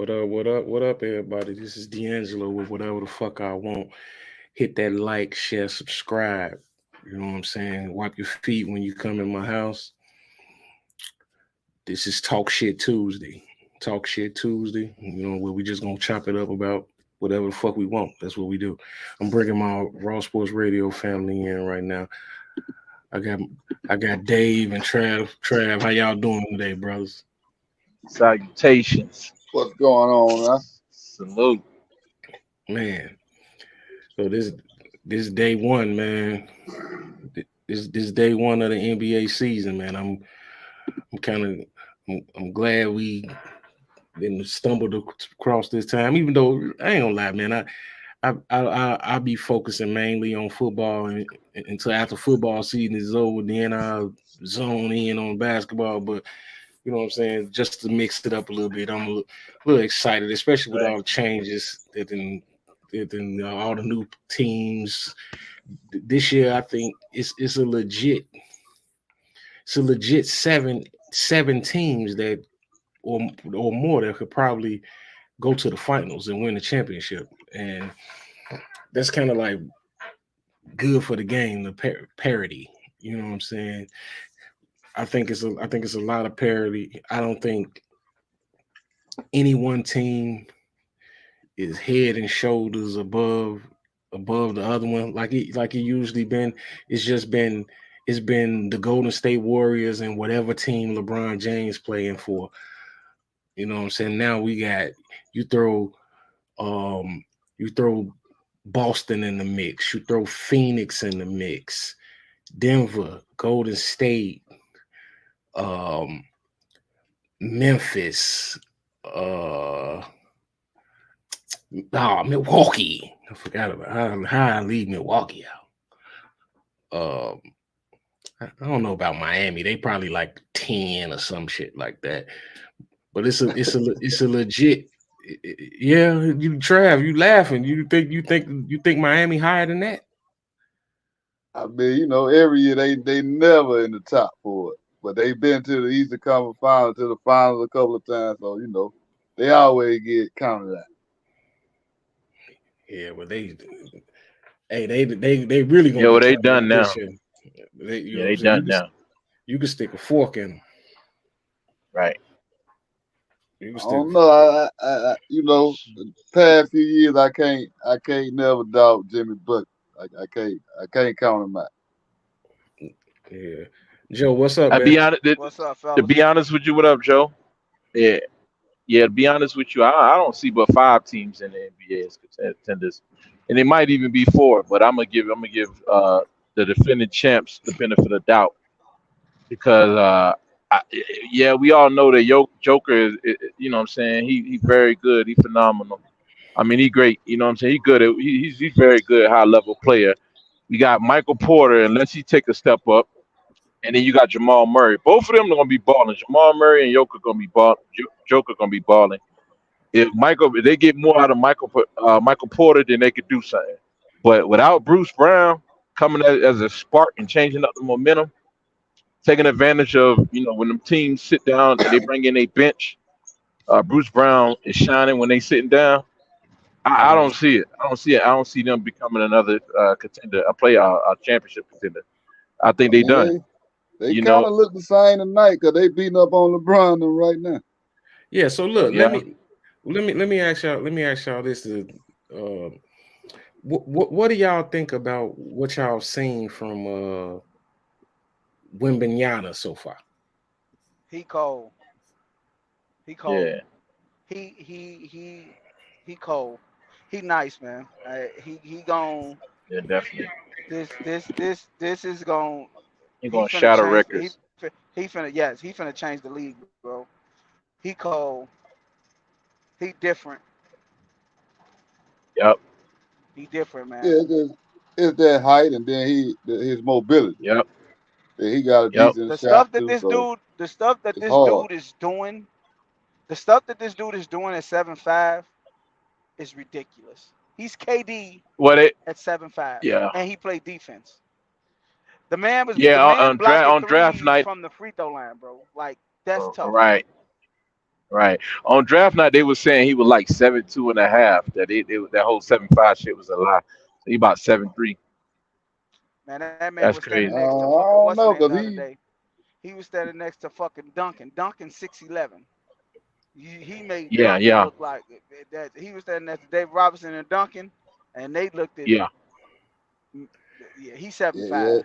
What up? What up? What up, everybody? This is D'Angelo with whatever the fuck I want. Hit that like, share, subscribe. You know what I'm saying? Wipe your feet when you come in my house. This is Talk Shit Tuesday. Talk Shit Tuesday. Where we just gonna chop it up about whatever the fuck we want. That's what we do. I'm bringing my Raw Sports Radio family in right now. I got I got Dave and Trav. Trav, how y'all doing today, brothers? Salutations. What's going on, man? Salute. Man, so this day one, man. This day one of the NBA season, man. I'm kind of I'm glad we didn't stumbled across this time. Even though I ain't gonna lie, man, I'll be focusing mainly on football until after football season is over. Then I'll zone in on basketball, but you know what I'm saying, just to mix it up a little bit. I'm a little excited, especially with all the changes that all the new teams this year. I think it's a legit seven teams that or more that could probably go to the finals and win the championship, and that's kind of like good for the game, the parity. You know what I'm saying? I think it's a lot of parity. I don't think any one team is head and shoulders above the other one like it usually been. It's been the Golden State Warriors and whatever team LeBron James playing for. You know what I'm saying? Now we got you throw you throw Boston in the mix, you throw Phoenix in the mix, Denver, Golden State, um, Memphis, Milwaukee. I forgot about how I leave Milwaukee out. I don't know about Miami. They probably like 10 or some shit like that. But it's a legit. Yeah, you Trav, you laughing. You think Miami higher than that? I mean, every year they never in the top four, but they've been to the Eastern Conference Finals, to the finals a couple of times. So they always get counted out. Yeah, but they really gonna Yeah, be well, they counted done out this now. year. You Yeah, know what I'm they saying? done now. You can stick a fork in them. Right. You can I stick. don't know. The past few years I can't never doubt Jimmy Bucket. I can't count him out. Yeah, Joe, what's up, I be man? honest. What's up, To fellas? be honest with you, what up, Joe? Yeah, yeah. To be honest with you, I don't see but five teams in the NBA as contenders, and it might even be four. But I'm gonna give the defending champs the benefit of the doubt because I, yeah, we all know that Joker you know what I'm saying, he very good, he phenomenal. I mean, he great. You know what I'm saying? He good. He's very good, high level player. You got Michael Porter, unless he take a step up, and then you got Jamal Murray. Both of them are gonna be balling. Jamal Murray and Joker gonna be Joker gonna be balling. If they get more out of Michael Porter, then they could do something. But without Bruce Brown coming as a spark and changing up the momentum, taking advantage of when them teams sit down and they bring in a bench, Bruce Brown is shining when they sitting down. I Mhm. don't see it. I don't see it. I don't see them becoming another contender, a championship contender. I think I they mean, done. they You kind know, of look the same tonight because they beating up on LeBron them right now. Yeah. So look, let yeah. me let me ask y'all this: what do y'all think about what y'all seen from Wembanyama so far? He cold. He cold. Yeah, He cold. He nice, man. He gon' yeah, definitely. this is gon' You're he gonna finna shatter change. records. He finna, yes, he finna change the league, bro. He cold. He different. Yep, He different, man. Yeah, it's that height and then his mobility. yep, That he got a yep. decent The shot stuff that too, this so dude, the stuff that it's this hard. dude is doing, the stuff that this dude is doing at 7'5" is ridiculous. He's KD What it? at 7'5", Yeah, and he played defense. The yeah. man On blocking draft threes night. from the free throw line, bro. Like that's tough. Right, Right. On draft night, they were saying he was like 7'2.5". That whole 7'5" shit was a lie. So he about 7'3". Man, that man was That's standing crazy. next to I fucking what's don't the know, name the cause other he, day. He was standing next to fucking Duncan. Duncan 6'11". He made Yeah, Duncan yeah, look like that. He was standing next to Dave Robinson and Duncan, and they looked at. yeah. mm, Yeah, he's seven yeah, yeah. five.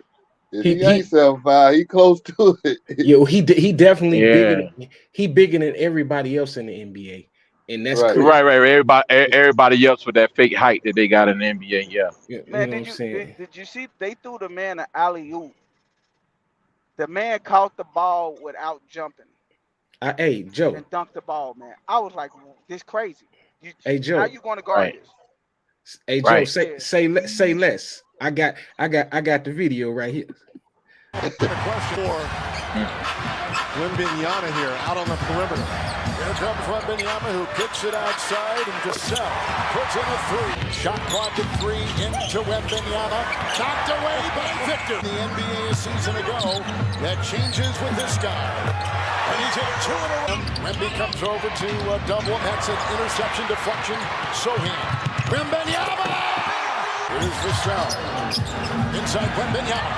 If He he ain't he 7'5", he close to it. yo he definitely bigger Yeah. than he bigger than everybody else in the NBA, and that's Right. crazy. Right. Everybody else with that fake height that they got in the NBA. Yeah. You Man, know what did I'm you saying? did you see they threw the man an alley oop? The man caught the ball without jumping Hey Joe, and dunked the ball. Man, I was like, this crazy. hey How Joe, you going to guard Right. this? hey Joe, Right. say Yeah, say less. I got the video right here. Been a question for Mm. Wembanyama here out on the perimeter. Here comes Wembanyama who kicks it outside and Gasol puts in a three. Shot clock at 3 into Wembanyama. Knocked away by Victor. The NBA a season ago that changes with this guy. And he's hit 2 in a row. Wemby comes over to double him. That's an interception deflection. Sohan. Wembanyama! Here's Gasol. Inside Wembanyama.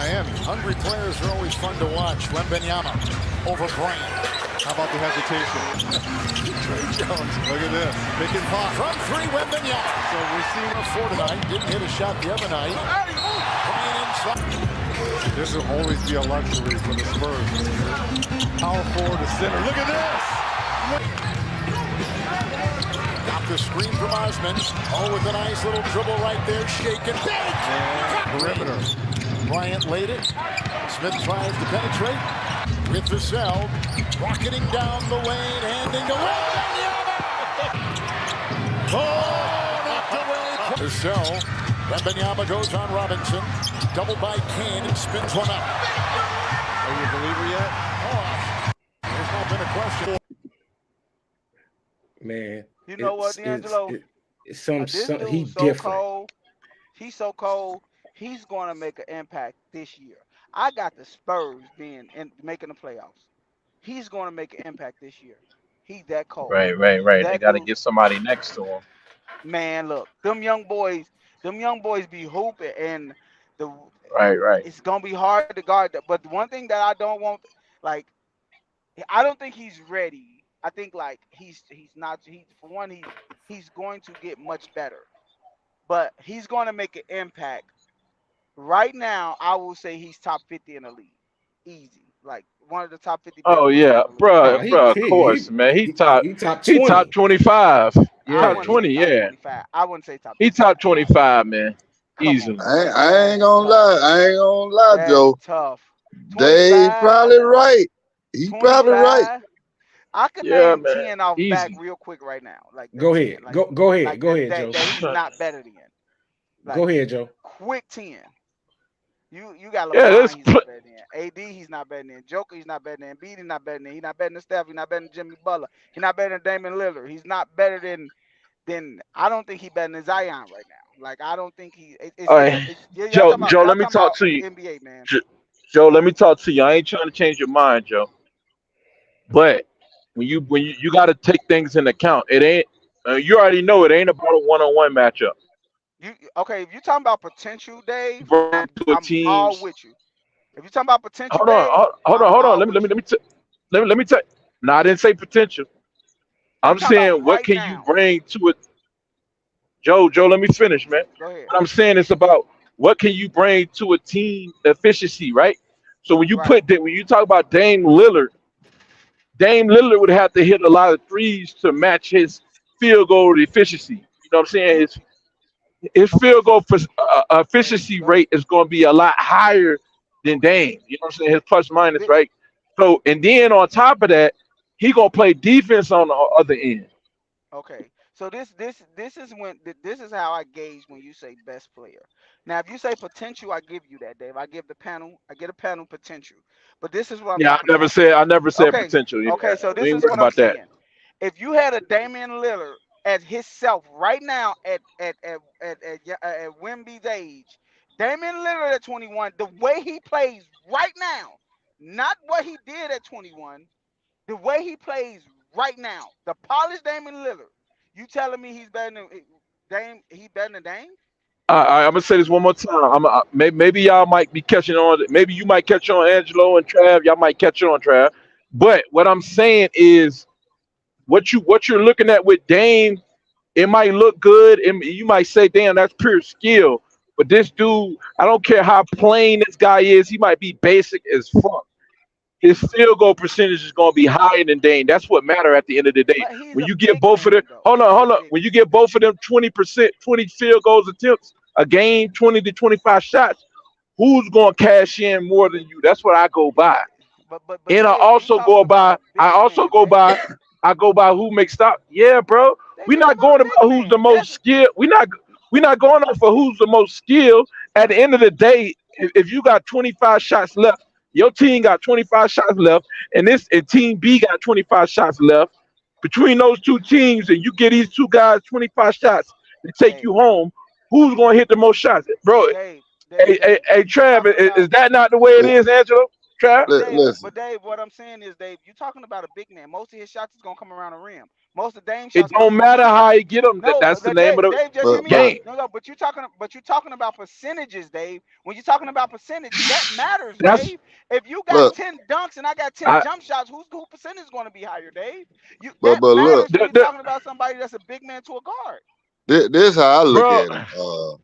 Miami. Hungry players are always fun to watch. Wembanyama over Bryant. How about the hesitation? Trey Jones, look at this. Pick and pop. From 3, Wembanyama. So we're seeing a 4 tonight. Didn't hit a shot the other night. Bryant inside. This will always be a luxury for the Spurs. Power forward to center. Look at this. Got the screen from Osman. Oh, with a nice little dribble right there. Shake and bake. Perimeter. Bryant laid it. Smith tries to penetrate. With the cell. Rocketing down the lane. Handing to Wembanyama. Oh, knocked away. The cell. Wembanyama goes on Robinson. Doubled by Kane and spins one up. Are you a believer yet? Oh, there's not been a question. Man, you know what, D'Angelo? it's This some he dude so different. cold. He's so cold. He's going to make an impact this year. I got the Spurs being in making the playoffs. He's going to make an impact this year. He's that cold. Right. They That got to dude, get somebody next to him. man. Look, them young boys be hooping, and the Right. it's gonna be hard to guard that. But the one thing that I don't want, like, I don't think he's ready. I think like he's not. He for one, he's going to get much better, but he's going to make an impact. Right now, I will say he's top 50 in the league, easy. Like one of the top 50 best Oh players yeah, in the league. Oh, Of course, man. he top He top 20. 25. I Yeah, Top wouldn't say 20. top Yeah. 25. I wouldn't say top He 25. top 25, man. Come on, Easily. bro. I ain't That's gonna tough. lie. I ain't gonna lie, That's Joe. tough. They 25, probably right. He probably right. 25. I could Yeah, name man. 10 off back Easy. real quick right now. Like the go 10. ahead, go ahead, Like go ahead, that Joe. that he's not better than. Go Like ahead, Joe. quick 10. You got Yeah, LeBron, he's not better than. AD, he's not better than. Joker, he's not better than. Embiid, he's not better than. He's not better than Steph. He's not better than Jimmy Butler. He's not better than Damian Lillard. He's not better than. I don't think he's better than Zion right now. Like I don't think he. all right. Y'all talking about Joe, let me talk to you. NBA man. Jo- Joe, let me talk to you. I ain't trying to change your mind, Joe. But when you got to take things into account, it ain't. You already know it ain't about a one-on-one matchup. You okay? If you're talking about potential, Dave, Bring to a I'm all team's. with you. If you're talking about potential, Hold on, Dave, I'm hold on. all Let me let with me you. let me let me tell. No, I didn't say potential. I'm I'm talking about saying what right can you now. bring to it, Joe. Let me finish, man. Go ahead. What I'm saying is about what can you bring to a team efficiency, right? So Right. when you talk about Dame Lillard would have to hit a lot of threes to match his field goal efficiency. You know what I'm saying? You His okay? field goal Go ahead. efficiency Go ahead. rate is going to be a lot higher than Okay. Dame. You know what I'm saying? His plus minus, Thi- right? So and then on top of that, he gonna play defense on the other end. Okay. So this is this is how I gauge when you say best player. Now, if you say potential, I give you that, Dave. I give the panel. I get a panel potential. But this is what I'm Yeah, talking about. I never said Okay. potential. Yeah, Okay. So we this ain't is worried what I'm about that. saying. If you had a Damian Lillard as himself right now at Wemby's age, Damian Lillard at 21, the way he plays right now, not what he did at 21. The way he plays right now, the polished Damian Lillard. You telling me he's better than Dame? He better than Dame? I'm gonna say this one more time. Maybe y'all might be catching on. Maybe you might catch on, Angelo and Trav. Y'all might catch on, Trav. But what I'm saying is, what you're looking at with Dame, it might look good, and you might say, "Damn, that's pure skill." But this dude, I don't care how plain this guy is, he might be basic as fuck. His field goal percentage is going to be higher than Dane. That's what matter at the end of the day. But he's When a you get big both of them, man though. hold on, He's a hold on. big When you man. get both of them 20%, 20 field goals attempts a game, 20 to 25 shots, who's going to cash in more than you? That's what I go by. But And I Dave, you also talking go about by, a I big also man, go Dave. by, I go by who makes stop. Yeah, bro. Dave, We're you talking not about a going about big who's the man. most skilled. We're not going off for who's the most skilled. At the end of the day, if you got 25 shots left, your team got 25 shots left, and team B got 25 shots left. Between those two teams, and you get these two guys 25 shots to take you Dave, home, who's gonna hit the most shots? Bro, Dave, Dave, hey, Dave. hey You Trav, talking is about that not the way it Li- is, Angelo? Trav? Dave, Listen, but Dave, what I'm saying is, Dave, you talking about a big man. Most of his shots is gonna come around the rim. Most of Dame's It shots don't coming from matter how inside. you get them. No, That's the name of Dave, the Dave, just hear me but out. game. No, but you're talking about percentages, Dave. When you're talking about percentage, that matters, That's Dave. If you got look, 10 dunks and I got 10 I. jump shots, who percentage is going to be higher, Dave? You but that look, matters when The, you're the, talking about somebody that's a big man to a guard. this how I look bro, at it.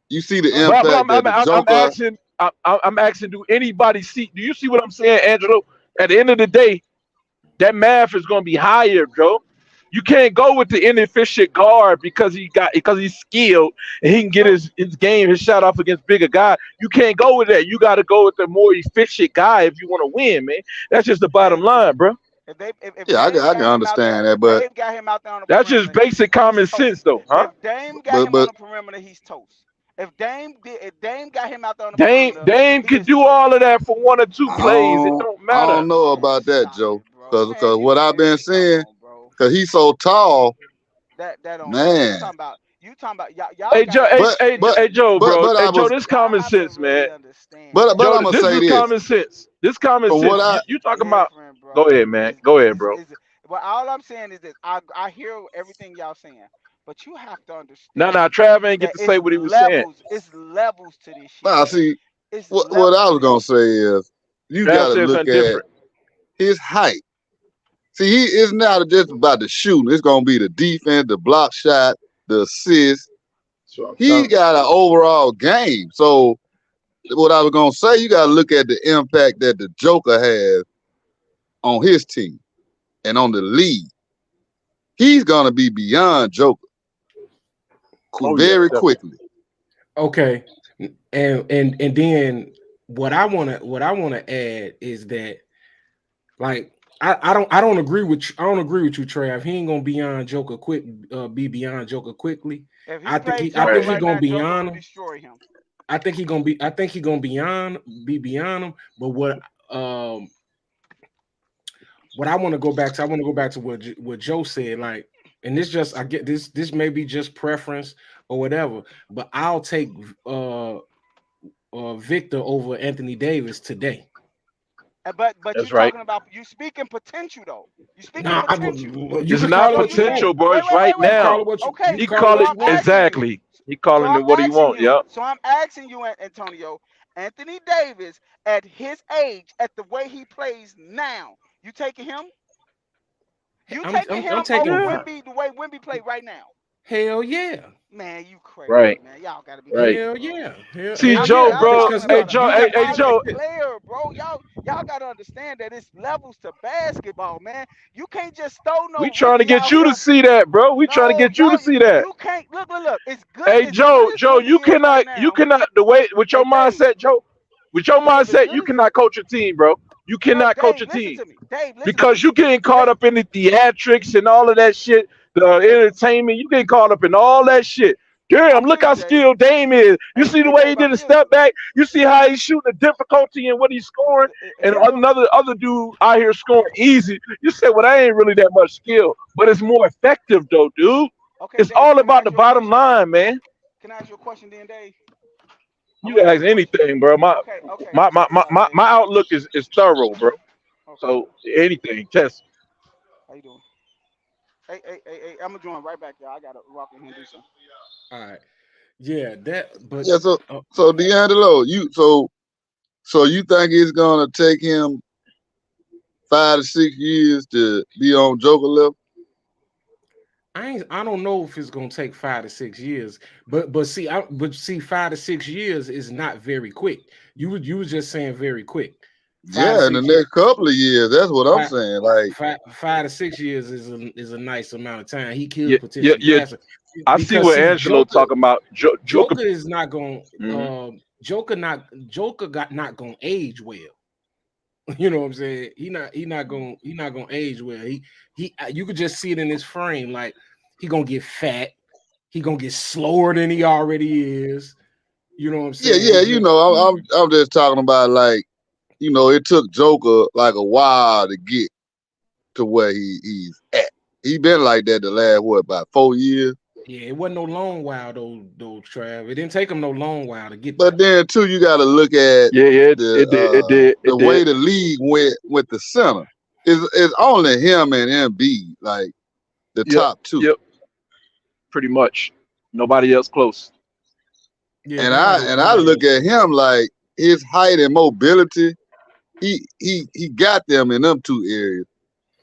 You see the Go ahead. but impact I'm, that I'm, the I'm Joker. asking. I'm asking. Do anybody see? Do you see what I'm saying, Angelo? At the end of the day, that math is going to be higher, bro. You can't go with the inefficient guard because he's skilled and he can get So his game, his shot off against bigger guy. You can't go with that. You got to go with the more efficient guy if you want to win, man. That's just the bottom if line, bro. if Yeah, Dame I can got him out there, understand that, if but Dave got him out there on the That's just perimeter, basic he's common sense, toast. though, huh? If Dame got but him on but the perimeter, he's toast. If Dame got him out there on the Dame perimeter, Dame he could is do toast. all of that for one or two I plays. It don't don't I matter. don't know Man, about that, stop Joe. it, bro. Cause, Man, cause what I've been man, come seeing, on, bro. cause he's so tall, That don't matter. man. You talking about y'all gotta But but Hey, understand. Joe, bro. but Hey, I Joe, was this Y'all common have to sense, man. really understand, but Joe, I'm man. gonna this say is this. common sense. This common From what sense. I You talking about? Different, Go ahead, bro. man. Go ahead, bro. Is Well, all I'm saying is this. I hear everything y'all saying, but you have to Nah, understand Trav ain't get that to say what he was saying. it's levels to this shit, Nah, man. see, It's what levels I to was this gonna shit. say is you Trav gotta said look something at different. his height. See, he is not just about the shooting. It's gonna be the defense, the block shot, the assist. That's what I'm He telling got an overall game. So what I was gonna say, you gotta look at the impact that the Joker has on his team and on the league. He's gonna be beyond Joker you. Oh yeah, very definitely. quickly. Okay, and then what I wanna add is that, like, I don't agree with you, I don't agree with you, Trav. He ain't gonna be beyond Joker quickly. If he I think played he I Joker think Right. he right gonna now, be Joker on would him. destroy him. I think he gonna be beyond him. But what I want to go back to what Joe said. Like, and this just I get this may be just preference or whatever, but I'll take uh Victor over Anthony Davis today. But you That's right. talking about you speaking potential though. You speaking Now, potential. you It's can not call it So what you you saying, want. potential, bro. wait, It's wait, right wait, You wait, can call now. wait. it what Okay, He call it call so what it I'm you want. asking you. exactly. He calling it what he want. Yep. So I'm asking you, Antonio, Anthony Davis, at his age, at the way he plays now, you taking him? You taking I'm him over taking Yeah. Wimby the way Wimby play right now? hell yeah. Man, you crazy, Right. man. Y'all gotta be Right. kidding me, Hell bro. yeah. Hell, See, hell Joe, yeah. Y'all bro. talking Because Hey, about look, a Joe. you Hey, got hey, polished Joe. player, bro. Y'all gotta understand that it's levels to basketball, man. You can't just throw We no trying to rookie get out you to here. see that, bro. We trying to No, get you to y'all, see that. you can't look. Hey, As good Joe. as Joe, Wimby is right you now. cannot the way with your Hey, Dave, mindset, Joe. With your Dave, as mindset, good you as cannot coach a team, bro. You no, cannot coach Dave, a listen team to me. Dave, listen to because me. you getting caught Dave, up in the theatrics and all of that shit, the if entertainment. You getting caught up in all that shit. Damn, I look feel how you, Dave. skilled Dame is. You see the Hey, way he Dave, I did a feel you. step back. You see how he's shooting the difficulty and what he's scoring. And Here's what. another dude out here scoring easy. You say, well, that ain't really that much skill, but it's more effective though, dude. Okay, It's Dave, all can I about ask the you a bottom question? line, man. Can I ask you a question, then, Dave? I You want can to ask ask you a question. anything, bro. Okay, My check this out, Dave. outlook is thorough, bro. Okay. So anything, test. How you doing? Hey, I'm gonna join right back, y'all. I gotta walk in here and do something. All right. Yeah, that. But Yeah, so uh, so D'Angelo, so you think it's gonna take him 5 to 6 years to be on Joker level? I don't know if it's gonna take 5 to 6 years, but see, 5 to 6 years is not very quick. You was just saying very quick. Five to Yeah, in the six years, next couple of years. That's what I'm five, saying. Like, 5 to 6 years is a nice amount of time. He Yeah, could yeah, potentially yeah. pass it I see because what see, Angelo talking about. Joker. Joker is not going. Mhm. Joker got not going to age well. You know what I'm saying? He not going to age well. You could just see it in his frame. Like he gonna get fat. He gonna get slower than he already is. You know what I'm yeah, saying? yeah, I'm just talking about like, it took Joker like a while to get to where he's at. He been like that the last about 4 years. Yeah, it wasn't no long while though, Trav. It didn't take him no long while to get But there. then too, you got to look at Yeah, yeah. It did. It the did. the It way did. the league went with the center. It's only him and Embiid, like the Yep. top two. Yep. Pretty much. Nobody else close. Yeah, And I nobody look else at close. him like his height and mobility. He got them in them two areas,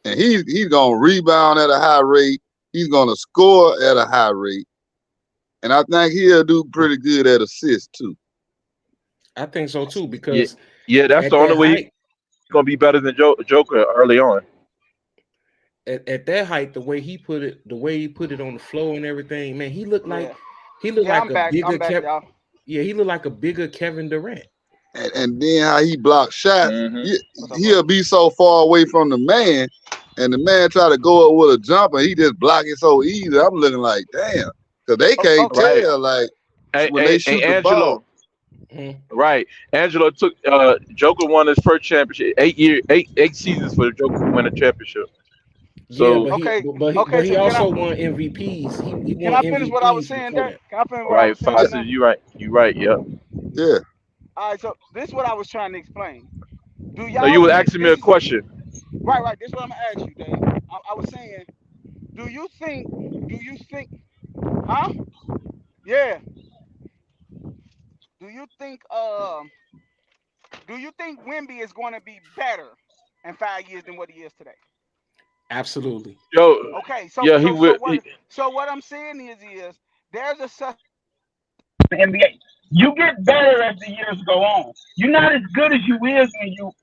and he's gonna rebound at a high rate. He's gonna score at a high rate, and I think he'll do pretty good at assists too. I think so too Yeah. because Yeah. That's the at only that way he's height, gonna be better than Joker early on. at that height, the way he put it on the floor and everything, man, Yeah. he looked Yeah, like I'm a back. bigger I'm back, Kev. y'all. Yeah, he looked like a bigger Kevin Durant. And then how he blocks shots, Hmm. What's up, bro? he'll be so far away from the man, and the man try to go up with a jumper, he just block it so easy. I'm looking like, damn, because they Oh, can't oh, Right. tell like when they Hey, shoot the ball. Angelo. Hmm. Right. Angelo took Joker won his first championship. 8 seasons for the Joker to win a championship. Yeah, So but he okay. but, but he Okay. but he So can I also won MVPs. He can won I finish what I was MVPs saying before there? that. Can I finish what I right, was saying Yeah, just Foster, now? you right. You right, yep. yeah. All right. So this is what I was trying to explain. Do No, y'all you was think asking me this a is question. right? Right. This is what I'm gonna ask you, Dave. I was saying, do you think? Do you think? Huh? Yeah. Do you think? Do you think Wimby is going to be better in 5 years than what he is today? Absolutely. Yo, Okay. So yeah, he so so will what? So what I'm saying is there's a such the NBA. You get better as the years go on. You're not as good as you is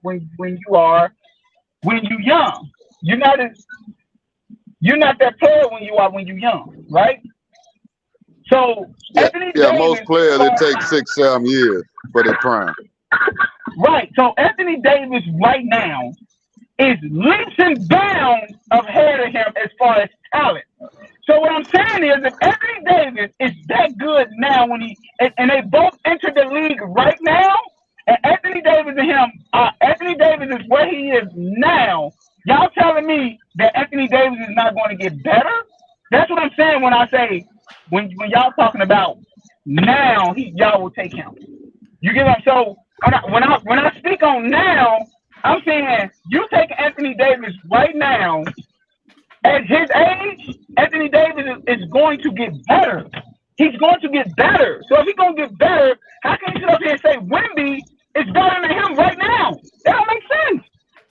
when you are when you young. You're not as you're not that player when you are when you young, right? So Yeah, Anthony yeah. Most Davis players it going takes 6, 7 years for their prime. right. So Anthony Davis right now is leaps and bounds ahead of him as far as talent. So what I'm saying is, if Anthony Davis is that good now, when and they both entered the league right now, and Anthony Davis and him, Anthony Davis is where he is now. Y'all telling me that Anthony Davis is not going to get better? That's what I'm saying when I say when y'all talking about now, y'all will take him. You get what I'm so when I speak on now, I'm saying you take Anthony Davis right now at his age, Anthony Davis is going to get better. He's going to get better. So if he's going to get better, how can you sit up here and say Wimby is better than him right now? That don't make sense.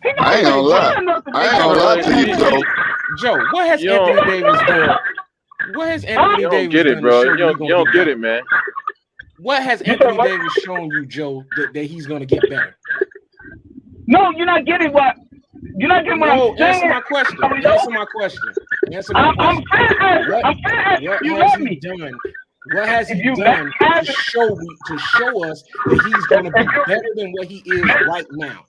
He's not I ain't even gonna Man, lie. good enough to I be ain't Joe, gonna better lie than to you, Anthony Joe. Davis. Joe, what has you Anthony don't Davis done? What has Huh? Anthony you don't Davis get it, done to bro. show you he's You gonna don't get get better? it, man. What has You said Anthony what? Davis shown you, Joe, that he's gonna get better? No, you're not getting what. You're not getting what I'm No, answer saying. my question. No, Answer my question. Answer my I'm question. fair answer. What I'm fair answer. what You has let he me. done? What has If he you let done me have it, to show us that he's if, gonna if be better than what he is right now?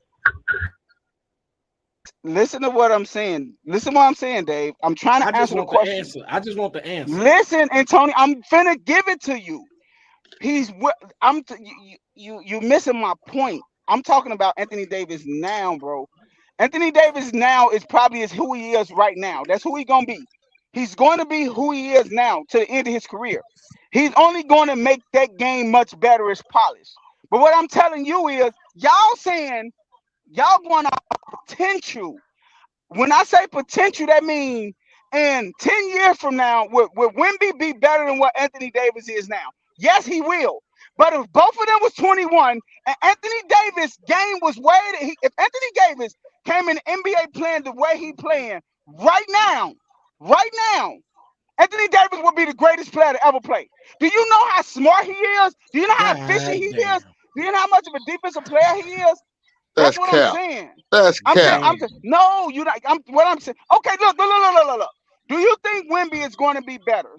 listen to what I'm saying. Listen to what I'm saying, Dave. I'm trying I to just answer the want the question. answer. I just want the answer. Listen, and Tony, I'm finna give it to you. You missing my point. I'm talking about Anthony Davis now, bro. Anthony Davis now is probably is who he is right now. That's who he's gonna be. He's going to be who he is now to the end of his career. He's only going to make that game much better as polished. But what I'm telling you is, y'all saying Y'all going off potential. When I say potential, that means in 10 years from now, will Wemby be better than what Anthony Davis is now? Yes, he will. But if both of them was 21 and Anthony Davis' game was if Anthony Davis came in the NBA playing the way he playing right now, Anthony Davis would be the greatest player to ever play. Do you know how smart he is? Do you know how efficient God he damn. is? Do you know how much of a defensive player he is? That's That's what I'm cap. saying. That's cap. No, you like. What I'm saying. Okay, look. Do you think Wemby is going to be better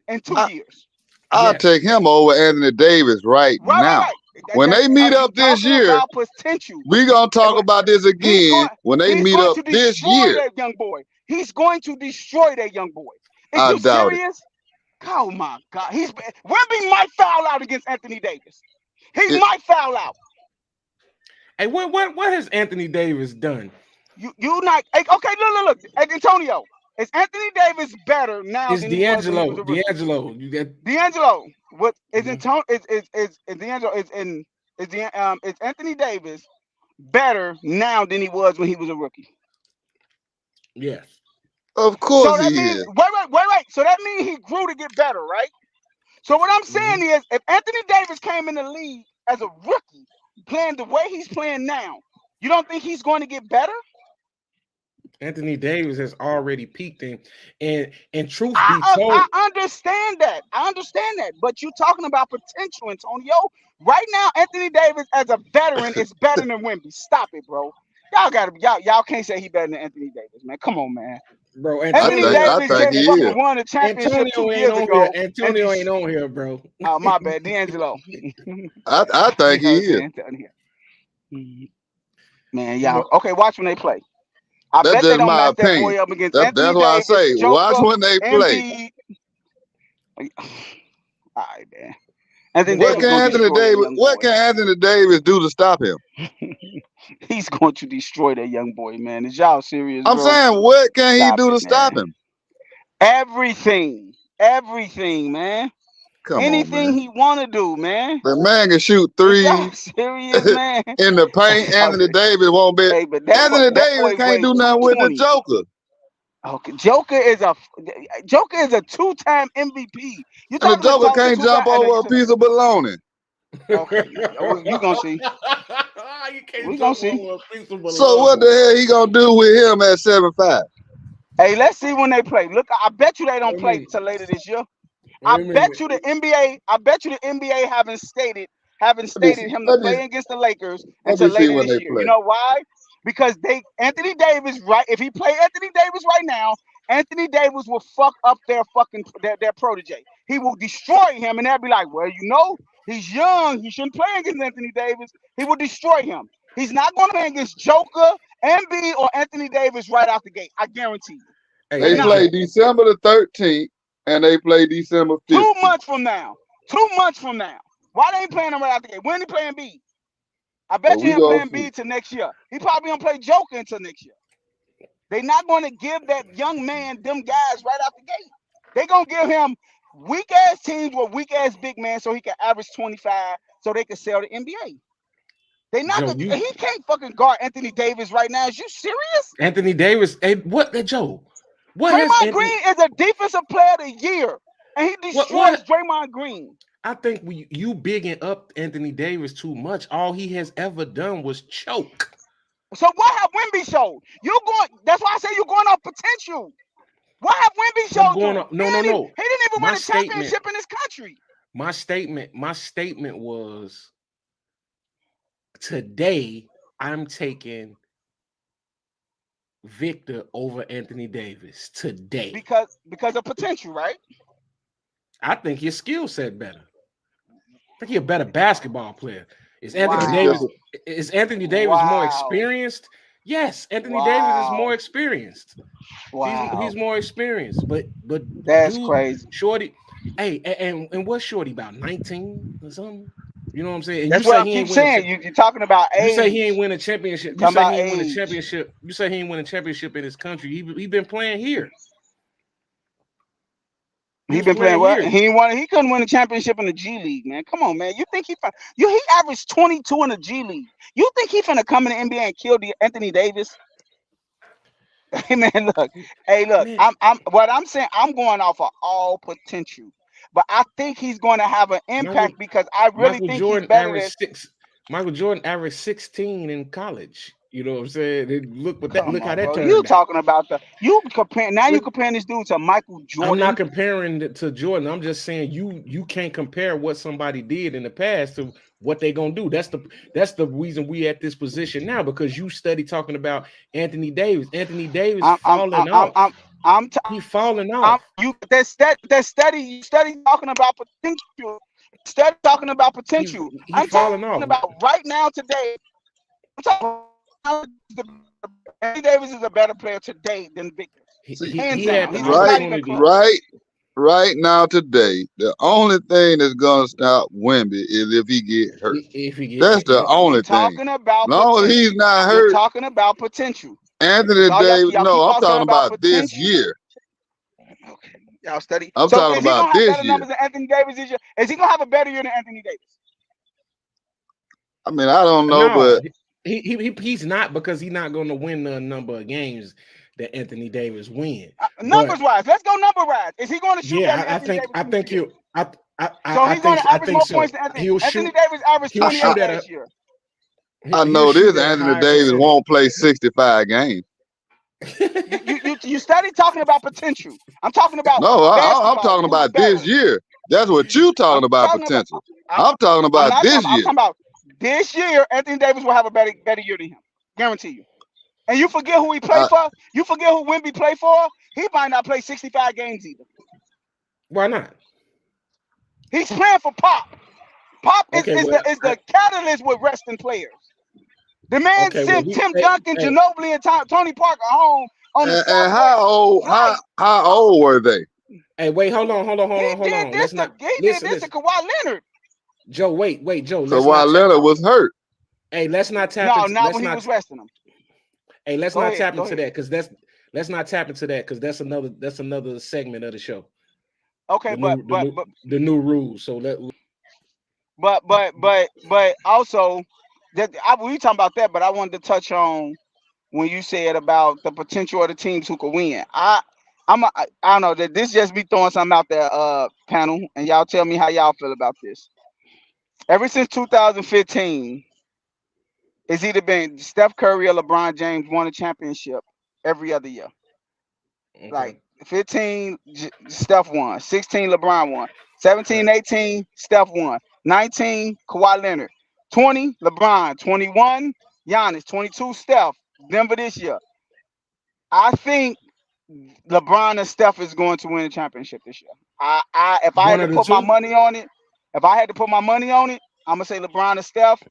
in 2 I, years? I'll Yes. take him over Anthony Davis right now. Right. When they meet You up this talking year, about potential? we gonna talk about this He's again. When they he's meet going up to this destroy year, that young boy. He's going to destroy that young boy. Is I you doubt it. serious? Oh my God. Wemby might foul out against Anthony Davis. He It- might foul out. Hey, what has Anthony Davis done? You not okay? Look. Hey, Antonio, is Anthony Davis better now It's than he was when he was D'Angelo. a rookie? D'Angelo. You got D'Angelo, what is Mhm. D'Angelo is Anthony Davis better now than he was when he was a rookie? Yes. Of So course he that means is. wait. So that means he grew to get better, right? So what I'm saying is, if Anthony Davis came in the league as a rookie, playing the way he's playing now, you don't think he's going to get better? Anthony Davis has already peaked and truth be told, I understand that. But you're talking about potential, Antonio. Right now, Anthony Davis as a veteran is better than Wemby. Stop it, bro. Y'all can't say he better than Anthony Davis, man. Come on, man. bro, Anthony I Davis think just he Antonio, is. fucking won a championship 2 Antonio ain't years on here. ago. Antonio ain't on here, bro. Oh, my bad, D'Angelo. I think he is. Man, y'all. Okay, watch when they play. I That's bet they just don't my match that opinion. boy up against That's Anthony why I Davis, say watch Joker, when they play. Embiid. All right, man. Anthony But Davis gonna destroy that young What boy. can Anthony Davis do to stop him? He's going to destroy that young boy, man. Is y'all serious, I'm bro? saying, what can he Stop do it, to stop man. him? Everything, man. Come on, Anything man. he wanna do, man. The man can shoot Is y'all threes serious, man? in the paint. Anthony Davis won't be. Hey, but Anthony that Davis boy can't weighs do nothing with the 220. Joker. Okay, Joker is a 2-time MVP. You And the talking Joker about the can't 2-time? jump over a piece of bologna. Okay, you gonna see. You can't We gonna jump see. over a piece of So what the bologna. hell he gonna do with him at 7'5"? Hey, let's see when they play. Look, I bet you they don't Wait a play minute. till later this year. I Wait a bet minute. you the NBA. I bet you the NBA haven't stated him to Let me play against the Lakers let me until see later when this they year. You play. know why? Because Anthony Davis, right? If he play Anthony Davis right now, Anthony Davis will fuck up their protege. He will destroy him, and they'll be like, well, he's young. He shouldn't play against Anthony Davis. He will destroy him. He's not going to play against Joker, Embiid, or Anthony Davis right out the gate. I guarantee you. Hey, They He's hey, not. play Joe. December the 13th and they play December 2 15th. months from now. 2 months from now. Why they ain't playing him right out the gate? When he playing B? I But bet you we he ain't gonna playing see. B till next year. He probably gonna play Joker until next year. They not gonna give that young man them guys right out the gate. They gonna give him weak ass teams with weak ass big man so he can average 25 so they can sell the NBA. They not Joe, gonna, he can't fucking guard Anthony Davis right now. Is you serious? Anthony Davis. Hey, what Joe? What has Draymond Anthony? Green is a defensive player of the year, and he destroys What? Draymond Green. I think you bigging up Anthony Davis too much. All he has ever done was choke. So what have Wemby showed? That's why I say you're going off potential. What have Wemby I'm showed going you? on. No. He didn't even My win a statement. championship in this country. My statement was today I'm taking Victor over Anthony Davis today. Because of potential, right? I think his skill set better. I think he's a better basketball player. Is Anthony Wow. Davis more experienced? Yes, Anthony Davis is more experienced. Wow. He's more experienced. But That's dude, crazy. Shorty, hey, and what's Shorty about 19 or something? You know what I'm saying? And That's you what say I he keep ain't win a saying. You're talking about you age. say he ain't win a championship. You Talking say about he ain't win a age. championship. You say he ain't win a championship in his country. He been playing here. He This been was playing last what? year. He couldn't win a championship in the G League, man. Come on, man. You think he averaged 22 in the G League. You think he finna come in the NBA and kill Anthony Davis? Hey man, look. Hey, look. Man, I'm saying I'm going off of all potential. But I think he's going to have an Michael impact because I really Michael think he's Jordan better than. averaged six. Michael Jordan averaged 16 in college. You know what I'm saying? Come Look how on, that bro. You turned out. talking about you Look, comparing this dude to Michael I'm not Jordan. comparing it to Jordan. I'm just saying you can't compare what somebody did in the past to what they gonna do. That's the reason we at this position now, because you study talking about Anthony Davis. Anthony Davis falling off. I'm He falling off. you that study you study talking about potential. Study talking about potential. He I'm falling talking off. about right now today. I'm talking about Anthony Davis is a better player today than Victor. See, Hands He down. had the He's not even opportunity. close. right now today, the only thing that's gonna stop Wemby is if he get hurt. If he That's get, the yep. only We're thing. talking about Long as he's potential. not We're hurt, talking about potential. Anthony All Davis. y'all No, keep I'm on saying talking about about this potential. year. Okay. Y'all study. I'm So talking is he about gonna have this better year. numbers than Anthony Davis this year? Is he gonna have a better year than Anthony Davis? I mean, I don't know, No, but he's not, because he's not going to win the number of games that Anthony Davis win. Numbers But wise, let's go number wise. Is he going to shoot better yeah, than Anthony Davis I this think year? you So he's going to I average think more so. points than Anthony. He'll Anthony shoot Davis averaged he'll 28 shoot at last year. I he'll know this shoot at a Anthony higher Davis percentage. won't play 65 games. You study talking about potential. I'm talking about No, I'm basketball. talking Who's about this better? year. That's what you I'm talking about talking about. potential. I, I'm talking I'm about not this talking. I'm year. talking about this year. Anthony Davis will have a better year than him. Guarantee you. And you forget who he played I, for. You forget who Wemby played for. He might not play 65 games either. Why not? He's playing for Pop. Pop is, Okay, is well, the is the catalyst with resting players. The man okay, well, sent Tim Duncan, Ginobili, and Tony Parker home on the and Southwest flight. how old were they? hey, wait, hold on. He did Let's this not to Kawhi Leonard. Joe, wait, Joe. So while Leonard was hurt, Hey, let's not tap No, into. not when he was resting them. Hey, let's Go not ahead. tap into that, because let's not tap into that, because that's another segment of the show. Okay, The new rules. So but also that we talking about that, but I wanted to touch on when you said about the potential of the teams who could win. I don't know that this just be throwing something out there, panel, and y'all tell me how y'all feel about this. Ever since 2015, it's either been Steph Curry or LeBron James won a championship every other year. okay. Like 15, Steph won. 16, LeBron won. 17, 18, Steph won. 19, Kawhi Leonard. 20, LeBron. 21, Giannis. 22, Steph. Denver this year. I think LeBron and Steph is going to win the championship this year. If I One had to of the put my two. money on it, I'm gonna say LeBron and Steph.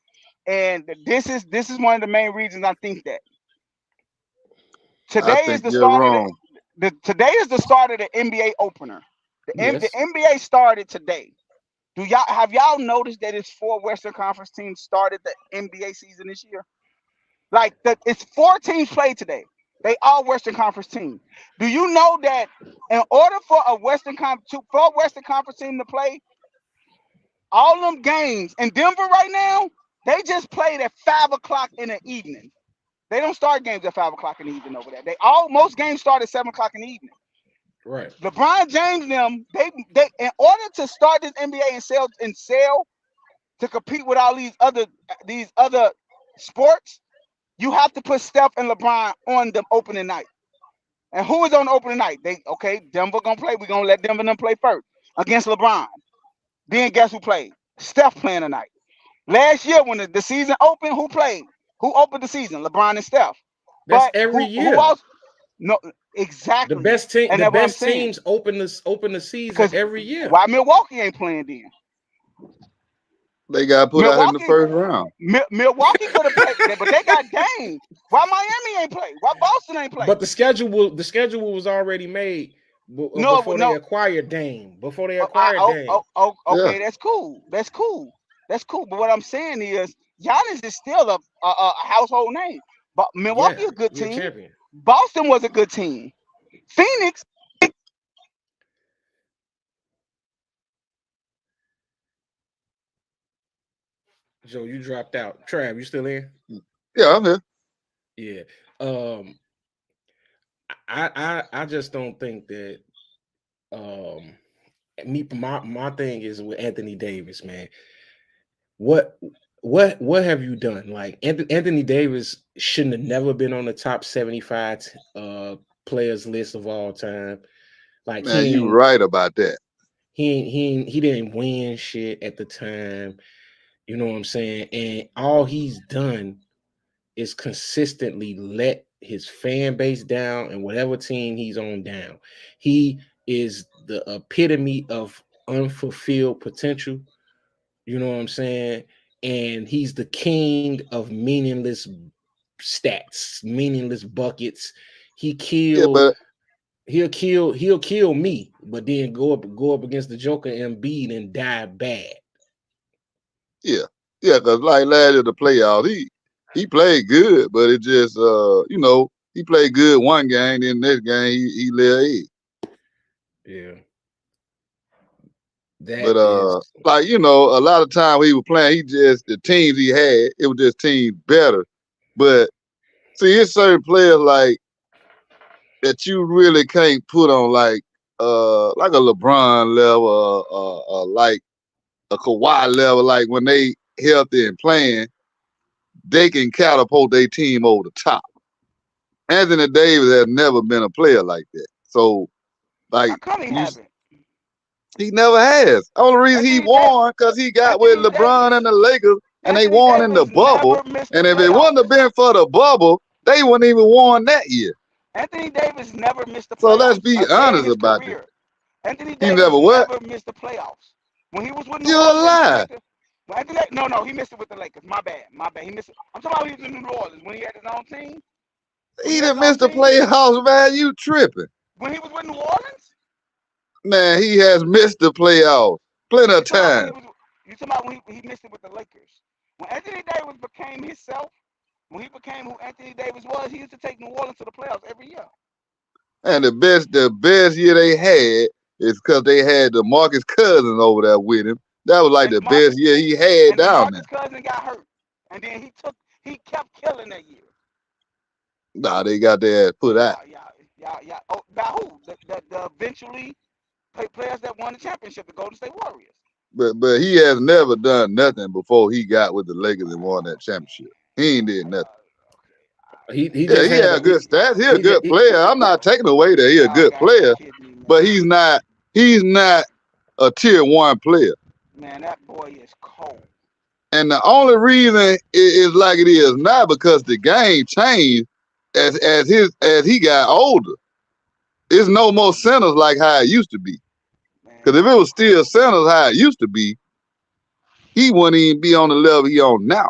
And this is one of the main reasons I think that. I Today is think the you're start of wrong. today is the start of the NBA opener. The Yes. NBA started today. Have y'all noticed that it's 4 Western Conference teams started the NBA season this year? Like it's 4 teams played today. They all Western Conference teams. Do you know that in order for a Western Conference team to play, all them games in Denver right now, they just played at 5 o'clock in the evening. They don't start games at 5 o'clock in the evening over there. Most games start at 7 o'clock in the evening. Right. LeBron James them, they in order to start this NBA and sell to compete with all these other sports, you have to put Steph and LeBron on the opening night. And who is on the opening night? Denver gonna play. We're gonna let Denver them play first against LeBron. Then guess who played? Steph playing tonight. Last year when the season opened, who played? Who opened the season? LeBron and Steph. That's But every who year. else? No, exactly. And The that's what I'm best saying. teams open the season Because every year. why Milwaukee ain't playing then? They got put out in the first round. Milwaukee could have played, but they got Dame. Why Miami ain't play? Why Boston ain't play? But the schedule was already made before they acquired Dame. Okay, Yeah. that's cool. That's cool. But what I'm saying is, Giannis is still a household name. But Milwaukee Yeah, a good you're a team. champion. Boston was a good team. Phoenix. Joe, you dropped out. Trav, you still in? Yeah, I'm here. Yeah. Um, I just don't think that um my thing is with Anthony Davis, man. What what have you done? Like Anthony Davis shouldn't have never been on the top 75 players list of all time. Like Man, you right about that. he didn't win shit at the time. You know what I'm saying? And all he's done is consistently let his fan base down and whatever team he's on down. He is the epitome of unfulfilled potential. You know what I'm saying? And he's the king of meaningless stats, meaningless buckets. He Yeah, kill but he'll kill me, but then go up against the Joker Embiid and die bad. yeah, yeah, because like last year the playoffs, he played good, but it just he played good one game, then next game he lay egg. Yeah. That But is like a lot of time when he was playing, the teams he had, it was just teams better. But see, it's certain players like that you really can't put on like a LeBron level, like a Kawhi level. Like when they healthy and playing, they can catapult their team over the top. Anthony Davis has never been a player like that. So like How come he you, haven't? he never has. Only reason he Anthony Davis, won because he got with Anthony LeBron Davis, and the Lakers, and they Anthony won in the Davis bubble. never missed the And if it wouldn't have playoffs. been for the bubble, they wouldn't even won that year. Anthony Davis never missed the So let's playoffs be a day in honest his about this. career. Anthony He Davis never what? never missed the playoffs. When he was with New You're a Orleans, lie. no, he missed it with the Lakers. My bad. He missed it. I'm talking about when he was in New Orleans when he had his own team. When He he had didn't his own miss the team. playoffs, man. You tripping. When he was with New Orleans. Man, he has missed the playoffs plenty of You talking about when times. he missed it with the Lakers. When Anthony Davis became himself, when he became who Anthony Davis was, he used to take New Orleans to the playoffs every year. And the best year they had is because they had the Marcus Cousins over there with him. That was like And the best year he had and then down there. Marcus Cousins got hurt, and then he kept killing that year. Nah, they got their ass put out. Yeah. Oh, by who? The eventually players that won the championship, the Golden State Warriors. But he has never done nothing before he got with the Lakers and won that championship. He ain't did nothing. he Yeah, just he had had good stats. He a he, good player. I'm not taking away that he a Y'all good got to be player, kidding me, man. but he's not a tier 1 player. Man, that boy is cold. And the only reason it is like it is now because the game changed as he got older. It's no more centers like how it used to be. Because if it was still centers how it used to be, he wouldn't even be on the level he on now.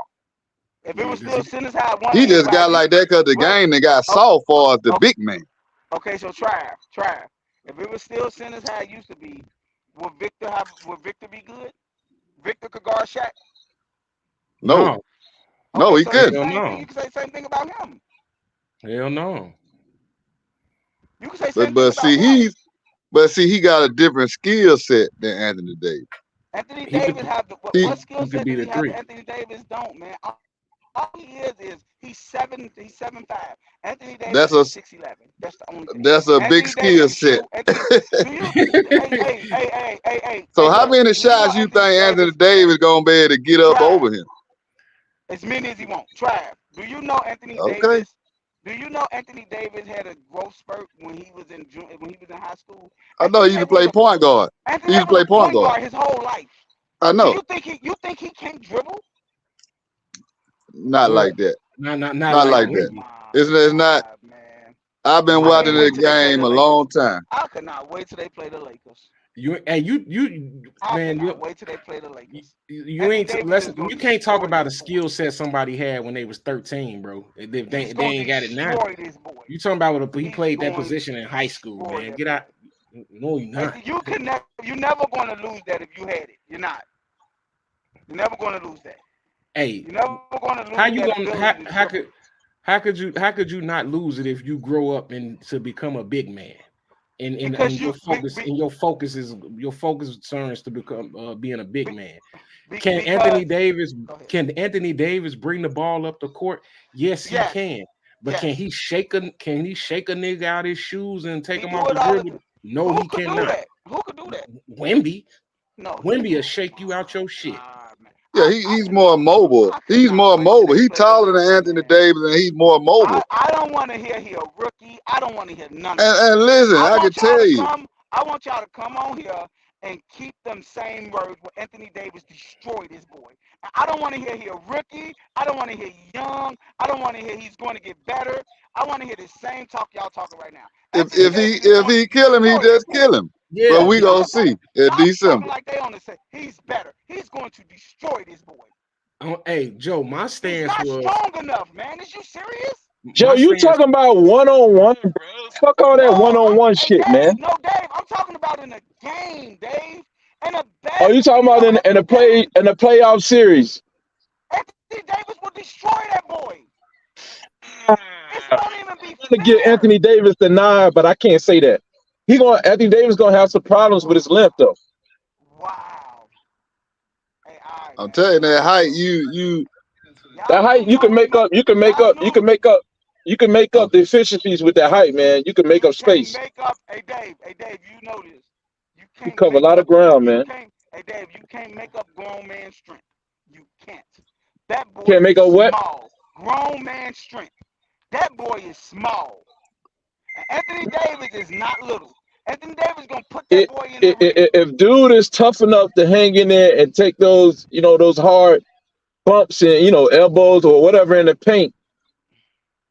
If it was still centers how it He just was, got like that because the game that got soft for us, the big man. Okay, so try. If it was still centers how it used to be, would Victor be good? Victor could guard Shaq? No, he so couldn't. You can say the same thing about him. Hell no. You can say the same thing But about him. he got a different skill set than Anthony Davis. Anthony Davis have what skill set do he have that Anthony Davis don't, man? All he is he's 7'5". Anthony Davis is 6'11". That's the only thing. That's a big skill set. Hey. So how many shots you think Anthony Davis gonna be able to get up over him? As many as he wants. Trav, do you know Anthony Davis? Do you know Anthony Davis had a growth spurt when he was in high school? I know he used to play point guard. He used to play point guard his whole life. I know. You think he can't dribble? Not like that. Not like that. It's not. Man. I've been watching this game a long time. I could not wait till they play the Lakers. You man, wait till they play the Lakers. You can't talk about a skill set somebody had when they was 13, bro. They ain't got it now. You talking about what he played that position in high school, man. Get out. No, you're not. You're never going to lose that if you had it. You're not. You're never going to lose that. Hey, you're never going to lose how could you not lose it if you grow up and to become a big man? and because your you focus your focus turns to become being a big man. Can because go ahead. Anthony Davis bring the ball up the court? Yes, he Yes, can. But yes. can he shake a nigga out his shoes and take He him do off it the all the dribble? time. No, Who he could do cannot. that? Who could do that? Wemby, No, Wemby will shake you out your shit. man. Yeah, he's more mobile. I He's cannot more wait till mobile. they He's play them taller than boys, Anthony man. Davis, and he's more mobile. I don't want to hear he a rookie. I don't want to hear none of that. And listen, I I can want y'all tell to you, come. I want y'all to come on here and keep them same words where Anthony Davis destroyed this boy. I don't want to hear he a rookie. I don't want to hear young. I don't want to hear he's going to get better. I want to hear the same talk y'all talking right now. Anthony Davis is if going to he kill him, he destroy just that boy. kill him. But Yeah, we gonna see in Y'all talking December. like they on the same. He's better. He's going to destroy this boy. Hey, Joe, He's not strong enough, man. Is you serious? Joe, my you stance. talking about 1-on-1, bro? Fuck all that No, 1-on-1 hey shit, man. Dave. No, Dave. I'm talking about in a game, Dave. In a Oh, you talking about in the playoff series? Anthony Davis will destroy that boy. I This won't even be want to give fair. Anthony Davis the nod, but I can't say that. Anthony Davis gonna have some problems with his length though. Wow. Hey, all right, I'm man. telling you, that height, That Y'all height lose, you can make man. up. You can make Y'all up. You can lose. make up. You can make I'm, up the efficiencies with that height, man. You can make You up can't space. make up. Hey, Dave. Hey, Dave. You know this. You You can't cover a make lot of up. ground, You man. can't. Hey, Dave. You can't make up grown man strength. You can't. That boy Can't make is up what? small. Grown man strength. That boy is small. And Anthony Davis is not little. Anthony Davis gonna put that boy in the ring. If dude is tough enough to hang in there and take those, those hard bumps and elbows or whatever in the paint,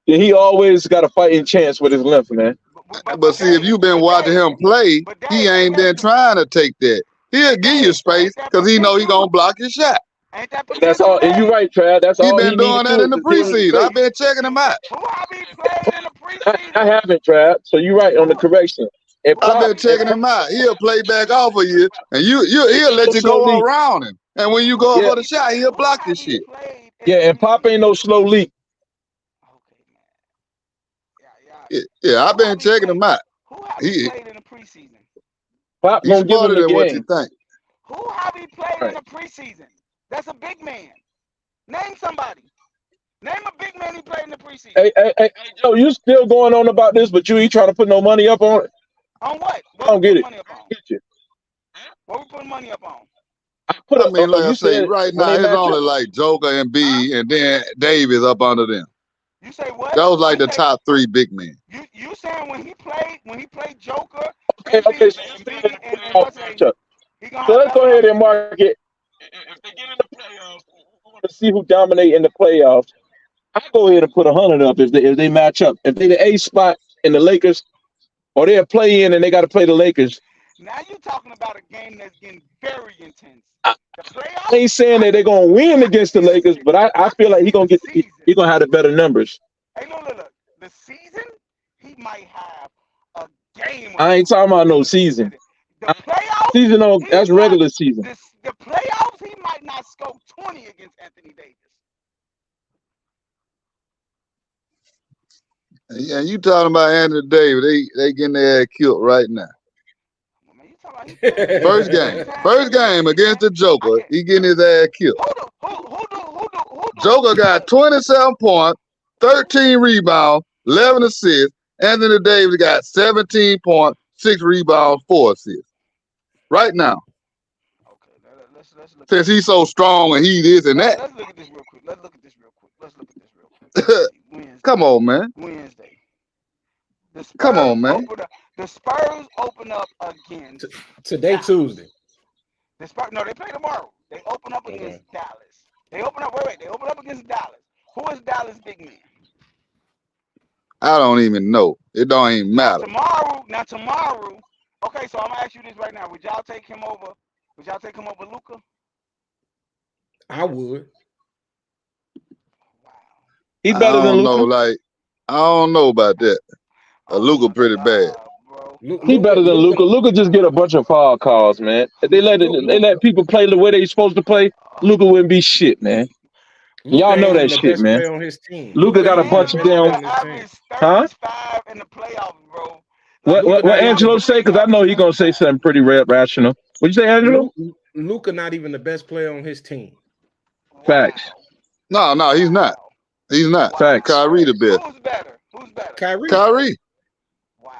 then he always got a fighting chance with his length, man. but see, if Dave, you've been watching him play, but he Dave, ain't been trying to take that. He'll give you Dave, space ain't that because he know he gonna potential? block your shot. Ain't that And that's potential, all. And you're Dave? right, Trav. That's He all he been needs doing to that do in is the to get in the preseason. I've space. been checking him out. Who have he played in the I preseason? haven't, Trav. So you're right on the Who correction. And I've Pop, been checking him out. He'll play back off of you, and he'll let no you slow go leak. around him. And when you who go up Yeah, for the shot, he'll block your have he shit. played in yeah. the And Pop ain't preseason? no slow leak. Okay, man. Yeah. Yeah, I've Who been have he checking played? him out. Who have he He played in the preseason? Pop he's gonna give him smarter the than what you game. think. Who have he played in Right. the preseason? That's a big man. Name somebody. Name a big man he played in the preseason. Hey, Joe, you still going on about this, but you ain't trying to put no money up on it. On what? I What we don't get putting it. money up I on? don't get you. What we putting money up on? I put I a. mean, like I You say, said right when now they it's match only up. like Joker and Huh? B, and then Davis up under them. You say what? That was like You the say top three big men. you saying when he played Joker, Okay. So you and saying in BB the and playoff what's his name? matchup. He gonna So have let's better go ahead numbers and than them. mark it. If they get in the playoffs, we want to see who dominate in the playoffs. I go ahead and put 100 up if they match up. If they the A spot in the Lakers, or they'll play in and they got to play the Lakers. Now you talking about a game that's getting very intense. I, The I playoffs, ain't saying I that they're could gonna win I could against the see the Lakers, but I I feel could like see the he season. gonna have the better numbers. Hey, look. The season, he might have a game or I ain't two talking about no in season. the playoffs. Season on He's that's not regular season. the playoffs. He might not score 20 against Anthony Davis. And you talking about Anthony Davis? They getting their ass killed right now. Well, man, you talking about he played in First the game, same time first every game season, against man. the I Joker, can he getting his ass killed. who Joker do got the 27 points, 13 rebounds, 11 assists. Anthony Davis got 17 points, 6 rebounds, 4 assists. Right now, okay? Let's look at since this he's real so quick. strong and he this and that. Let's look at this real quick. Let's look at this real quick. Let's see. Come on, man. Wednesday. The Come Spurs on, man. open up. The Spurs open up against Today Dallas. Tuesday. The Spurs, no, they play tomorrow. They open up against Okay. Dallas. They open up. Wait. They open up against Dallas. Who is Dallas' big man? I don't even know. It don't even Now matter. tomorrow. Okay, so I'm gonna ask you this right now. Would y'all take him over? Would y'all take him over Luka? I would. Wow. He I better than don't know. Luca. Like, I don't know about that. Oh Luka my pretty bad. God, bro. He Luca, better than Luca. Luca just get a bunch of foul calls, man. If they let people play the way they supposed to play, Luca wouldn't be shit, man. Luca Y'all know ain't that even the shit, best man. player on his team. Luca Luca got a ain't even the bunch Man, of best damn, player Luka on his team. averaged huh? 35 in the playoffs, bro. What Angelo say? Because I know he's gonna say something pretty rational. What'd you say, Angelo? Luka not even the best player on his team. Facts. No, he's not. He's not. Facts. Kyrie the best. Who's better? Kyrie. Wow.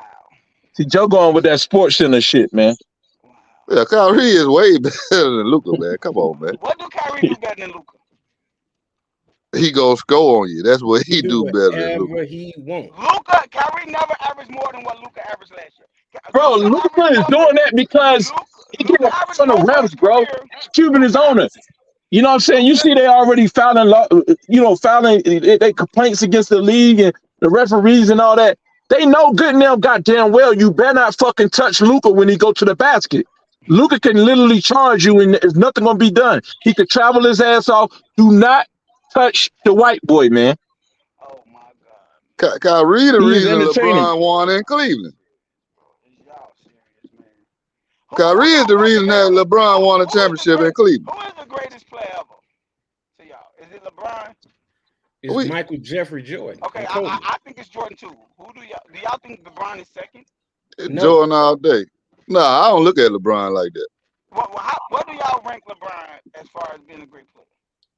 See, Joe going with that sports center shit, man. Wow. Yeah, Kyrie is way better than Luka, man. Come on, man. What do Kyrie do better than Luka? He gonna score on you. That's what he do better than Luka. Whatever he wants. Kyrie never averaged more than what Luka averaged last year. Bro, Luka is doing that because he getting a ton of reps, bro. Cuban is on it. You know what I'm saying? You see, they already filing, they complaints against the league and the referees and all that. They know good and damn goddamn well you better not fucking touch Luka when he go to the basket. Luka can literally charge you and there's nothing gonna be done. He could travel his ass off. Do not touch the white boy, man. Oh my God. Kyrie the reason entertaining. LeBron won in Cleveland. Y'all serious, man. Kyrie is the reason that LeBron won a championship in Cleveland. Who is the greatest player ever to y'all? Is it LeBron? It's Michael Jeffrey Jordan. Okay, I think it's Jordan too. Who do y'all think LeBron is second? No. Jordan all day. No, I don't look at LeBron like that. What do y'all rank LeBron as far as being a great player?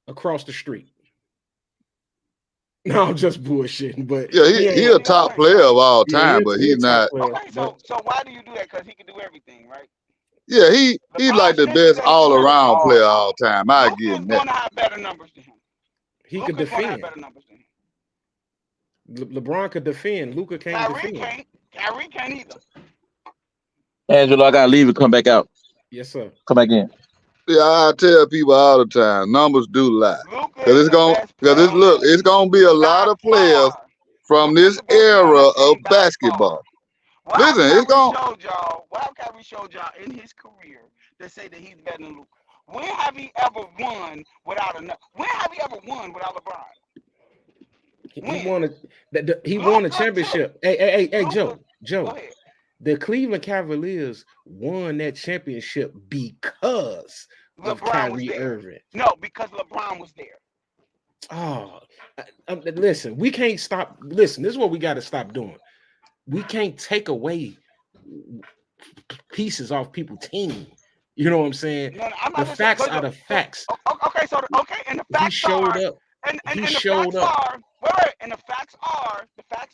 Across the street. No, I'm just bullshitting. But yeah, he a top player of all time, but he's not. Okay, so why do you do that? Because he can do everything, right? Yeah, he's like the best all around player all time. I give him that. Gonna have better numbers than him. He could defend. LeBron could defend. Luka can't defend. Kyrie can't either. Angelo, I gotta leave and come back out. Yes, sir. Come back in. Yeah, I tell people all the time, numbers do lie. Because it's gonna be a lot of players from this era of basketball. Listen, it's gonna. Kyrie showed y'all in his career to say that he's better than Luka. When have he ever won without LeBron? He won a championship. Hey, Joe. The Cleveland Cavaliers won that championship because of Kyrie Irving. No, because LeBron was there. Oh, listen, we can't stop. Listen, this is what we got to stop doing. We can't take away pieces off people's team. You know what I'm saying? No, the facts are the facts. Okay, and the facts he showed up. And he the showed facts up. And the facts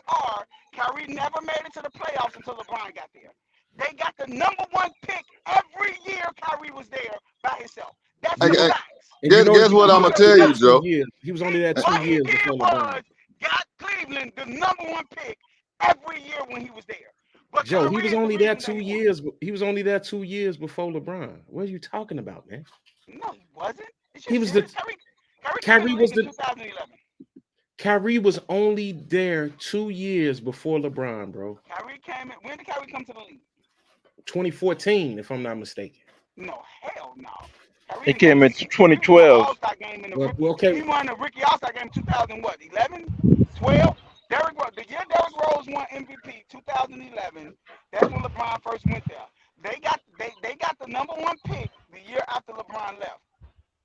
are, Kyrie never made it to the playoffs until LeBron got there. They got the number one pick every year Kyrie was there by himself. That's the facts. Guess what I'm gonna tell you, Joe? He was only there 2 years before LeBron. Got Cleveland the number one pick every year when he was there. But Joe, he was only there 2 years. He was only there 2 years before LeBron. What are you talking about, man? No, he wasn't. He was the Kyrie was the 2011. Kyrie was only there 2 years before LeBron, bro. Kyrie came in. When did Kyrie come to the league? 2014, if I'm not mistaken. No, hell no. He came in 2012. Okay. He won the Ricky All-Star game in 2011, 12. The year Derrick Rose won MVP, 2011. That's when LeBron first went there. They got the number one pick the year after LeBron left.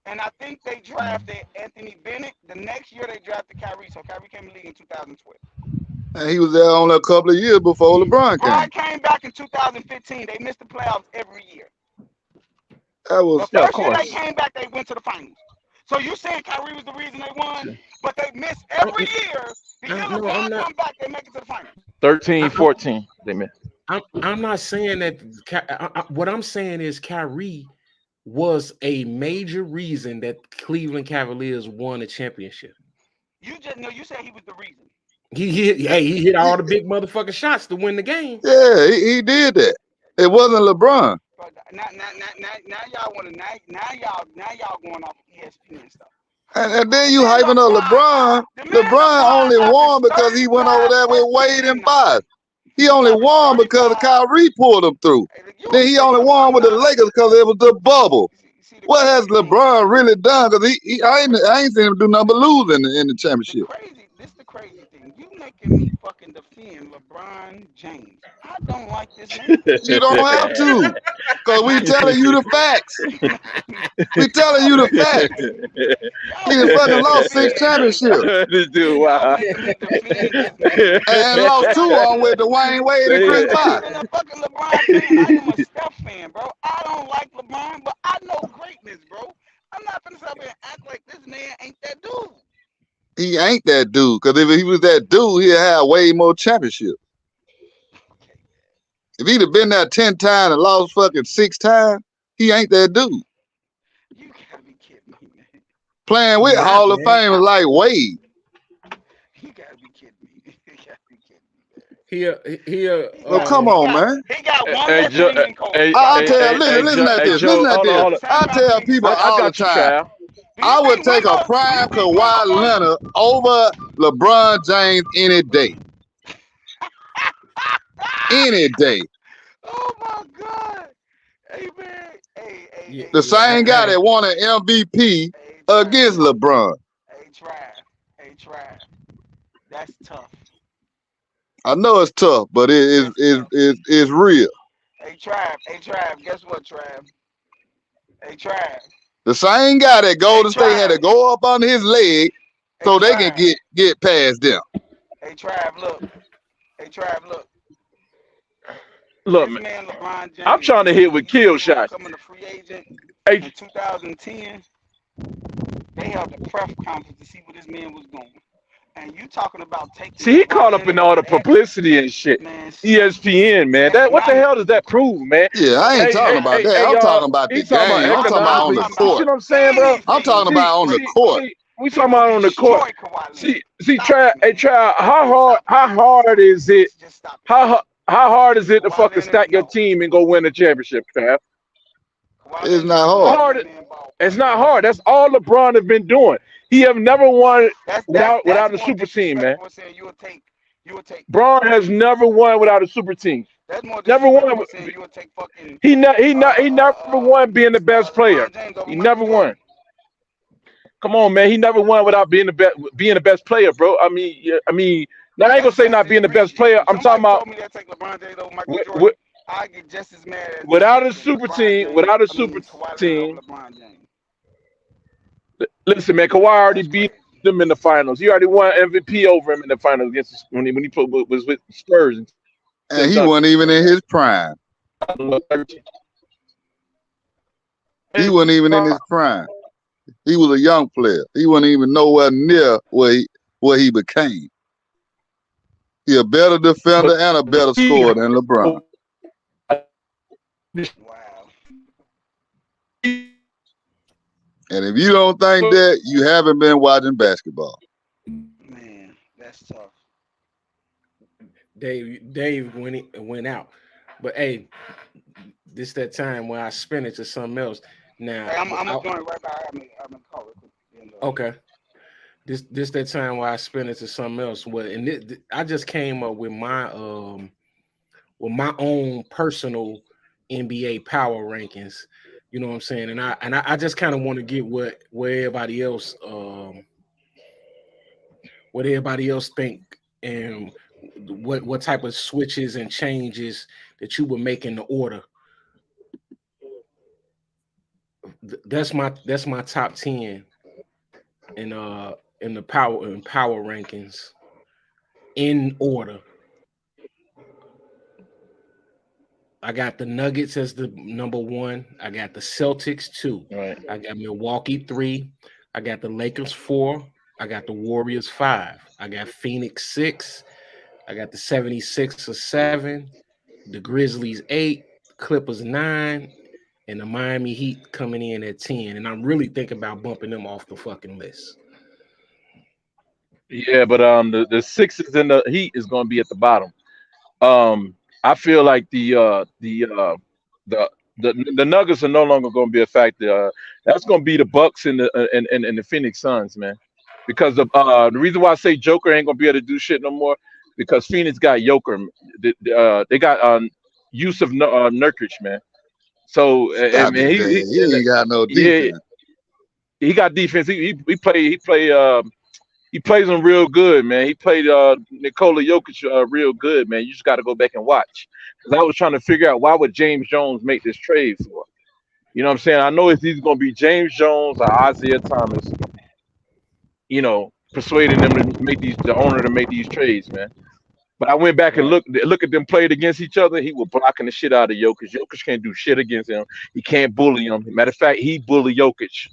And I think they drafted Anthony Bennett. The next year they drafted Kyrie. So Kyrie came in the league in 2012. And he was there only a couple of years before LeBron came. LeBron came back in 2015. They missed the playoffs every year. That was the first year they came back, they went to the finals. So you saying Kyrie was the reason they won, but they missed every year. The year LeBron come back, they make it to the finals. 13, 14, they missed. I'm not saying that. What I'm saying is Kyrie was a major reason that Cleveland Cavaliers won a championship. You said he was the reason. He hit all the big motherfucking shots to win the game. Yeah, he did that. It wasn't LeBron. Now y'all want to now y'all going off ESPN stuff. And then you hyping up LeBron. LeBron only won because he went over there with Wade and Bosh. He only won because Kyrie pulled him through. Then he only won with the Lakers because it was the bubble. What has LeBron really done? Because I ain't seen him do nothing but lose in the championship. This the crazy thing. You making me fucking defend LeBron James. I don't like this man. You don't have to, cause we telling you the facts. We telling you the facts. He done fucking lost 6 championships This dude, Y'all wow. making me defend this man. and lost 2 on with Dwayne Wade and Chris I'm not Bosh. even a fucking LeBron fan. I am a Steph fan, bro. I don't like LeBron, but I know greatness, bro. I'm not gonna sit up here and act like this man ain't that dude. He ain't that dude, cause if he was that dude, he'd have way more championships. If he'd have been there 10 times and lost fucking 6 times, he ain't that dude. You gotta be kidding me, man. Playing with Nah, Hall of man. Famers like Wade. You gotta be kidding me. You gotta be kidding me. Well, come on, man. He got one Hey, less Joe, ring than Kobe. hey, I hey, tell, hey, listen at hey, this. Joe, Listen at hold on, hold this. on. I tell people I all the got you, time, Cal. Do you I would think take a Wembo- prime do you think Kawhi Wembo- Leonard over LeBron James any day. Any day. Oh my God. Hey man. Hey, Yeah, The hey, same guy that won an MVP hey, against LeBron. Hey, Trav. That's tough. I know it's tough, but it's real. Hey, Trav. Guess what, Trav? Hey, Trav. The same guy that Golden State had to Trav. go up on his leg so Hey, they can Trav. get past them. Hey, Trav, look. Look, This man, man, LeBron James. I'm trying to hit with kill shots. Coming a free agent Hey, in 2010. They held a press conference to see where this man was going. And you talking about taking see, he caught LeBron up in James all the over X, publicity and shit. man. ESPN, man. That what the hell does that prove, man? Yeah, I ain't talking about that. I'm talking about the He's talking about game. I'm talking about on economically. the You see court. what I'm saying, bro? I'm talking about on the court. We talking about on the court. See, try, how hard is it? How hard is it to fucking stack your team and go win a championship, Trav? It's not hard. It's not hard. That's all LeBron has been doing. He have never won without a super team, man. Braun has never won without a super team. That's more Never won. saying you would take fucking. He never won being the best player. He never won. Come on, man. He never won without being the best player, bro. I mean, now I ain't gonna say not being the best player. I'm talking about I get just as mad as without a super team. Listen, man, Kawhi already beat them in the finals. He already won MVP over him in the finals against when he was with Spurs. And he wasn't even in his prime. He wasn't even in his prime. He was a young player. He wasn't even nowhere near where he became. He a better defender and a better scorer than LeBron. wow. And if you don't think that, you haven't been watching basketball. Man, that's tough. Dave went out, but hey, this that time when I spin it to something else. Now Hey, I'm going right back. I'm gonna call it quick. Okay. This that time where I spin it to something else. Well, and I just came up with my own personal NBA power rankings. You know what I'm saying? And I just kind of want to get what everybody else think and what type of switches and changes that you would make in the order. That's my top 10 in the power rankings in order. I got the Nuggets as the number 1. I got the Celtics 2. Right. I got Milwaukee 3. I got the Lakers 4. I got the Warriors 5. I got Phoenix 6. I got the 76ers 7. The Grizzlies 8. Clippers 9. And the Miami Heat coming in at 10. And I'm really thinking about bumping them off the fucking list. Yeah, but the Sixers and the Heat is going to be at the bottom. I feel like the Nuggets are no longer going to be a factor. That's going to be the Bucks and the Phoenix Suns, man. Because the reason why I say Joker ain't going to be able to do shit no more because Phoenix got Joker. They got use of Nurkic, man. So he ain't got no defense. Yeah, he got defense. He play He plays them real good, man. He played Nikola Jokic real good, man. You just got to go back and watch. Because I was trying to figure out why would James Jones make this trade for? You know what I'm saying? I know it's either going to be James Jones or Isaiah Thomas, persuading them to make the owner to make these trades, man. But I went back and Right. look at them played against each other. He was blocking the shit out of Jokic. Jokic can't do shit against him. He can't bully him. Matter of fact, he bullied Jokic.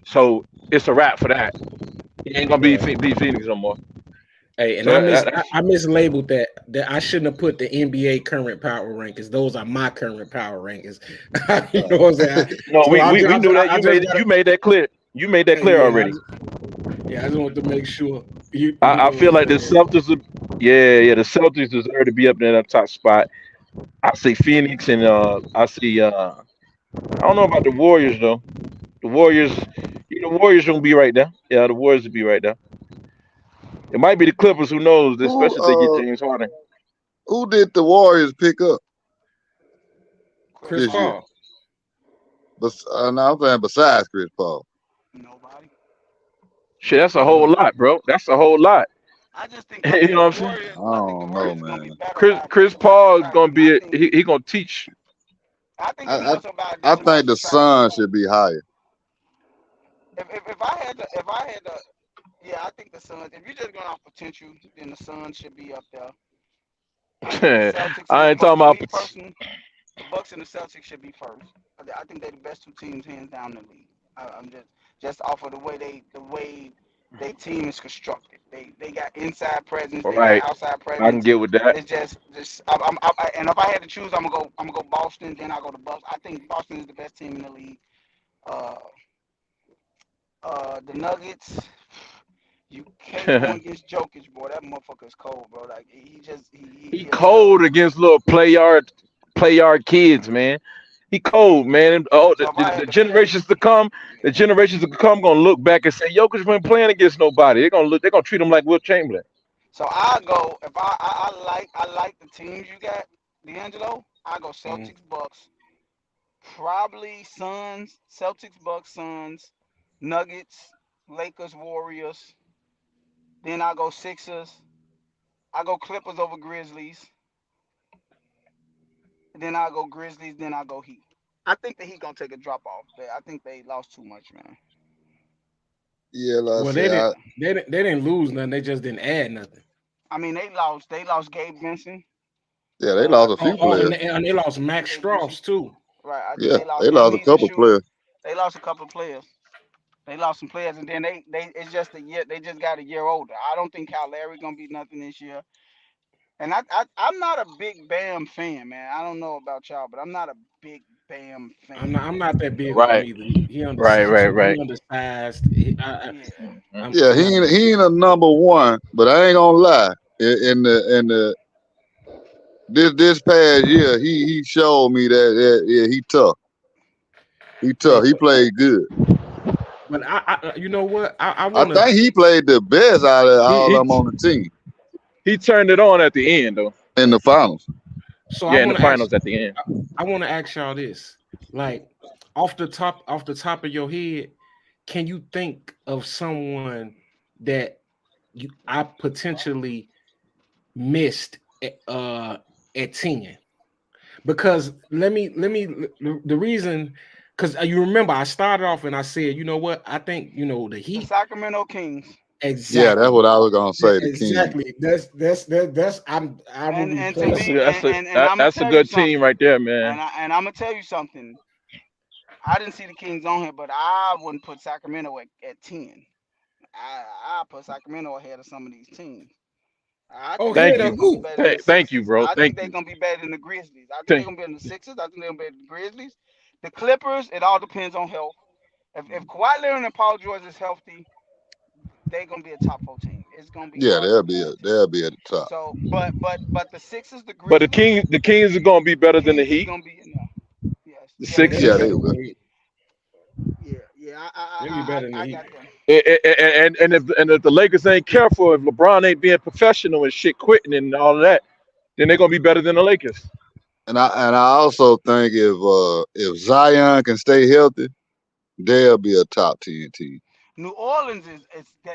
So it's a wrap for that. He ain't gonna be Right. Phoenix no more. Hey, and So I mislabeled that I shouldn't have put the NBA current power rankings. Those are my current power rankings. You know what I'm saying? no, So we knew that I you just made gotta, you made that clear. You made that hey, clear already. I just want to make sure you I know what feel I'm like the saying. Celtics, the Celtics deserve to be up in that top spot. I say Phoenix, and I see. I don't know about the Warriors though. The Warriors, the Warriors gonna be right there. Yeah, the Warriors will be right there. It might be the Clippers. Who knows? Who Especially if they get James Harden. who did the Warriors pick up Chris Chris this year? Paul. Paul. But no, I'm saying besides Chris Paul. Nobody. Shit, that's a whole Uh, lot, bro. That's a whole lot. I just think You know what I'm saying? I I think the don't know, Warriors are gonna be man. better Chris by Paul is gonna subtracting. be he gonna teach. I think it's I I, more so about I just about think the subtracting Suns points. should be higher. If I had to, yeah, I think the Suns. If you're just going off potential, then the Suns should be up there. I think the Celtics and I the ain't talking Bucks. about. Me personally, the Bucks and the Celtics should be first. I think they're the best two teams hands down in the league. I'm just off of the way their team is constructed. They got inside presence. All They got right, outside I can presence. get with that. It's just and if I had to choose, I'm gonna go Boston. Then I go to Bucks. I think Boston is the best team in the league. Uh, the Nuggets. You can't go against Jokic, boy. That motherfucker is cold, bro. Like he just He he'll tear cold up. against little play yard kids, man. He cold, man. And, oh, So if I the had to pick, generations to come, gonna look back and say, Jokic been playing against nobody. They're gonna treat him like Will Chamberlain. so I go if I like the teams you got, D'Angelo. I go mhm. Celtics, Bucks, probably Suns, Celtics, Bucks, Suns, Nuggets, Lakers, Warriors. Then I go Sixers. I go Clippers over Grizzlies. Then I go Grizzlies. Then I go Heat. I think the Heat gonna take a drop off. I think they lost too much, man. Yeah, like I Well, say, they didn't lose nothing. They just didn't add nothing. I mean, they lost Gabe Vincent. yeah, they lost I a think few And players. they lost Max Gabe Vincent. Strauss too. Right. I think Yeah, they lost they him. lost a He's the couple shooter. players. They lost a couple of players. They lost some players, and then they it's just a year. They just got a year older. I don't think Kyle Larry gonna be nothing this year. And I'm not a big Bam fan, man. I don't know about y'all, but I'm not a big Bam fan. I'm not that big on him Right, either. He right, right, right. undersized. Yeah. Yeah, I'm not a big he ain't fan. a number one, but I ain't gonna lie. In the this past year, he showed me that yeah, he tough. He Hey, tough. He played good. but you know what? I I want to. think he played the best out of He all of he them on the team he turned it on at the end though. in the finals. So I Yeah, in the want to ask. finals at the end. I want to ask y'all this. Like off the top of your head, can you think of someone that I potentially missed at 10? Because the reason, because you remember I started off and I said, you know what, I think the The Heat. Sacramento Kings. Yeah, that's Exactly. what I was gonna say. The King. Exactly. That's I will And to replace That's it. me, a that's a and I'm gonna that's a tell you good team something. right there, man. I'm gonna tell you something. I didn't see the Kings on here, but I wouldn't put Sacramento at 10. I put Sacramento ahead of some of these teams. I Oh, think here Thank to Sacramento's you, gonna be who? better than the thank you, Sixers. bro. I Thank think they're you. gonna be better than the Grizzlies. I think they're Thank gonna be better than the Sixers. I think they're gonna be better than the Grizzlies. The Clippers, it all depends on health. If Kawhi Leonard and Paul George is healthy, they're gonna be a top 14. It's gonna be Yeah, hard to beat that team. they'll be at the top. So, but the Sixers, the But Grizzlies, The Kings are gonna be better than the Kings is Heat, gonna be in there. Yes, the yeah, They'll be Yeah, Sixers. they better than will. the Heat. yeah. They'll be better than the Heat. And if the Lakers ain't careful, if LeBron ain't being professional and shit, quitting and all of that, then they're gonna be better than the Lakers. And I also think if Zion can stay healthy, they'll be a top 10 team. New Orleans is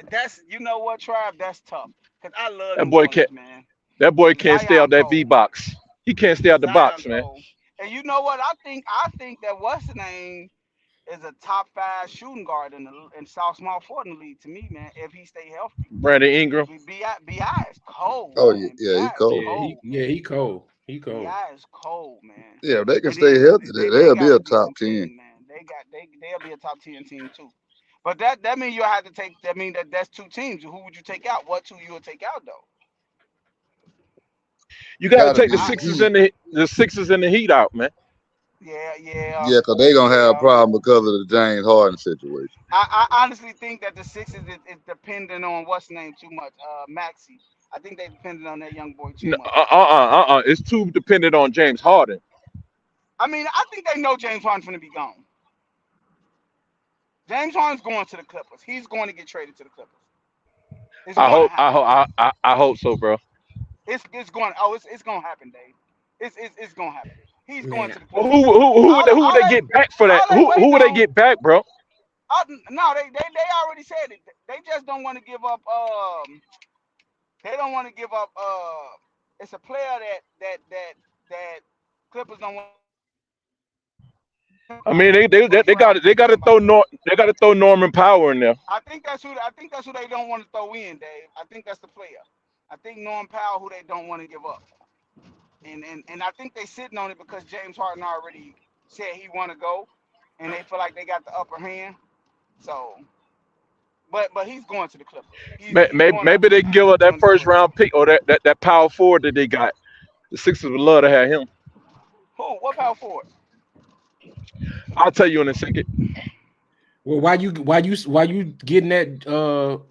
that's you know what, Tribe? That's tough. Cause I love That New boy can't. Orleans, man. That boy can't stay Zion out that V Cole. box. He can't stay out the Zion box, man. Cole. And you know what? I think that what's the name is a top five shooting guard in South Small Fort in the league to me, man. If he stay healthy, Brandon Ingram. Bi is cold, Oh yeah, man. yeah, he Bi is cold. cold, He man. cold. He cold. Bi is cold, man. Yeah, if they can It stay is, but healthy, they they'll be got a a top decent 10. team, man. They'll be a top 10 team too. But that means you'll have to take. That mean that's two teams. Who would you take out? What two you would take out though? You got to Gotta take be the the I Sixers Heat. and the Sixers and the Heat out, man. yeah Yeah, because they gonna have a yeah. problem because of the James Harden situation. I honestly think that the Sixers is dependent on what's name too much. Maxi. I think they dependent on that young boy too much. It's too dependent on James Harden. I mean, I think they know James Harden's gonna be gone. James Harden's going to the Clippers. He's going to get traded to the Clippers. It's I going to hope. I happen. hope. I hope so, bro. It's going. Oh, it's going to happen, Dave. It's going to happen. He's going Man, to the Well, Clippers. who would they get back for that? All they Who waiting would they on. get back, bro? No, they already said it. They just don't want to give up. They don't want to give up. It's a player that Clippers don't want to give up. I mean, First round they pick got or to somebody like that. they got to throw Norman Power in there. I think that's who they don't want to throw in, Dave. I think that's the player. I think Norm Powell who they don't want to give up. And I think they sitting on it because James Harden already said he want to go, and they feel like they got the upper hand. So, but he's going to the Clippers. He's going Maybe they can give up that going to the first Clippers. round pick or that power forward that they got. The Sixers would love to have him. Who? What power forward? I'll tell you in a second. well, why you getting that,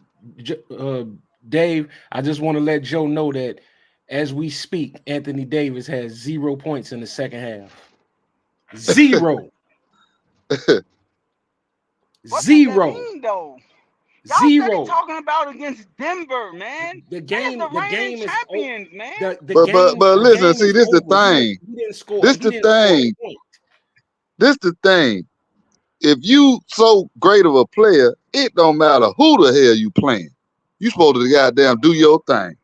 Dave? I just want to let Joe know that as we speak, Anthony Davis has 0 points in the second half. Zero. What does that Zero. mean though? Y'all steady Zero. talking about against Denver, man. The That is the the reigning game is champions, man. But the listen, game see, is this the over. thing. He didn't score. This He the didn't score a thing. point. This the thing. If you so great of a player, it don't matter who the hell you playing. You supposed to goddamn do your thing.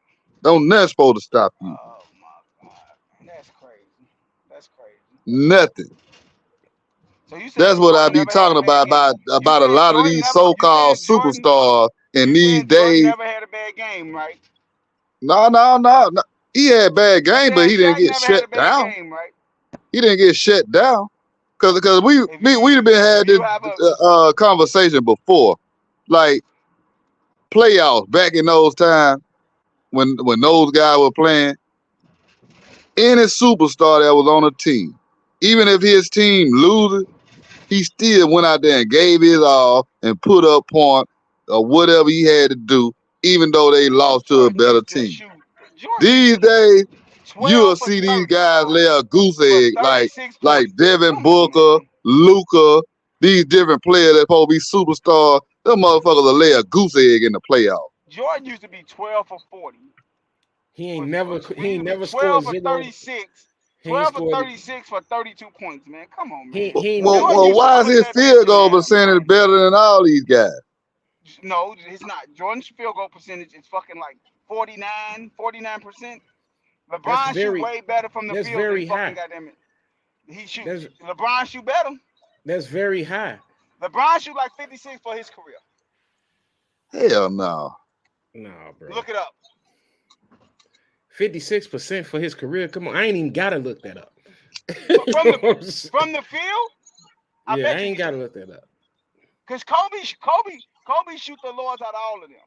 Don't nothing supposed to stop you. Oh my god, that's crazy. That's crazy. Nothing. So you That's saying what I Jordan be never had talking a bad about game? about, You about a saying lot of Jordan these never? You so-called saying Jordan? superstars in You these saying Jordan days. never had a bad game, right? No. He had bad You game, but saying he didn't Shaq get never had shut a bad down. game, right? He didn't get shut down. Cause If we'd have been if had you this have a conversation before. Like playoffs back in those times when those guys were playing, any superstar that was on a team, even if his team loses, he still went out there and gave his all and put up point or whatever he had to do, even though they lost to a Jordan better used to team. shoot. Jordan used These to shoot days, 12 you'll for see these 30, guys bro, lay a goose for egg 36 like points. Devin Come on, Booker, man. Luca, these different players that supposed to be superstars. Them motherfuckers will lay a goose egg in the playoffs. Jordan used to be 12 for 40. He ain't never scored 12 for zero. 36. He ain't 12 for scored. 36 for 32 points, man. Come on, man. He ain't Well, never Jordan well, used to why is put his that bitch field in goal there, percentage man. better than all these guys? No, it's not. Jordan's field goal percentage is fucking like 49%. That's LeBron shoot very way better from the that's field than very fucking high. goddamn it. He shoot. That's LeBron shoot better. that's very high. LeBron shoot like 56 for his career. Hell no. Nah, bro. Look it up. 56% for his career. Come on, I ain't even gotta look that up. From the field, I Yeah, I bet you ain't he gotta do. look that up. Cause Kobe shoot the lords out of all of them.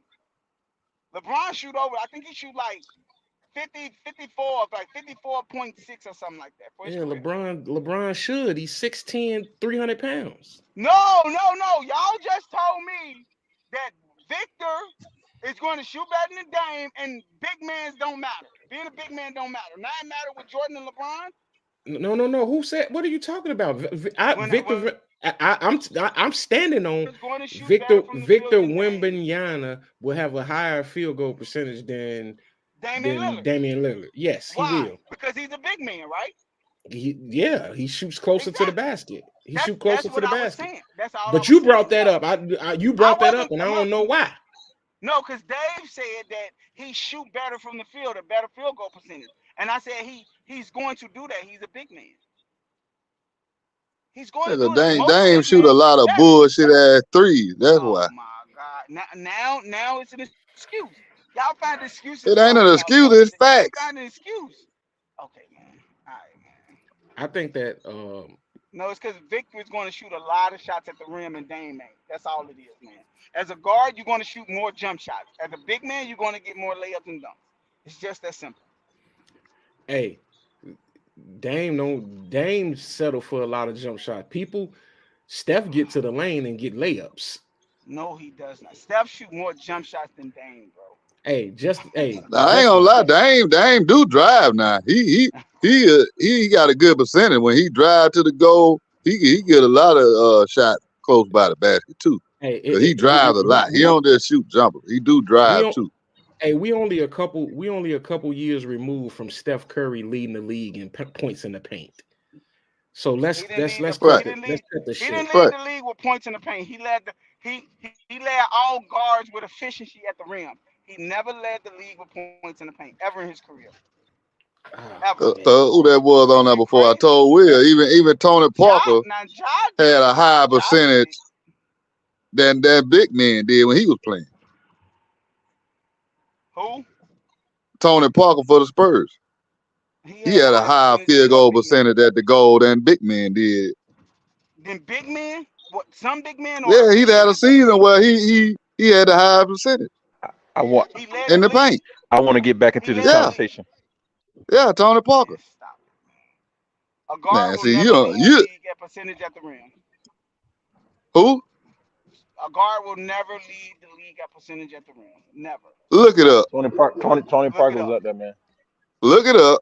LeBron shoot over. I think he shoot like 54, like 54.6 or something like that for his Yeah, career. LeBron should. He's 6'10", 300 pounds. No. Y'all just told me that Victor is going to shoot better than Dame, and big mans don't matter. Being a big man don't matter. Now it matter with Jordan and LeBron. No. Who said? What are you talking about? When I'm standing on is going to shoot Victor better from the field than Dame. Wembanyama will have a higher field goal percentage than Damian Lillard. Damian Lillard. Yes, he Why? will. Because he's a big man, right? He shoots closer to the Exactly. basket. He shoot That's closer to what the I was basket. saying. That's all I But was you saying. brought that up. You I brought that up, wasn't. and I don't know why. No, because Dave said that he shoot better from the field, a better field goal percentage, and I said he's going to do that. He's a big man. He's going to Nigga, do that. Most Dame big shoot men a lot shoot of better. bullshit ass threes. That's Oh why. my God! Now it's an excuse. Y'all find excuses It for ain't an excuse. most of It's the. You facts. find an excuse. Okay, man. All right, man. I think that No, it's because Victor is going to shoot a lot of shots at the rim and Dame ain't. That's all it is, man. As a guard, you're going to shoot more jump shots. As a big man, you're going to get more layups and dunks. It's just that simple. hey, Dame settle for a lot of jump shot. Steph get to the lane and get layups. No, he does not. Steph shoot more jump shots than Dame, bro. Now, I ain't gonna lie, Dame do drive now. He got a good percentage when he drive to the goal. He get a lot of shots close by the basket too. Hey, Cause he drives a lot. He don't just shoot jumpers. He do we drive don't. too. Hey, we only a couple years removed from Steph Curry leading the league in points in the paint. So let's He didn't lead the Right. let's cut the he shit. didn't Right. lead the league with points in the paint. He led all guards with efficiency at the rim. He never led the league with points in the paint ever in his career. Ever. Man. Who that was on Is there you before? I crazy? told Will. Even Tony Parker Ja had did a it. higher Ja did percentage it. than that big man did when he was playing. Who? Tony Parker for the Spurs. He had a higher percentage field than what goal big man? percentage at the goal than big man did. Then big man? What? Some big man or Yeah, he big had a man? season where he had a higher percentage I want He led in the the league. paint. I want to get back He into this led the Yeah, league. conversation. yeah, Tony Parker. Man, stop it. A guard Man, will see never lead the you league at percentage at the rim. who? A guard will never lead the league at percentage at the rim. Never. Look it up. Tony Look it Parker was up. up there, man. Look it up.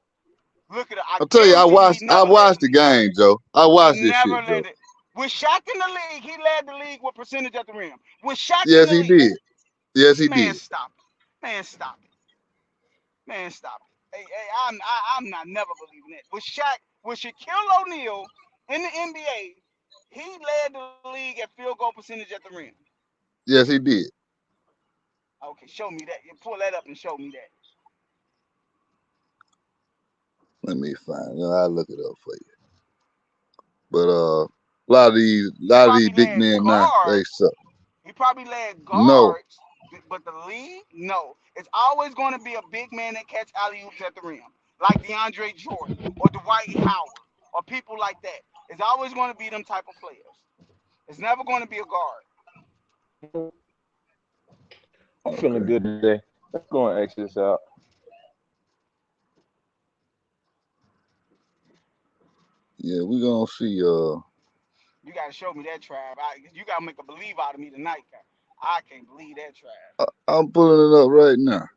Look at it. I I'll tell you, guarantee you he I never led watched the the league. game, Joe. I He watched this never shit, Joe. led it. With Shaq in the league, he led the league with percentage at the rim. With Shaq in Yes, the he league. did. Yes, he Man, did. stop it. Man, stop it. Man, stop it. Hey, I'm not never believing it. With Shaquille O'Neal in the NBA, he led the league at field goal percentage at the rim. Yes, he did. Okay, show me that. You pull that up and show me that. Let me find it. I'll look it up for you. But a lot of He these probably big led men now, they guards. suck. He probably led No. guards, but the league, no. It's always going to be a big man that catch alley oops at the rim, like DeAndre Jordan or Dwight Howard or people like that. It's always going to be them type of players. It's never going to be a guard. I'm feeling Okay. good today. Let's go and X this out. Yeah, we gonna see. You got to show me that, Trav. You got to make a believe out of me tonight. I can't believe that, Trav. I'm pulling it up right now.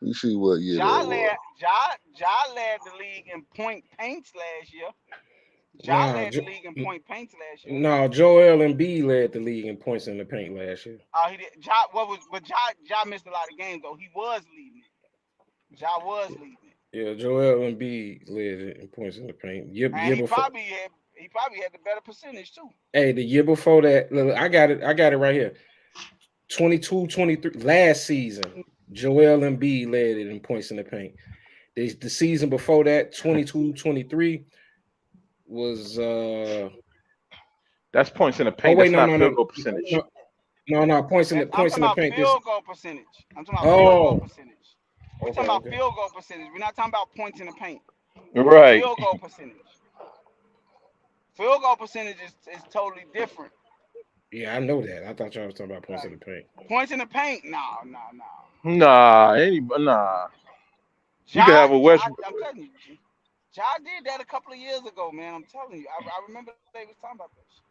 Let me see what year that was. Ja led the league in point paints last year. Ja Nah, led the league in point paints last year. nah, Joel Embiid led the league in points in the paint last year. He did. Ja missed a lot of games though. He was leading it. Ja was leading it, Yeah, Joel Embiid led it in points in the paint. Year and before, he probably had the better percentage too. hey, the year before that, look, I got it right here. 22-23 last season, Joel Embiid led it in points in the paint. The season before that, 22-23 was That's points in the oh paint. wait, That's not field goal percentage. no, points in I'm the talking about paint. field goal percentage. I'm talking about field goal percentage. We're talking about Okay. field goal percentage. We're not talking about points in the paint. Right. Field goal percentage. Field goal percentage is totally different. Yeah, I know that. I thought y'all was talking about points in the paint. Points in the paint? No. Nah. You can have a West. I'm telling you, Ja did that a couple of years ago, man. I'm telling you. I remember they was talking about this.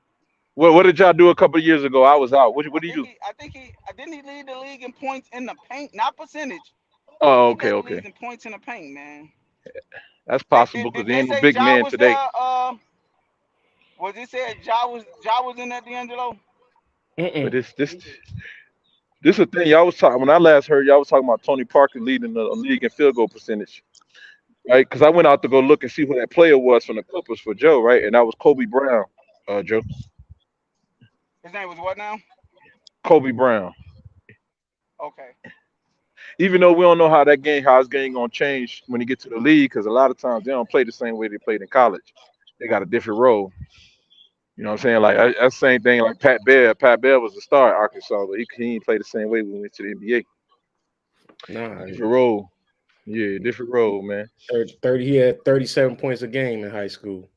What did y'all do a couple of years ago? I was out. What did you do? I think he didn't he lead the league in points in the paint, not percentage. Oh, He led the okay. league in points in the paint, man. That's Did, possible did, because did there they ain't no say big Ja man was today. there? Was it said Ja was in there, D'Angelo? But this is the thing y'all was talking. When I last heard y'all was talking about Tony Parker leading the league in field goal percentage. right? Because I went out to go look and see who that player was from the Clippers for Joe, right? And that was Kobe Brown, Joe. His name was what now? Kobe Brown. Okay. Even though we don't know how his game gonna change when he get to the league, because a lot of times they don't play the same way they played in college. They got a different role. You know what I'm saying? Like that's the same thing like Pat Bear. Pat Bear was the star at Arkansas, but he didn't play the same way when we went to the NBA. Nah, Different role. Yeah, different role, man. 30, he had 37 points a game in high school.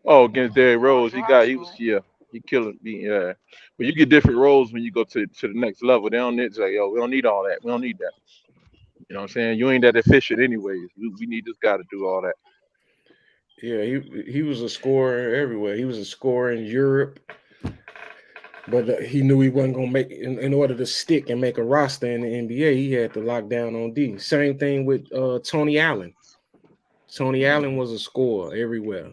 Oh, against Derrick Going Rose, through high he was school. here. He killed me, yeah. But you get different roles when you go to the next level. They don't it's like, yo, we don't need all that. We don't need that. You know what I'm saying? You ain't that efficient anyways. We need this guy to do all that. Yeah, he was a scorer everywhere. He was a scorer in Europe, but he knew he wasn't gonna make in order to stick and make a roster in the NBA. He had to lock down on D. Same thing with Tony Allen. Tony Allen was a scorer everywhere,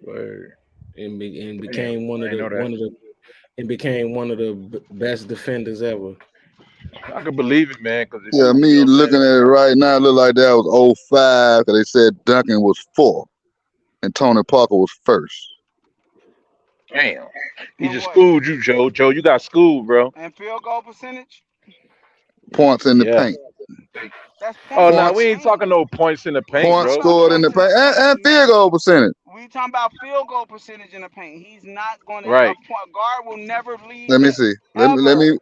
Word. and Damn, became I didn't know that. one of the best defenders ever. I can believe it, man, because if Yeah, you know me what I'm looking saying? at it right now, it look like that was '05 because they said Duncan was 4th and Tony Parker was first. Damn. He And just what? schooled you, Joe. Joe, you got schooled, bro. And field goal percentage? Points in the Yeah. paint. That's Oh points in no, the we Points ain't paint. talking no points in the paint, We points talking bro. about scored in points the in the paint and paint, field man. goal percentage. We talking about field goal percentage in the paint. He's not going to a Right. point guard will never lead Let me that see. Let ever. me.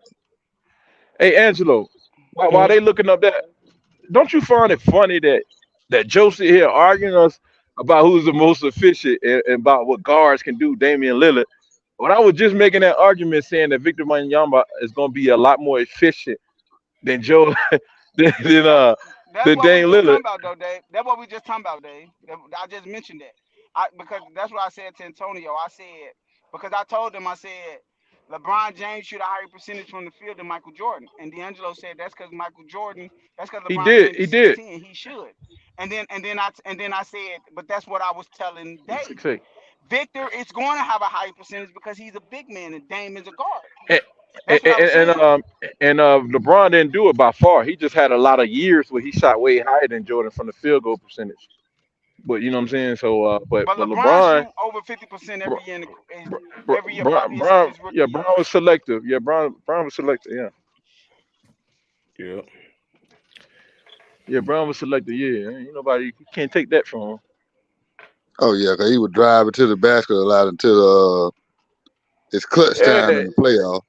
Hey, Angelo, while Mhm. they looking up that, don't you find it funny that Joe sit here arguing us about who's the most efficient and about what guards can do, Damian Lillard? When I was just making that argument saying that Victor Wembanyama is going to be a lot more efficient than Joe than That's that's than what we Dame just Lillard. talking about though, Dave. That's what we just talking about, Dave. I just mentioned that. Because that's what I said to Antonio. I said because I told him I said LeBron James shoot a higher percentage from the field than Michael Jordan, and D'Angelo said that's because Michael Jordan. That's because He LeBron did. James He is 6'10", did. he should. And then I said, but that's what I was telling He's Dave. 6'8". Victor is going to have a higher percentage because he's a big man and Dame is a guard. And, That's what I was saying. LeBron didn't do it by far. He just had a lot of years where he shot way higher than Jordan from the field goal percentage. But you know what I'm saying. So, But but LeBron LeBron, shoot over 50% Br- every year. Every year, Brown, probably except Brown, his rookie yeah, year. Brown was selective. Yeah, Brown was selective. Yeah, Yeah. yeah, Brown was selective. Yeah, ain't nobody you can't take that from him. Oh yeah, 'cause he would drive it to the basket a lot until it's clutch time Yeah, in the playoff.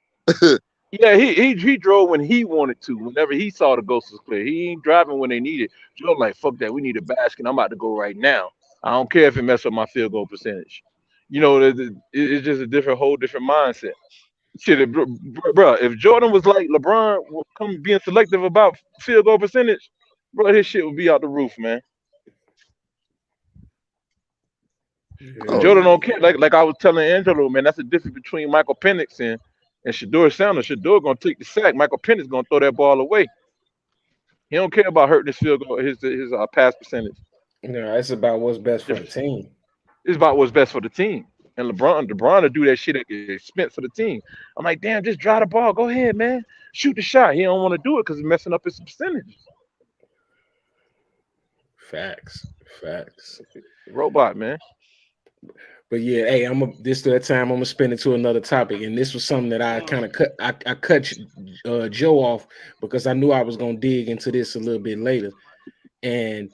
yeah, he drove when he wanted to. Whenever he saw the ghost was clear, he ain't driving when they need it. Joe like fuck that. We need a basket. I'm about to go right now. I don't care if it mess up my field goal percentage. You know, it's just a whole different mindset. Shit, bro, if Jordan was like LeBron, come being selective about field goal percentage, bro, his shit would be out the roof, man. But Oh Yeah. Jordan yeah. don't care. Like I was telling Angelo, man, that's the difference between Michael Penix and Shador Sanders. Shador gonna take the sack. Michael Penix gonna throw that ball away. He don't care about hurting his field goal, his pass percentage. No, it's about what's best for the Difference. team. It's about what's best for the team. And LeBron to do that shit at the expense of the team. I'm like, damn, just drive the ball. Go ahead, man. Shoot the shot. He don't want to do it because it's messing up his percentages. Facts. Facts. Robot, man. But yeah, hey, this to that time I'm gonna spin it to another topic, and this was something that I Mm. kind of cut. I cut Joe off because I knew I was gonna dig into this a little bit later. And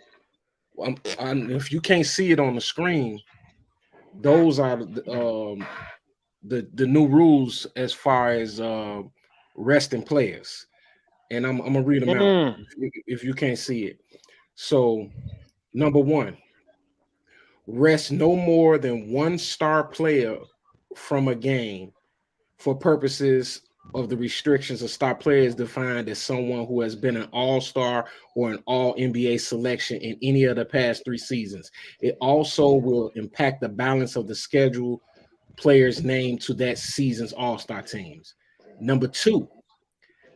if you can't see it on the screen, those are the new rules as far as resting players, and I'm gonna read them out Mm. if you can't see it. So number one, rest no more than one star player from a game for purposes of the restrictions. A star player is defined as someone who has been an all-star or an all NBA selection in any of the past 3 seasons. It also will impact the balance of the schedule players named to that season's all-star teams. Number two,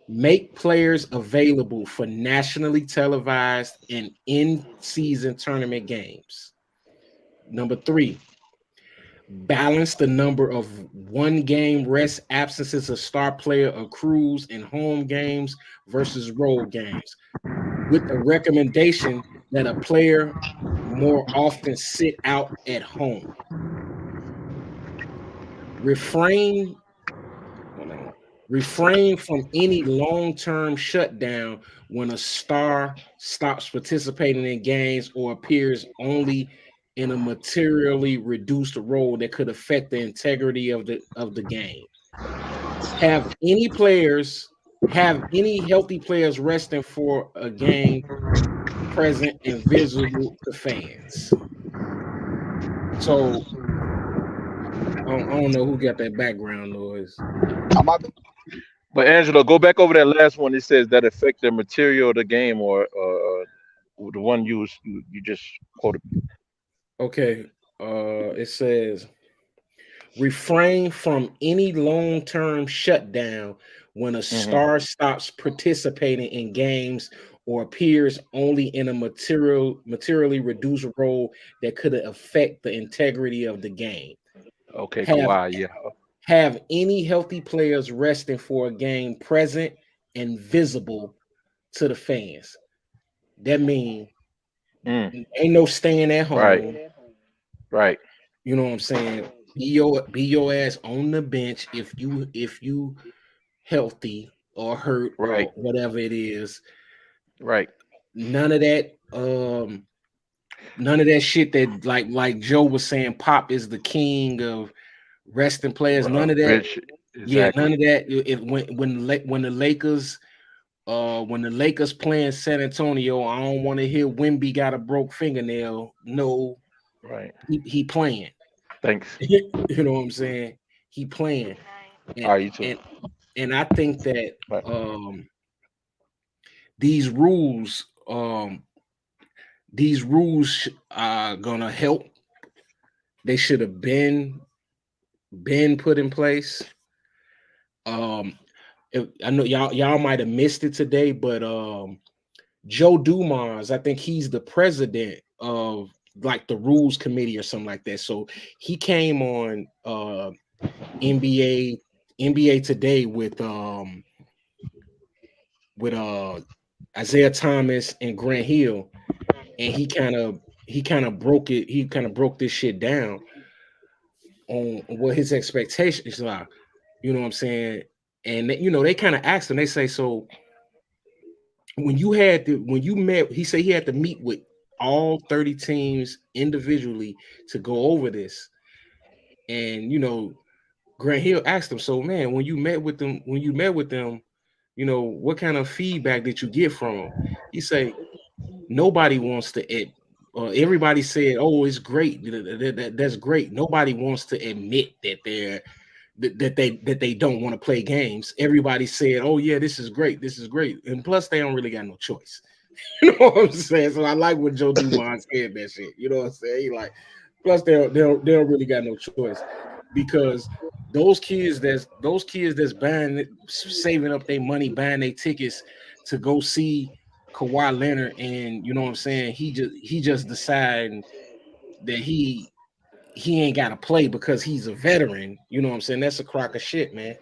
make players available for nationally televised and in-season tournament games. Number three, balance the number of one game rest absences a star player accrues in home games versus road games, with a recommendation that a player more often sit out at home. Refrain, hold on. Refrain from any long-term shutdown when a star stops participating in games or appears only in a materially reduced role that could affect the integrity of the game. Have any players have any healthy players resting for a game present and visible to fans. So I don't know who got that background noise. I'm about But Angelo, go back over that last one. It says that affect the material of the game, or the one you just quoted. Okay. It says refrain from any long-term shutdown when a Hmm. star stops participating in games or appears only in a materially reduced role that could affect the integrity of the game. Okay, Have Kawhi. Yeah. have any healthy players resting for a game present and visible to the fans. That means Mm, ain't no staying at right. home. Right. You know what I'm saying? Be your ass on the bench if you healthy or hurt Right. or whatever it is. Right. None of that none of that shit that like Joe was saying Pop is the king of resting players. None of that. Rich. Yeah, Exactly. none of that. If when the Lakers when the Lakers playing San Antonio, I don't want to hear Wimby got a broke fingernail. No, Right. he playing. Thanks. You know what I'm saying? He playing. All And right. You too. and and I think that Right. these rules are gonna help. They should have been put in place. Um I know y'all might have missed it today, but Joe Dumars, I think he's the president of like the rules committee or something like that. So he came on NBA today with Isaiah Thomas and Grant Hill, and he kind of broke it. He kind of broke this shit down on what his expectations are. You know what I'm saying? And they kind of asked him. They say, so when you met, he said he had to meet with all 30 teams individually to go over this. And Grant Hill asked him, so man, when you met with them, what kind of feedback did you get from them? He say nobody wants to everybody said, oh, it's great. That's great. Nobody wants to admit that they don't want to play games. Everybody said, oh yeah, this is great. This is great. And plus they don't really got no choice. You know what I'm saying? So I like when Joe Dumars said that shit. You know what I'm saying? He like, plus they don't really got no choice because those kids that's buying saving up their money buying their tickets to go see Kawhi Leonard, and you know what I'm saying? He just deciding that he ain't got to play because he's a veteran. You know what I'm saying? That's a crock of shit, man.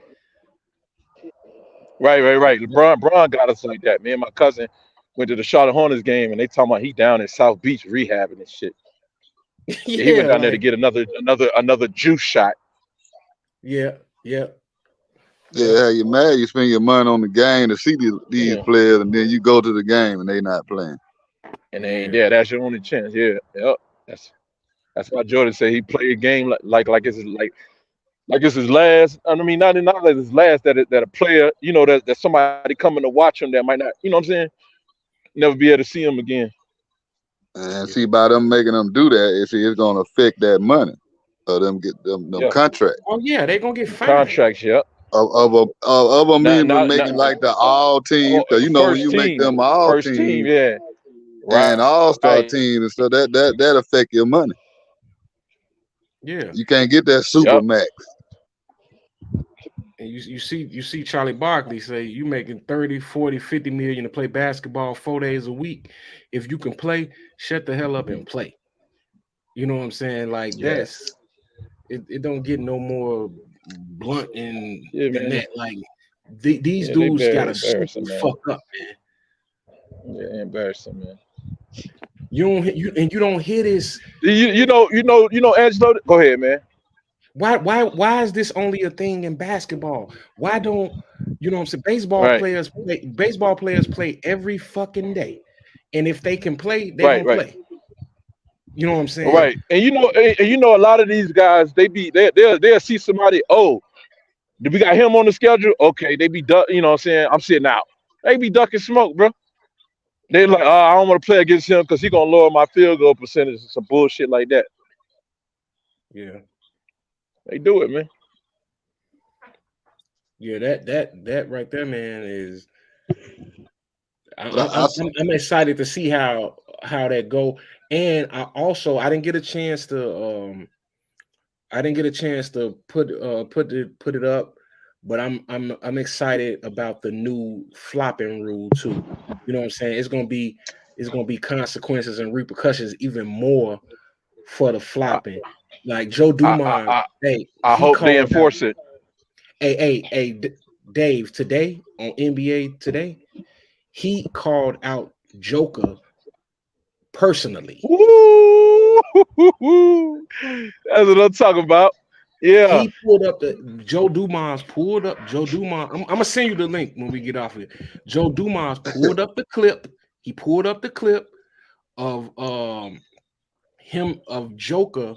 Right. Right. Right. LeBron got us like that. Me and my cousin went to the Charlotte Hornets game, and they talking about he down in South Beach rehabbing and shit. Yeah, he went Yeah, down there to like get another juice shot, yeah, yeah, yeah, Yeah, you mad? You spend your money on the game to see these yeah, players, and then you go to the game and they not playing. and they ain't yeah. there. That's your only chance. Yeah. Yep. That's why Jordan said he played a game like it's his last. I mean, not that it's his last. That a player, that somebody coming to watch him that might not, what I'm saying, never be able to see him again. And Yeah. see, by them making them do that, it's gonna affect that money of them get them Yeah. contracts. Oh yeah, they gonna get The fined. contracts. Yep. Of them even Not making like the all teams, oh, because when first you make team. them all First team. teams Yeah. and all star Right. teams and stuff, that affect your money. Yeah. You can't get that super Yep. max. And you see Charlie Barkley say you making 30, 40, 50 million to play basketball 4 days a week. If you can play, shut the hell up and play. You know what I'm saying? Like Yeah. it don't get no more blunt Yeah, than man. that. Like these Yeah, they dudes very gotta super embarrassing, man. fuck up, man. Yeah, embarrassing, man. you don't hear this. Angelo. Go ahead, man. Why is this only a thing in basketball? Why don't you know what I'm saying? Right, Baseball players play every fucking day. And if they can play, they right, gonna right, play. You know what I'm saying? right. And a lot of these guys, they'll see somebody. Oh, did we got him on the schedule? Okay, they be duck. You know what I'm saying? I'm sitting out. They be ducking smoke, bro. They like, I don't want to play against him because he gonna lower my field goal percentage and some bullshit like that. Yeah. They do it, man. Yeah, that right there, man, is But I, I'm excited to see how that go. And I didn't get a chance to put it up, but I'm excited about the new flopping rule too. You know what I'm saying? It's gonna be consequences and repercussions even more for the I, flopping. Like Joe I, I, Dumars, I hey, I he hope they called out, enforce it. Dave today on NBA today. He called out Joker personally. Woo! That's what I'm talking about. Yeah. He pulled up Joe Dumars pulled up Joe Dumars. I'm gonna send you the link when we get off here. Joe Dumars pulled up the clip. He pulled up the clip of him of Joker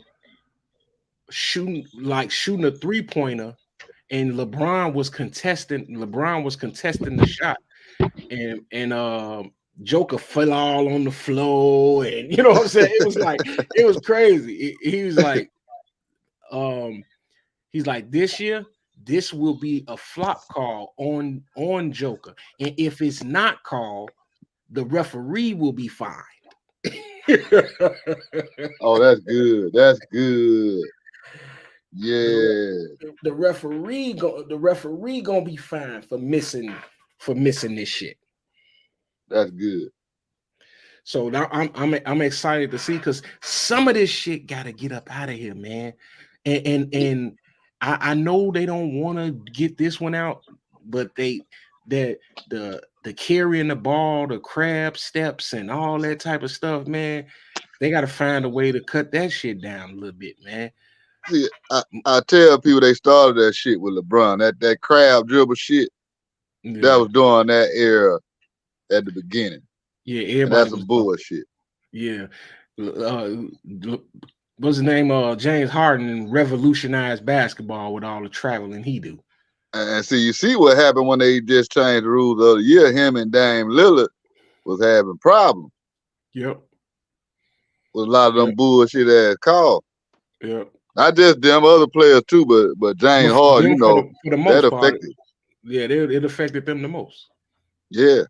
shooting a 3-pointer, and LeBron was contesting the shot, and Joker fell all on the floor, and you know what I'm saying. It was crazy. He was like, um, he's like, this year, this will be a flop call on Joker, and if it's not called, the referee will be fined. oh, that's good. That's good. the re- Yeah, the referee gonna be fined for missing this shit. that's good. So now I'm excited to see, because some of this shit got to get up out of here, man. And I know they don't want to get this one out, but the carrying the ball, the crab steps, and all that type of stuff, man. They got to find a way to cut that shit down a little bit, man. See, I tell people they started that shit with LeBron. That crab dribble shit that Yeah, was during that era at the beginning, yeah. and Everybody that's some was talking. bullshit. Yeah. What's his name? James Harden revolutionized basketball with all the traveling he do. And see, you see what happened when they just changed the rules the other year. Him and Dame Lillard was having problems Yep. with a lot of Yep. them bullshit ass calls. Yep. Not just them other players too, but But James for Harden, them, for the that most part, affected. yeah, it affected them the most. Yeah,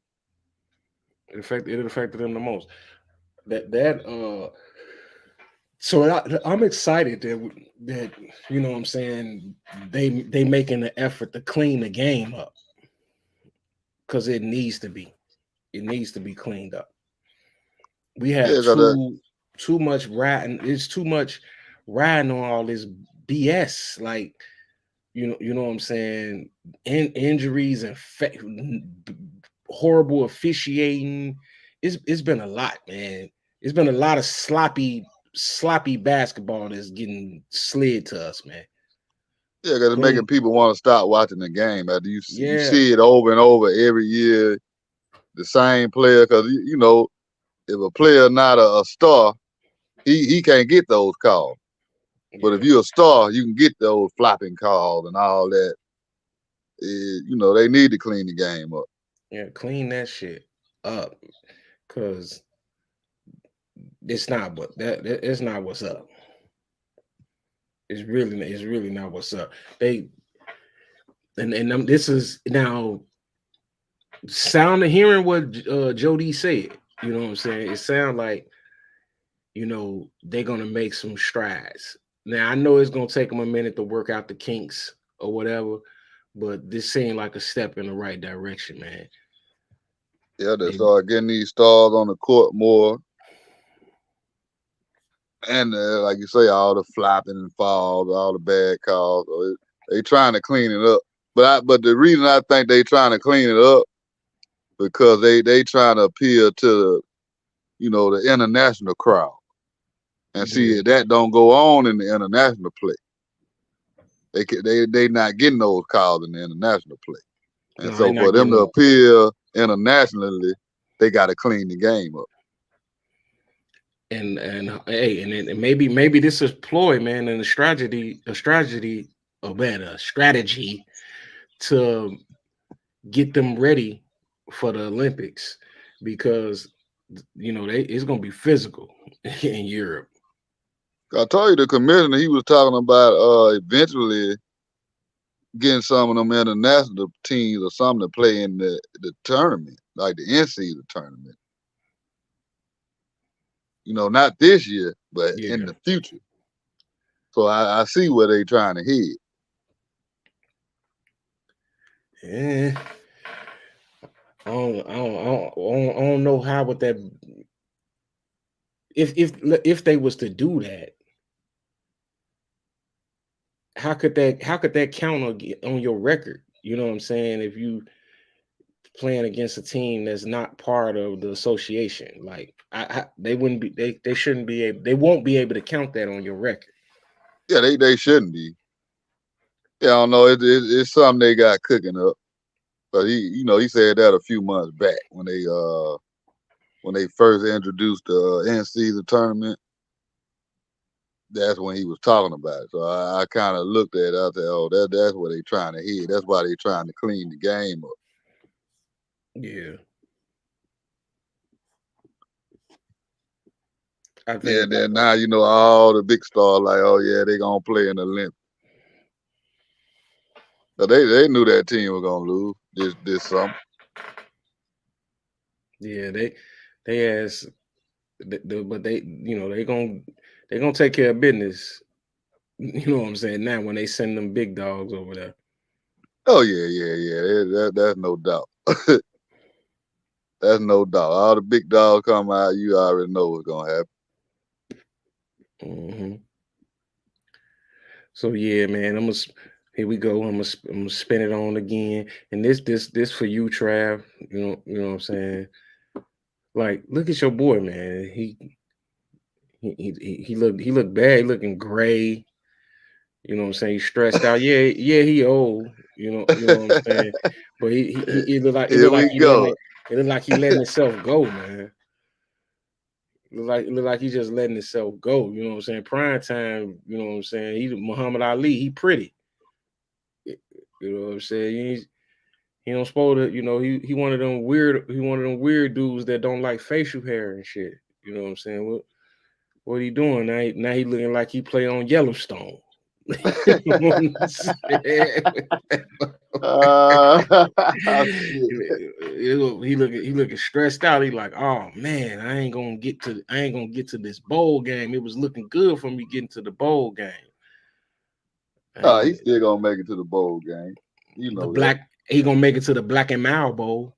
It affected them the most. That so I'm excited that you know what I'm saying, they making the effort to clean the game up, because it needs to be cleaned up. We have yeah, cause too much riding. It's too much riding on all this BS. Like, you know what I'm saying. Injuries and horrible officiating. It's been a lot, man. It's been a lot of sloppy basketball that's getting slid to us, man. yeah, cause it's making Clean, people want to stop watching the game. After you yeah, see it over and over every year, the same player. Cause if a player not a star, he can't get those calls. But if yeah, you're a star, you can get those flopping calls and all that. They need to clean the game up. yeah. Clean that shit up, because it's not what's up. It's really not what's up. They this is now sound of hearing what Jody said. You know what I'm saying? It sounds like, they're gonna make some strides. Now I know it's gonna take them a minute to work out the kinks or whatever, but this seemed like a step in the right direction, man. Yeah, they They, start getting these stars on the court more, and like you say, all the flopping and falls, all the bad calls. So they trying to clean it up. But the reason I think they trying to clean it up because they trying to appeal to the international crowd. And see, Yeah, that don't go on in the international play. They not getting those calls in the international play. And no, they're so for not them getting to them. appeal internationally, they got to clean the game up. And hey, and maybe this is ploy, man, and a strategy to get them ready for the Olympics because it's gonna be physical in Europe. I told you the commissioner, he was talking about eventually getting some of them international teams or something to play in the tournament, like the in-season tournament. Not this year, but in Yeah, the future. So I see where they trying to head. yeah. I don't know how would that if they was to do that, how could that count on your record? You know what I'm saying? If you playing against a team that's not part of the association, like they wouldn't be they shouldn't be able they won't be able to count that on your record. Yeah, they shouldn't be. Yeah, I don't know. It's something they got cooking up. But he said that a few months back when they first introduced the in-season tournament. That's when he was talking about it. So I kind of looked at it. I said, "Oh, that's where they trying to head. That's why they trying to clean the game up." Yeah, I Yeah, think. then now all the big stars like, "Oh yeah, they gonna play in the Olympics." But they knew that team was gonna lose this summer. Yeah, they asked, but they gonna take care of business. You know what I'm saying? Now when they send them big dogs over there. Oh yeah. That's no doubt. That's no doubt. All the big dogs come out, you already know what's gonna happen. Hmm. So yeah, man, here we go. I'm gonna spin it on again, and this for you, Trav. You know what I'm saying? Like, look at your boy, man. He looked bad. He looking gray. You know what I'm saying? He's stressed out. Yeah, he old. You know what I'm saying? But he it Here look like we go. it look like he letting himself go, man. Look like he just letting himself go. You know what I'm saying? Prime time. You know what I'm saying? He Muhammad Ali. He pretty. You know what I'm saying? He don't supposed to. He one of them weird. He one of them weird dudes that don't like facial hair and shit. You know what I'm saying? What he doing now? Now he looking like he play on Yellowstone. You know what I'm saying? Shit. He looking stressed out. He like, oh man, I ain't gonna get to this bowl game. It was looking good for me getting to the bowl game. I He ain't still gonna make it to the bowl game. You the know that. black. He gonna make it to the Black and Mile Bowl.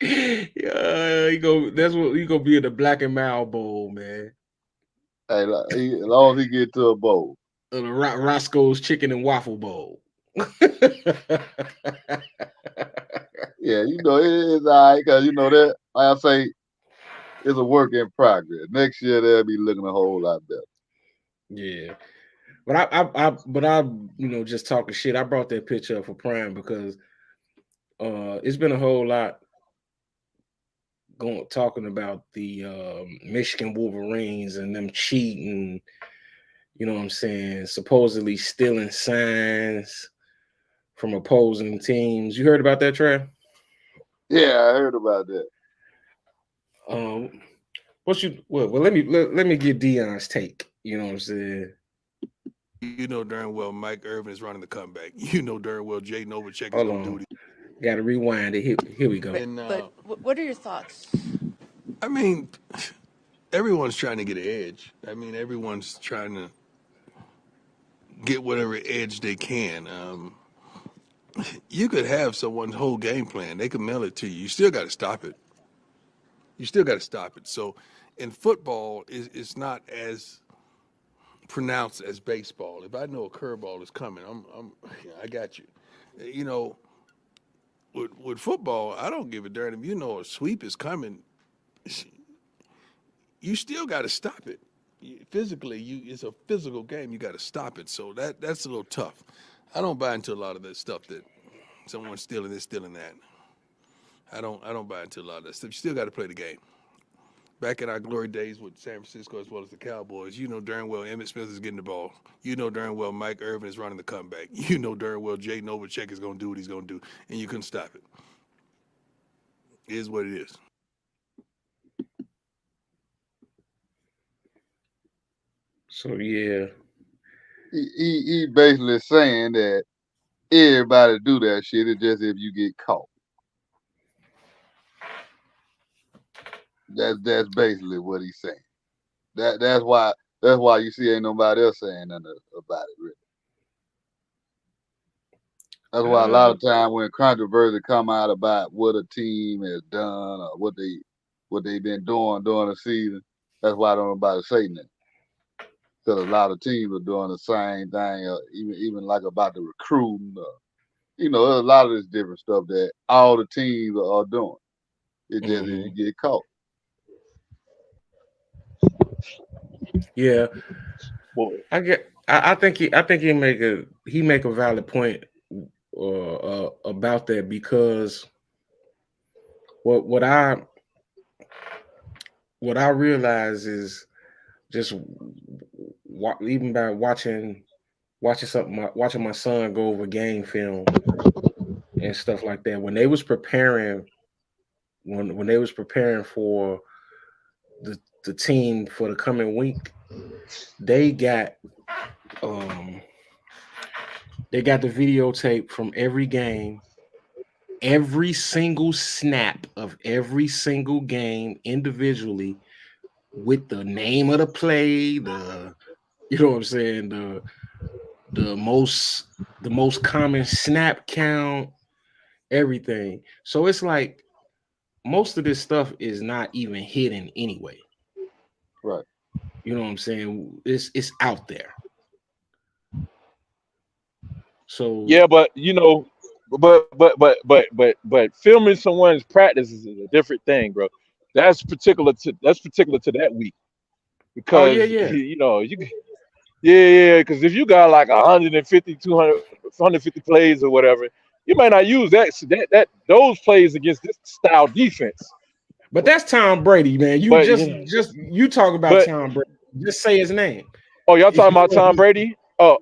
Yeah, he go. That's what he gonna be in the Black and Mile Bowl, man. Hey, like, as long as he get to a bowl. The Roscoe's Chicken and Waffle Bowl. Yeah, it's all right because that. Like I say, it's a work in progress. Next year they'll be looking a whole lot better. Yeah, but just talking shit. I brought that picture up for Prime because it's been a whole lot talking about the Michigan Wolverines and them cheating. You know what I'm saying? Supposedly stealing signs from opposing teams. You heard about that, Trav? Yeah, I heard about that. Um, let me get Dion's take. You know what I'm saying? You know darn well Mike Irvin is running the comeback. You know darn well Jay Novacek is Hold going to do on, what got to rewind it. Here we go. he. What are your thoughts? I mean, everyone's trying to get an edge. I mean, everyone's trying to get whatever edge they can. You could have someone's whole game plan. They could mail it to you. You still got to stop it. You still got to stop it. So, in football, it's not as pronounced as baseball. If I know a curveball is coming, I got you. You know, with football, I don't give a darn if you know a sweep is coming. You still got to stop it. Physically, it's a physical game. You got to stop it. So that's a little tough. I don't buy into a lot of that stuff that someone's stealing this, stealing that. I don't buy into a lot of that stuff. You still got to play the game. Back in our glory days with San Francisco as well as the Cowboys, you know darn well Emmitt Smith is getting the ball. You know darn well Mike Irvin is running the comeback. You know darn well Jay Novacek is going to do what he's going to do, and you couldn't stop it. It is what it is. So yeah, He basically saying that everybody do that shit. It's just if you get caught. That's basically what he's saying. That's why you see ain't nobody else saying nothing about it really. That's why a lot of time when controversy come out about what a team has done or what they been doing during the season, that's why don't nobody say nothing. Because a lot of teams are doing the same thing, even like about the recruiting. There's a lot of this different stuff that all the teams are doing. It's just if you get caught. yeah. Well, I think he make a valid point about that, because what I realize is just even by watching watching my son go over game film and stuff like that, when they was preparing for the team for the coming week, they got the videotape from every game, every single snap of every single game individually, with the name of the play, you know what I'm saying, the most common snap count, everything. So it's like most of this stuff is not even hidden anyway. Right. You know what I'm saying? It's out there. So yeah, but but filming someone's practice is a different thing, bro. That's particular to that week, oh yeah, because yeah. yeah, because if you got like 150, 200, 150 plays or whatever, you may not use those plays against this style defense. But that's Tom Brady, man. You But just you talk about but Tom Brady. Just say his name. oh, y'all talking about Tom Brady? No,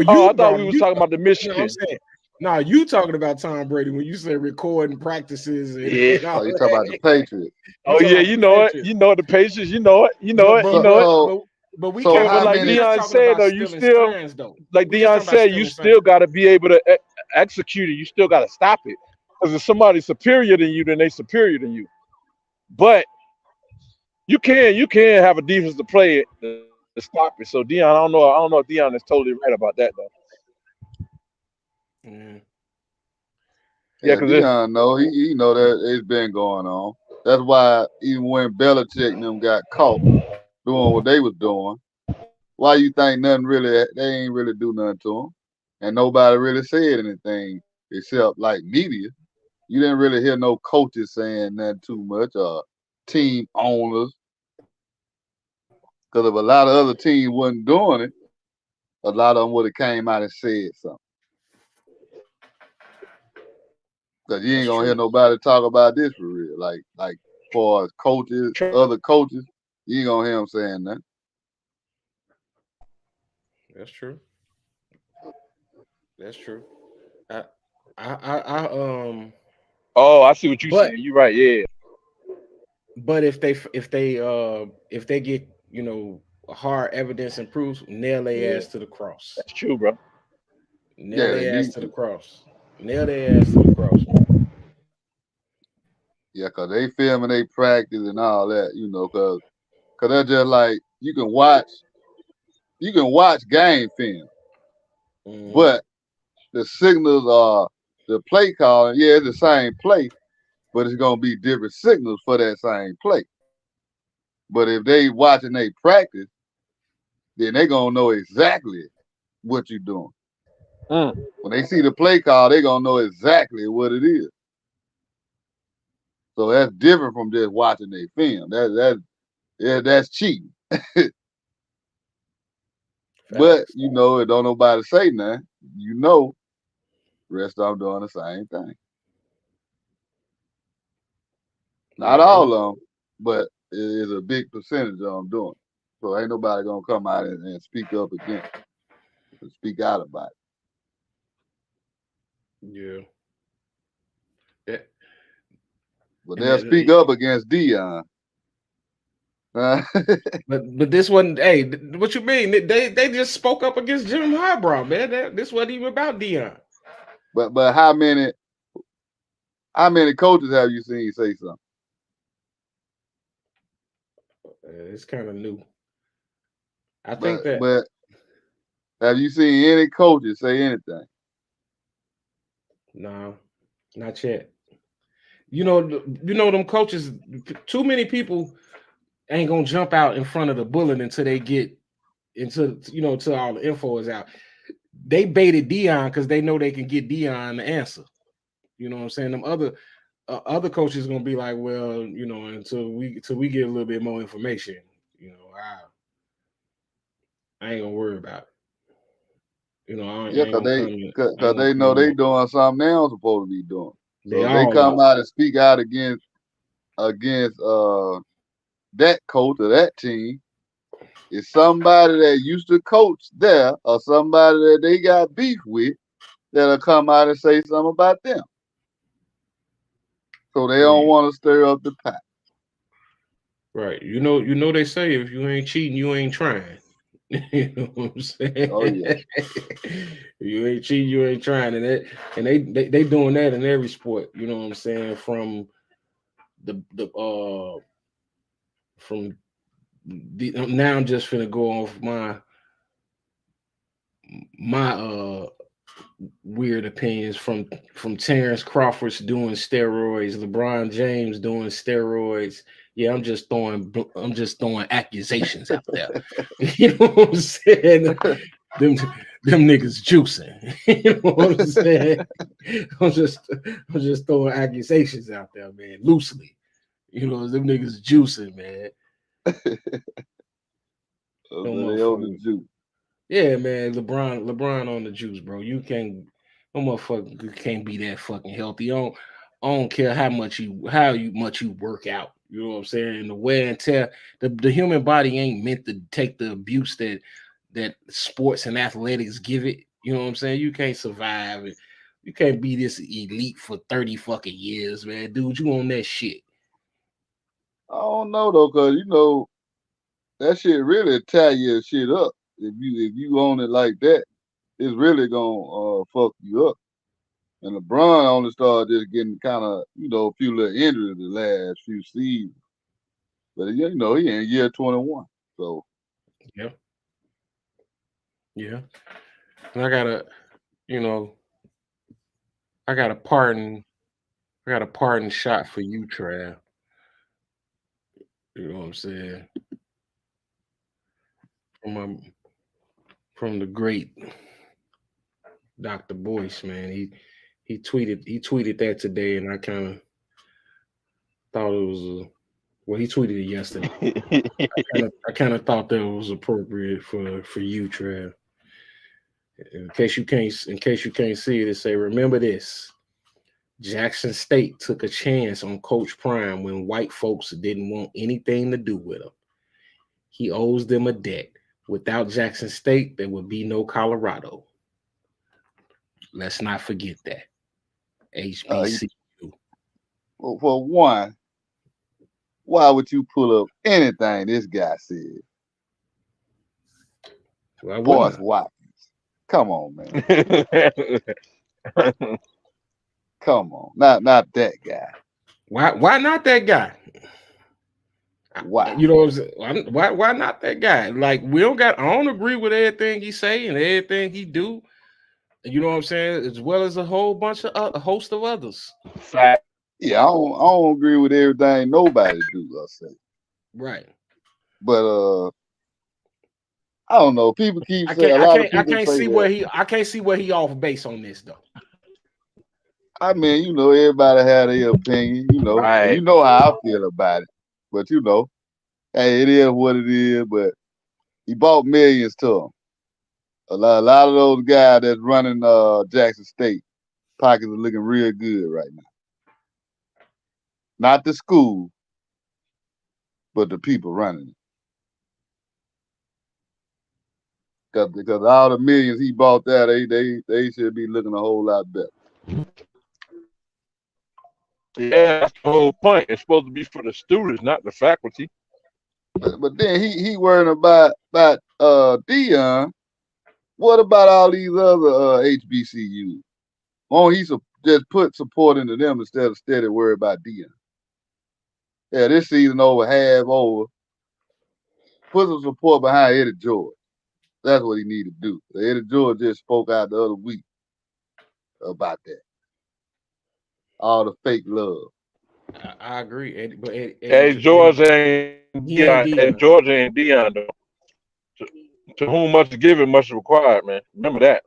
Oh, I you thought no, we was you talking about the no, I'm Michigan. saying no, you talking about Tom Brady when you say recording practices Yeah. and all Oh, you talk about the that. Patriots. You Oh talking yeah, about you the know it. Patriots. You know the Patriots. You know it. You know But it. You but know it. but So but but we so Yeah, but can't. how like We many? just Dion talking said about though, you stealing still signs though. like We just Dion talking about said, you stealing still signs. got to be able to execute it. You still got to stop it. Because if somebody's superior than you, then they superior than you. But you can have a defense to play it to stop it. So Dion, I don't know if Dion is totally right about that though. Mm. Yeah, Yeah, because Dion know he know that it's been going on. That's why even when Belichick and them got caught doing what they was doing, why you think nothing really? They ain't really do nothing to them, and nobody really said anything except like media. You didn't really hear no coaches saying nothing too much, or team owners, because if a lot of other teams wasn't doing it, a lot of them would have came out and said something. Because you That's ain't gonna hear true. nobody talk about this for real. Like for as coaches, other coaches, you ain't gonna hear them saying that. That's true. That's true. I I oh, I see what you're but saying. You're right. Yeah, if they get hard evidence and proofs, nail their yeah, ass to the cross. that's true, bro. Nail Yeah, they their ass need to the to. cross. Nail their ass to the cross, man. Yeah, cause they filming they practice and all that, cause they're just like you can watch game film, Hmm. but the signals are the play calling. Yeah, it's the same play, but it's gonna be different signals for that same play. But if they watching they practice, then they gonna know exactly what you're doing. When they see the play call, they're gonna know exactly what it is. So that's different from just watching their film. That's cheating. But Facts. you know, it don't nobody say nothing. You know, rest of them doing the same thing. Not Yeah, they. all of them, but it is a big percentage of them doing it. So ain't nobody gonna come out and speak up against it, speak out about it. Yeah. That But and they'll speak up against Dion. but this wasn't. Hey, what you mean? They just spoke up against Jim Harbaugh, man. This wasn't even about Dion. but how many coaches have you seen say something? It's kind of new. I But think that but have you seen any coaches say anything? no, not yet. You know them coaches. Too many people ain't gonna jump out in front of the bullet until they get until all the info is out. They baited Dion because they know they can get Dion the answer. You know what I'm saying? Them other coaches gonna be like, well, until we get a little bit more information, I ain't gonna worry about it. I Yeah, ain't cause gonna they comment. I cause ain't gonna they know they comment. doing something they don't supposed to be doing. They So if they all are. come out and speak out against that coach or that team, it's somebody that used to coach there or somebody that they got beef with that'll come out and say something about them. So they don't Man, want to stir up the pot. right. You know they say if you ain't cheating, you ain't trying. You know what I'm saying? Oh yeah. If you ain't cheating, you ain't trying. And they doing that in every sport, you know what I'm saying? From the from now I'm just finna go off my weird opinions from Terrence Crawford's doing steroids, LeBron James doing steroids. Yeah, I'm just throwing accusations out there. You know what I'm saying? Them them niggas juicing. You know what I'm saying? I'm just I'm just throwing accusations out there, man, loosely. Them niggas juicing, man. So Them they on the motherfuckers. juice. Yeah, man, LeBron on the juice, bro. No motherfucker can't be that fucking healthy. I don't care how much you work out. You know what I'm saying? The wear and tear. The human body ain't meant to take the abuse that sports and athletics give it. You know what I'm saying? You can't survive it. You can't be this elite for 30 fucking years, man. Dude, you on that shit. I don't know though, cause that shit really tie your shit up. If you own it like that, it's really gonna fuck you up. And LeBron only started just getting kind of a few little injuries the last few seasons. But he in year 21, so Yeah. Yeah. And you know, I got a pardon. I got a pardon shot for you, Trav. You know what I'm saying? From from the great Dr. Boyce, man. He tweeted that today, and I kind of thought it was well. He tweeted it yesterday. I kind of thought that was appropriate for you, Trav. In case you can't see it, it say, remember this. Jackson State took a chance on Coach Prime when white folks didn't want anything to do with him. He owes them a debt. Without Jackson State, there would be no Colorado. Let's not forget that. he, HBCU. for one, why would you pull up anything this guy said? Why wouldn't Boss I? Watkins, come on, man, come on, not that guy. Why not that guy? Why? You know what I'm saying? Why not that guy? Like I don't agree with everything he say and everything he do. You know what I'm saying? As well as a whole bunch of a host of others. Fact. Yeah, I don't agree with everything nobody do. I say, Right. but I don't know. People keep I saying a can't I lot of can't I people can't say see that. where he off base on this though. I mean, everybody had their opinion, and Right. you know how I feel about it. But hey, it is what it is. But he bought millions to him. A lot of those guys that's running Jackson State pockets are looking real good right now. Not the school, but the people running it. Because all the millions he bought there, they should be looking a whole lot better. Yeah, that's the whole point. It's supposed to be for the students, not the faculty. But then he worrying about Dion. What about all these other HBCUs? Won't he just put support into them instead of steady worry about Dion? Yeah, this season half over. Put some support behind Eddie George. That's what he need to do. Eddie George just spoke out the other week about that. All the fake love. I agree, Eddie, but Hey, Georgia and he ain't Dion, and Dion. Georgia and Dion, though. To whom much is given, much is required, man. Remember that.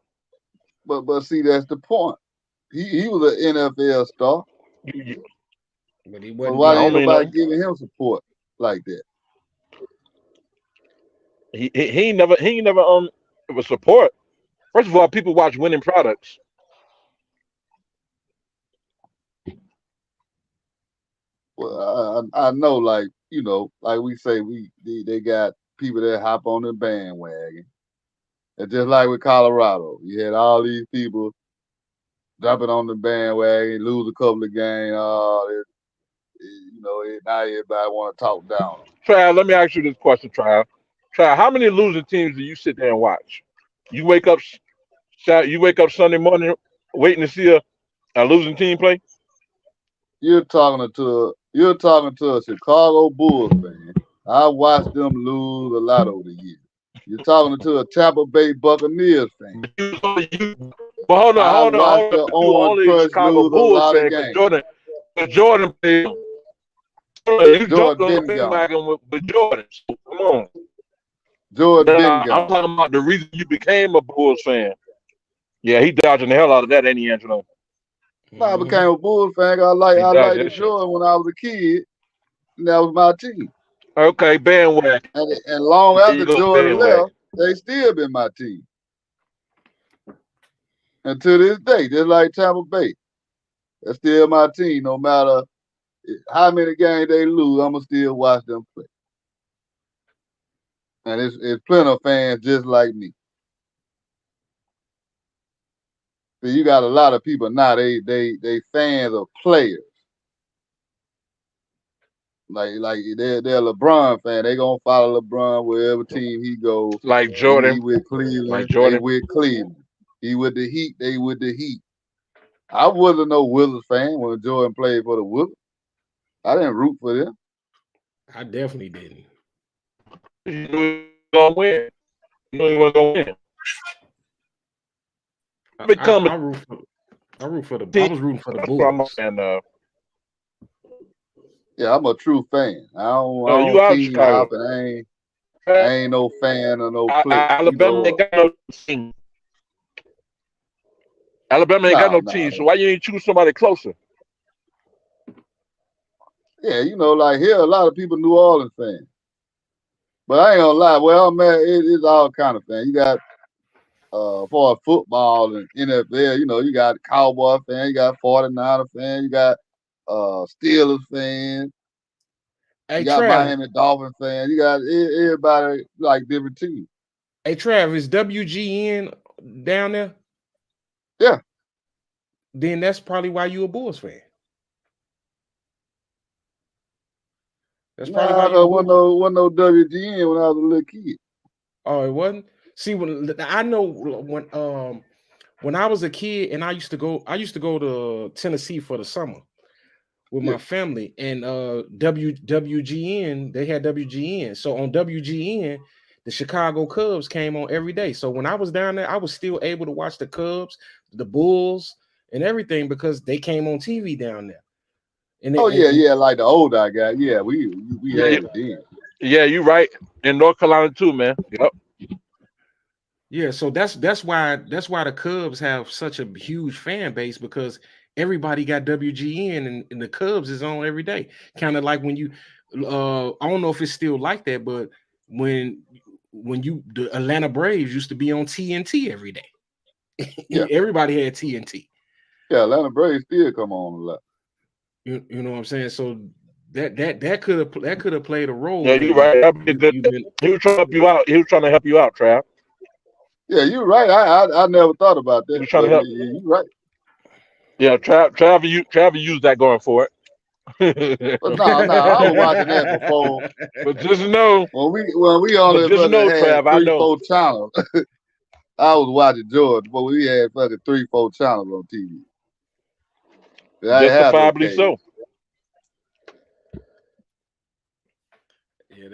But see, that's the point. He was an NFL star. But he But wasn't why I ain't don't Dion. mean nobody no. giving him support like that? He ain't never was support. First of all, people watch winning products. Well, I know, like like we say, they got people that hop on the bandwagon. And just like with Colorado, you had all these people jumping on the bandwagon, lose a couple of games. Now everybody want to talk down. Trav, let me ask you this question, Trav. Trav, how many losing teams do you sit there and watch? You wake up, you wake up Sunday morning waiting to see a losing team play. You're talking to a Chicago Bulls fan. I watched them lose a lot over the years. You're talking to a Tampa Bay Buccaneers fan. But hold on, I hold on, watched hold on. the You were Orange only a Crush Chicago lose a Bulls lot of fan because games. Jordan played. You jumped Jordan on the been gone. bandwagon with Jordan. So, come on. Jordan been I'm gone. talking about the reason you became a Bulls fan. Yeah, he dodging the hell out of that, ain't he, Angelo? I became a Bulls fan. I liked the That shit. Jordan when I was a kid, and that was my team. Okay, bandwagon. And long There you after go, Jordan bandwagon. left, they still been my team. And to this day, just like Tampa Bay, they're still my team. No matter how many games they lose, I'ma still watch them play. And it's plenty of fans just like me. See, you got a lot of people now. They fans of players. Like they're LeBron fan. They gonna follow LeBron wherever team he goes. Like He Jordan. with Like Cleveland. They Jordan. with Cleveland. He with the Heat. They with the Heat. I wasn't no Wizards fan when Jordan played for the Wizards. I didn't root for them. I definitely didn't. You knew he was gonna win. You knew he was gonna win. Become I root for I was rooting for the That's what I'm Bulls. saying. Yeah, I'm a true fan. I You don't out of team Chicago. hop, and I ain't no fan of no play. Alabama ain't got no team. Alabama ain't got no team, so why you ain't choose somebody closer? Yeah, like here, a lot of people New Orleans fans. But I ain't gonna lie, well, man, it's all kind of fans. You got for football and NFL, you got Cowboy fan, you got 49er fan, you got Steelers fans, you got Miami Dolphin fans, you got everybody like different teams. Hey, Trav, is WGN down there? Yeah. Then that's probably why you a Bulls fan. That's probably why you wasn't no WGN when I was a little kid. Oh, it wasn't? See, I know when I was a kid and I used to go to Tennessee for the summer with my family, and WGN, they had WGN. So on WGN, the Chicago Cubs came on every day. So when I was down there, I was still able to watch the Cubs, the Bulls, and everything because they came on TV down there. And like the old I got. Yeah, we had it then. Yeah, you right. In North Carolina too, man. Yep. Yeah, so that's why the Cubs have such a huge fan base because everybody got WGN and the Cubs is on every day. Kind of like when you I don't know if it's still like that, but when the Atlanta Braves used to be on TNT every day. Yeah, Everybody had TNT. yeah. Atlanta Braves still come on a lot. You know what I'm saying? So that could have played a role Yeah, where you're right. you've been He was trying to help you out. He was trying to help you out, Trav. Yeah, you're right. I never thought about He that, was trying to but help. you're right. Yeah, Trav used that going for it. But no, I was watching that before But just know, when we only fucking had Trav, I three, know. four channels. I was watching George, but we had fucking 3, 4 channels on TV. I didn't have no Justifiably cable. so. yeah,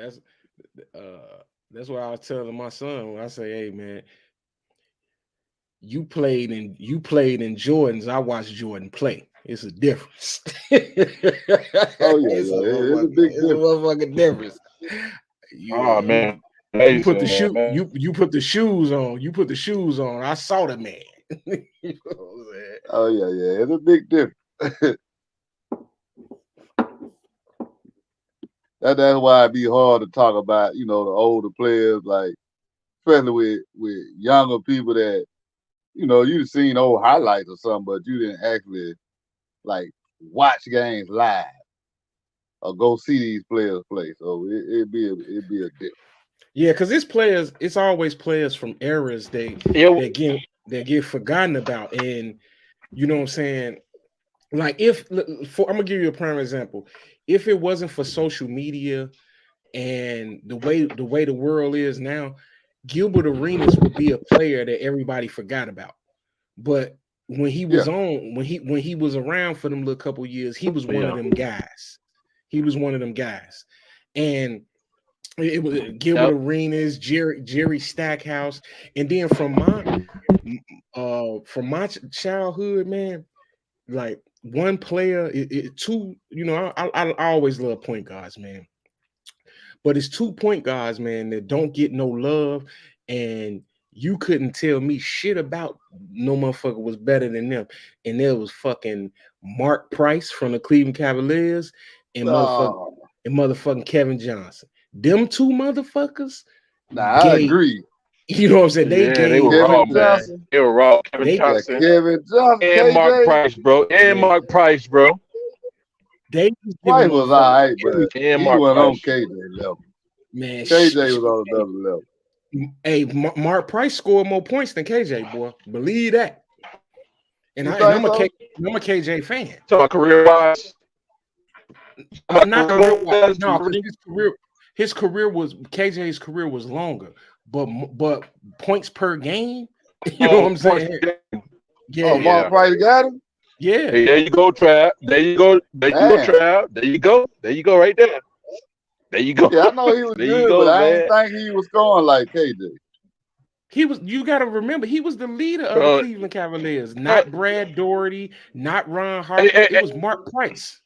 that's what I was telling my son when I say, hey man, you played in Jordans. I watched Jordan play. It's a difference. Oh yeah, yeah. It's a big It's a difference. motherfucking difference. Oh You man, you put the amazing, shoe man. you put the shoes on. You put the shoes on. I saw the man. You know what I'm saying? Oh yeah, yeah. It's a big difference. That's why it'd be hard to talk about, the older players, like especially with younger people that, you've seen old highlights or something, but you didn't actually like watch games live or go see these players play. So it'd be a difference. Yeah, because it's always players from eras Yeah, that get forgotten about. And you know what I'm saying? Like I'm gonna give you a prime example. If it wasn't for social media and the way the world is now, Gilbert Arenas would be a player that everybody forgot about. But Yeah, when he was around for them little couple years, he was one of yeah, them guys. He was one of them guys. And it was Gilbert yep. Arenas, Jerry Stackhouse, and then from my childhood, man, like one player, two. You know, I always love point guards, man. But it's 2 point guards, man, that don't get no love, and you couldn't tell me shit about no motherfucker was better than them. And there was fucking Mark Price from the Cleveland Cavaliers and uh, motherfucking Kevin Johnson. Them two motherfuckers I gave, agree. you know what I'm saying? They Yeah, they gave were Kevin raw, players, man. Johnson, They were raw. Kevin they yeah, Johnson Kevin Johnson, and Mark KJ. Price, bro. And man, Mark Price, bro. they was giving Price was all motherfuckers right, but And he Mark wasn't on Price. KJ level. man. KJ was on another level. Hey, Mark Price scored more points than KJ, boy. Believe that. And You I and think I'm a so? KJ fan. Talking about career wise. Not career wise. No, because Really? his career was KJ's career was longer, but points per game. You know what Oh, I'm points saying? per game. Oh, Yeah, Mark Yeah. Price got him? yeah. Hey, there you go, Trav. There you go. There you go, Damn. Trav. There you go. There you go, right there. There you go. Yeah, I know he was There you good, but go, I ain't man. think he was scoring like KJ. He was. You got to remember, he was the leader of the Bro, Cleveland Cavaliers. hey, Not Brad Doherty, not Ron hey, Harper. hey, It was Mark Price,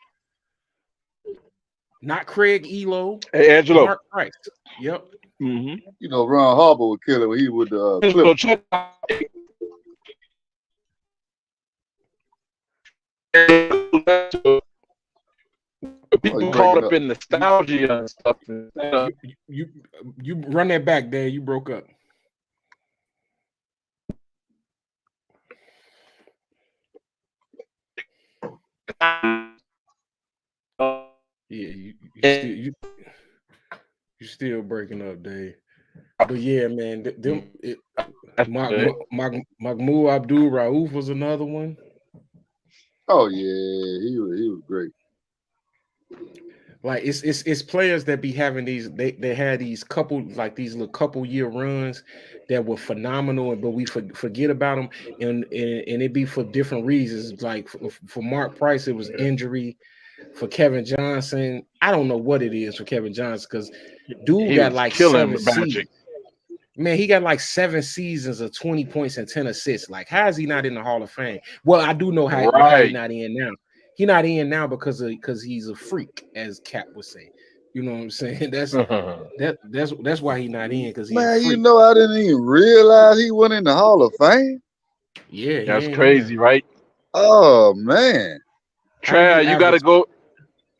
not Craig Elo. hey, Angelo. Mark Price. Yep. Mm-hmm. Ron Harper would kill him when he with the Angelo, Clippers. check out. Oh, you People caught breaking up up. in nostalgia and stuff. You you you run that back, Dad. You broke up. Yeah, you still breaking up, Dave. But yeah, man, Mahmoud Abdul Rauf was another one. Oh yeah, he was great. Like it's players that be having they had these couple like these little couple year runs that were phenomenal, but we forget about them, and it be for different reasons. Like for Mark Price, it was injury. For Kevin Johnson, I don't know what it is for Kevin Johnson because dude He got was like killing 7 seasons. Magic. Man, he got like 7 seasons of 20 points and 10 assists. Like, how is he not in the Hall of Fame? Well, I do know how he Right. not in now. He not in now because he's a freak, as Cap would say. You know what I'm saying? That's why he not in because he a Man, you freak. know I didn't even realize he went in the Hall of Fame. Yeah, he That's ain't in there. crazy, right? Oh man. How you Trav, you got to average go.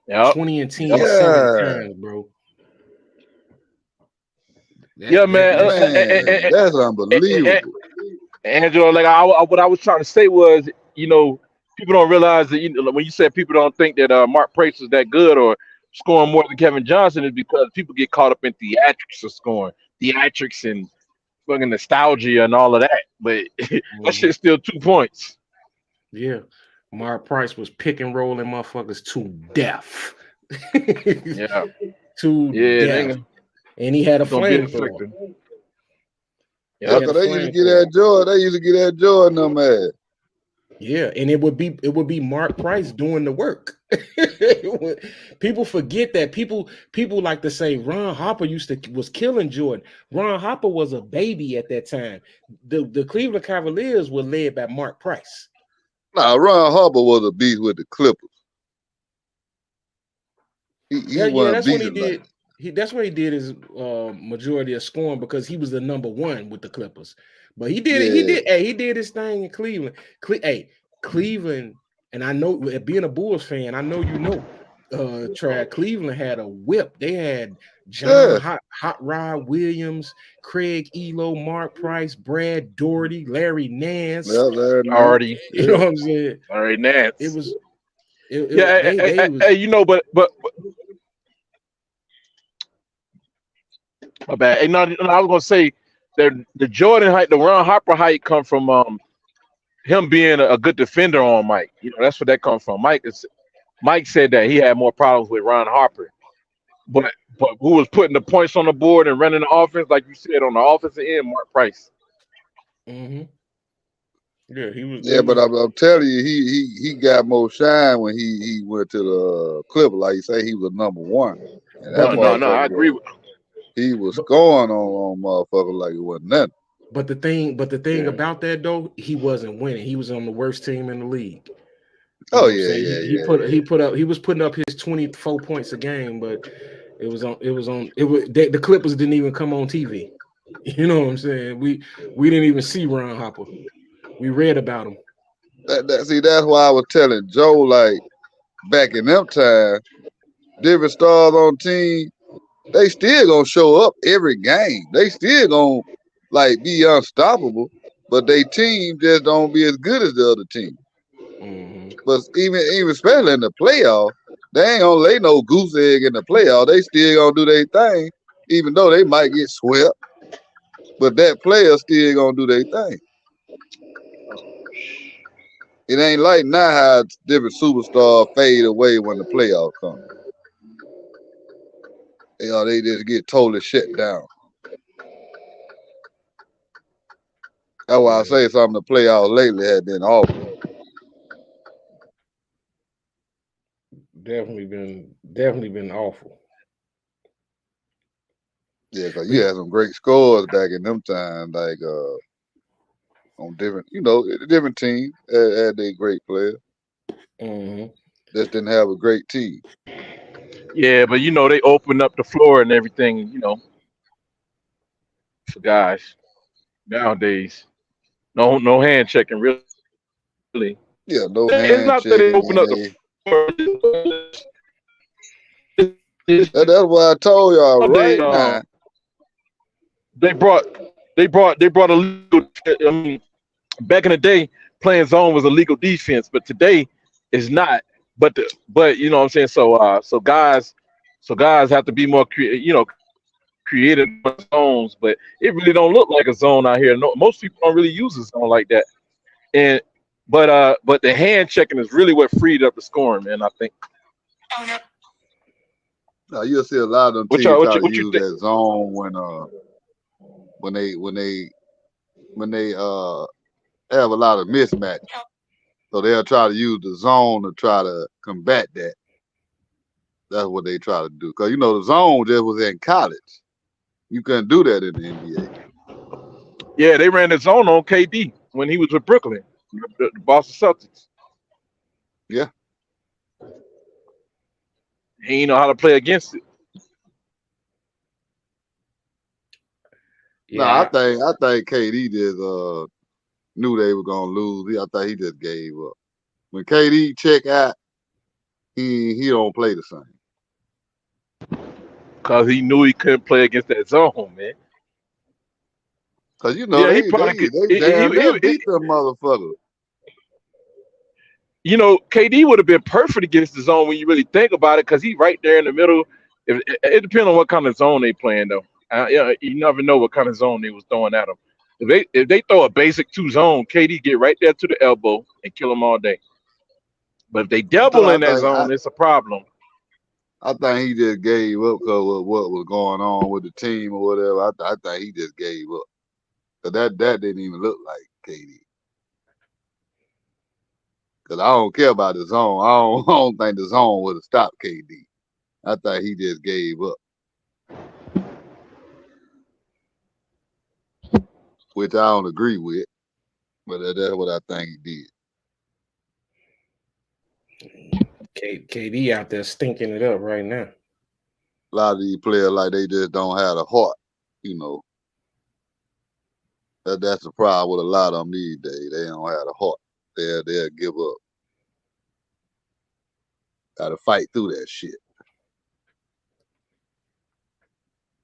Yep. 20 and 10 Yep. God, times, bro? Yeah, man. man, that's unbelievable. Angela, like what I was trying to say was, you know, people don't realize that when you said people don't think that Mark Price is that good or scoring more than Kevin Johnson is because people get caught up in theatrics of scoring, theatrics and fucking nostalgia and all of that. But that Mhm. shit's still 2 points. Yeah. Mark Price was pick and rolling motherfuckers to death. Yeah, To yeah, death. they And he had a gonna be an flamethrower. effective. Yeah, He Yep. had a cause they used to get flamethrower. that joy. They used to get that joy in them man. Yeah, and it would be Mark Price doing the work. People forget that people like to say Ron Harper was killing Jordan. Ron Harper was a baby at that time. The Cleveland Cavaliers were led by Mark Price. Nah, Ron Harper was a beast with the Clippers. He Yeah, wasn't that's when he beasting like. did. That's what he did his majority of scoring because he was the number one with the Clippers. But he did it. He Yeah, did. Hey, he did his thing in Cleveland. Cleveland, and I know being a Bulls fan, I know you know. Trad Cleveland had a whip. They had John yeah, Hot Rod Williams, Craig Elo, Mark Price, Brad Doherty, Larry Nance. yeah, there, man. Already, You know Yeah, what I'm saying? already It Nance. was Yeah, they was. hey, you know, but my bad. Hey, no, I was gonna say that the Jordan height, the Ron Harper height, come from him being a good defender on Mike. You know, that's where that comes from. Mike said that he had more problems with Ron Harper, but who was putting the points on the board and running the offense, like you said, on the offensive end, Mark Price. Mhm. Yeah, he was. yeah, They but was. I'm telling you, he got more shine when he went to the Clippers. Like you say, he was number one, and that But No, the no, thing, no. I motherfucker agree. was he was scoring on motherfucker like it wasn't nothing. but the thing Yeah, about that though, he wasn't winning. He was on the worst team in the league. You Oh know what I'm yeah, saying? yeah, He yeah, put yeah. he put up he was putting up his 24 points a game, but the Clippers didn't even come on TV. You know what I'm saying? We didn't even see Ron Hopper. We read about him. See, that's why I was telling Joe like back in them time, different stars on team, they still gonna show up every game. They still gonna like be unstoppable, but they team just don't be as good as the other team. Mhm. But even especially in the playoff, they ain't gonna lay no goose egg in the playoff. They still gonna do their thing, even though they might get swept. But that player still gonna do their thing. It ain't like now how different superstars fade away when the playoff come. They just get totally shut down. That's why I Yeah, say some of the playoffs lately have been awful. definitely been awful. Yeah, because But you had some great scores back in them times, like on different, different teams had their great players. mhm. Just didn't have a great team. yeah, but you know they opened up the floor and everything. You know, for guys nowadays, no hand checking really. Yeah, It's no not that they hand opened up the checking, and floor. that's what I told y'all They right now. they brought they brought a legal. I mean, back in the day, playing zone was a legal defense, but today it's not. But you know what I'm saying. So guys have to be more creative in zones, but it really don't look like a zone out here. No, most people don't really use a zone like that. And but the hand checking is really what freed up the scoring, man. I think. Now you'll see a lot of them What y'all teams try to what you use think? that zone when they when they when they have a lot of mismatch. So they'll try to use the zone to try to combat that. That's what they try to do. Cause the zone just was in college. You couldn't do that in the NBA. Yeah, they ran the zone on KD when he was with Brooklyn, the Boston Celtics. Yeah. He didn't know how to play against it. No, I Yeah, think KD just knew they were gonna lose. I think he just gave up. When KD check out, he don't play the same. Because he knew he couldn't play against that zone, man. Cause you know Yeah, he they probably could. damn near beat them motherfuckers. You know, KD would have been perfect against the zone when you really think about it, because he's right there in the middle. It depends on what kind of zone they playing though. Yeah, you never know what kind of zone they was throwing at him. If they throw a basic 2 zone, KD get right there to the elbow and kill them all day. But if they double I in that think zone, it's a problem. I think he just gave up because of what was going on with the team or whatever. I think he just gave up. Cause that didn't even look like KD. Cause I don't care about the zone. I don't think the zone would have stopped KD. I think he just gave up, which I don't agree with. But that's what I think he did. KD out there stinking it up right now. A lot of these players like they just don't have the heart, you know. That's the problem with a lot of them these days. They don't have the heart. They'll give up. Gotta fight through that shit.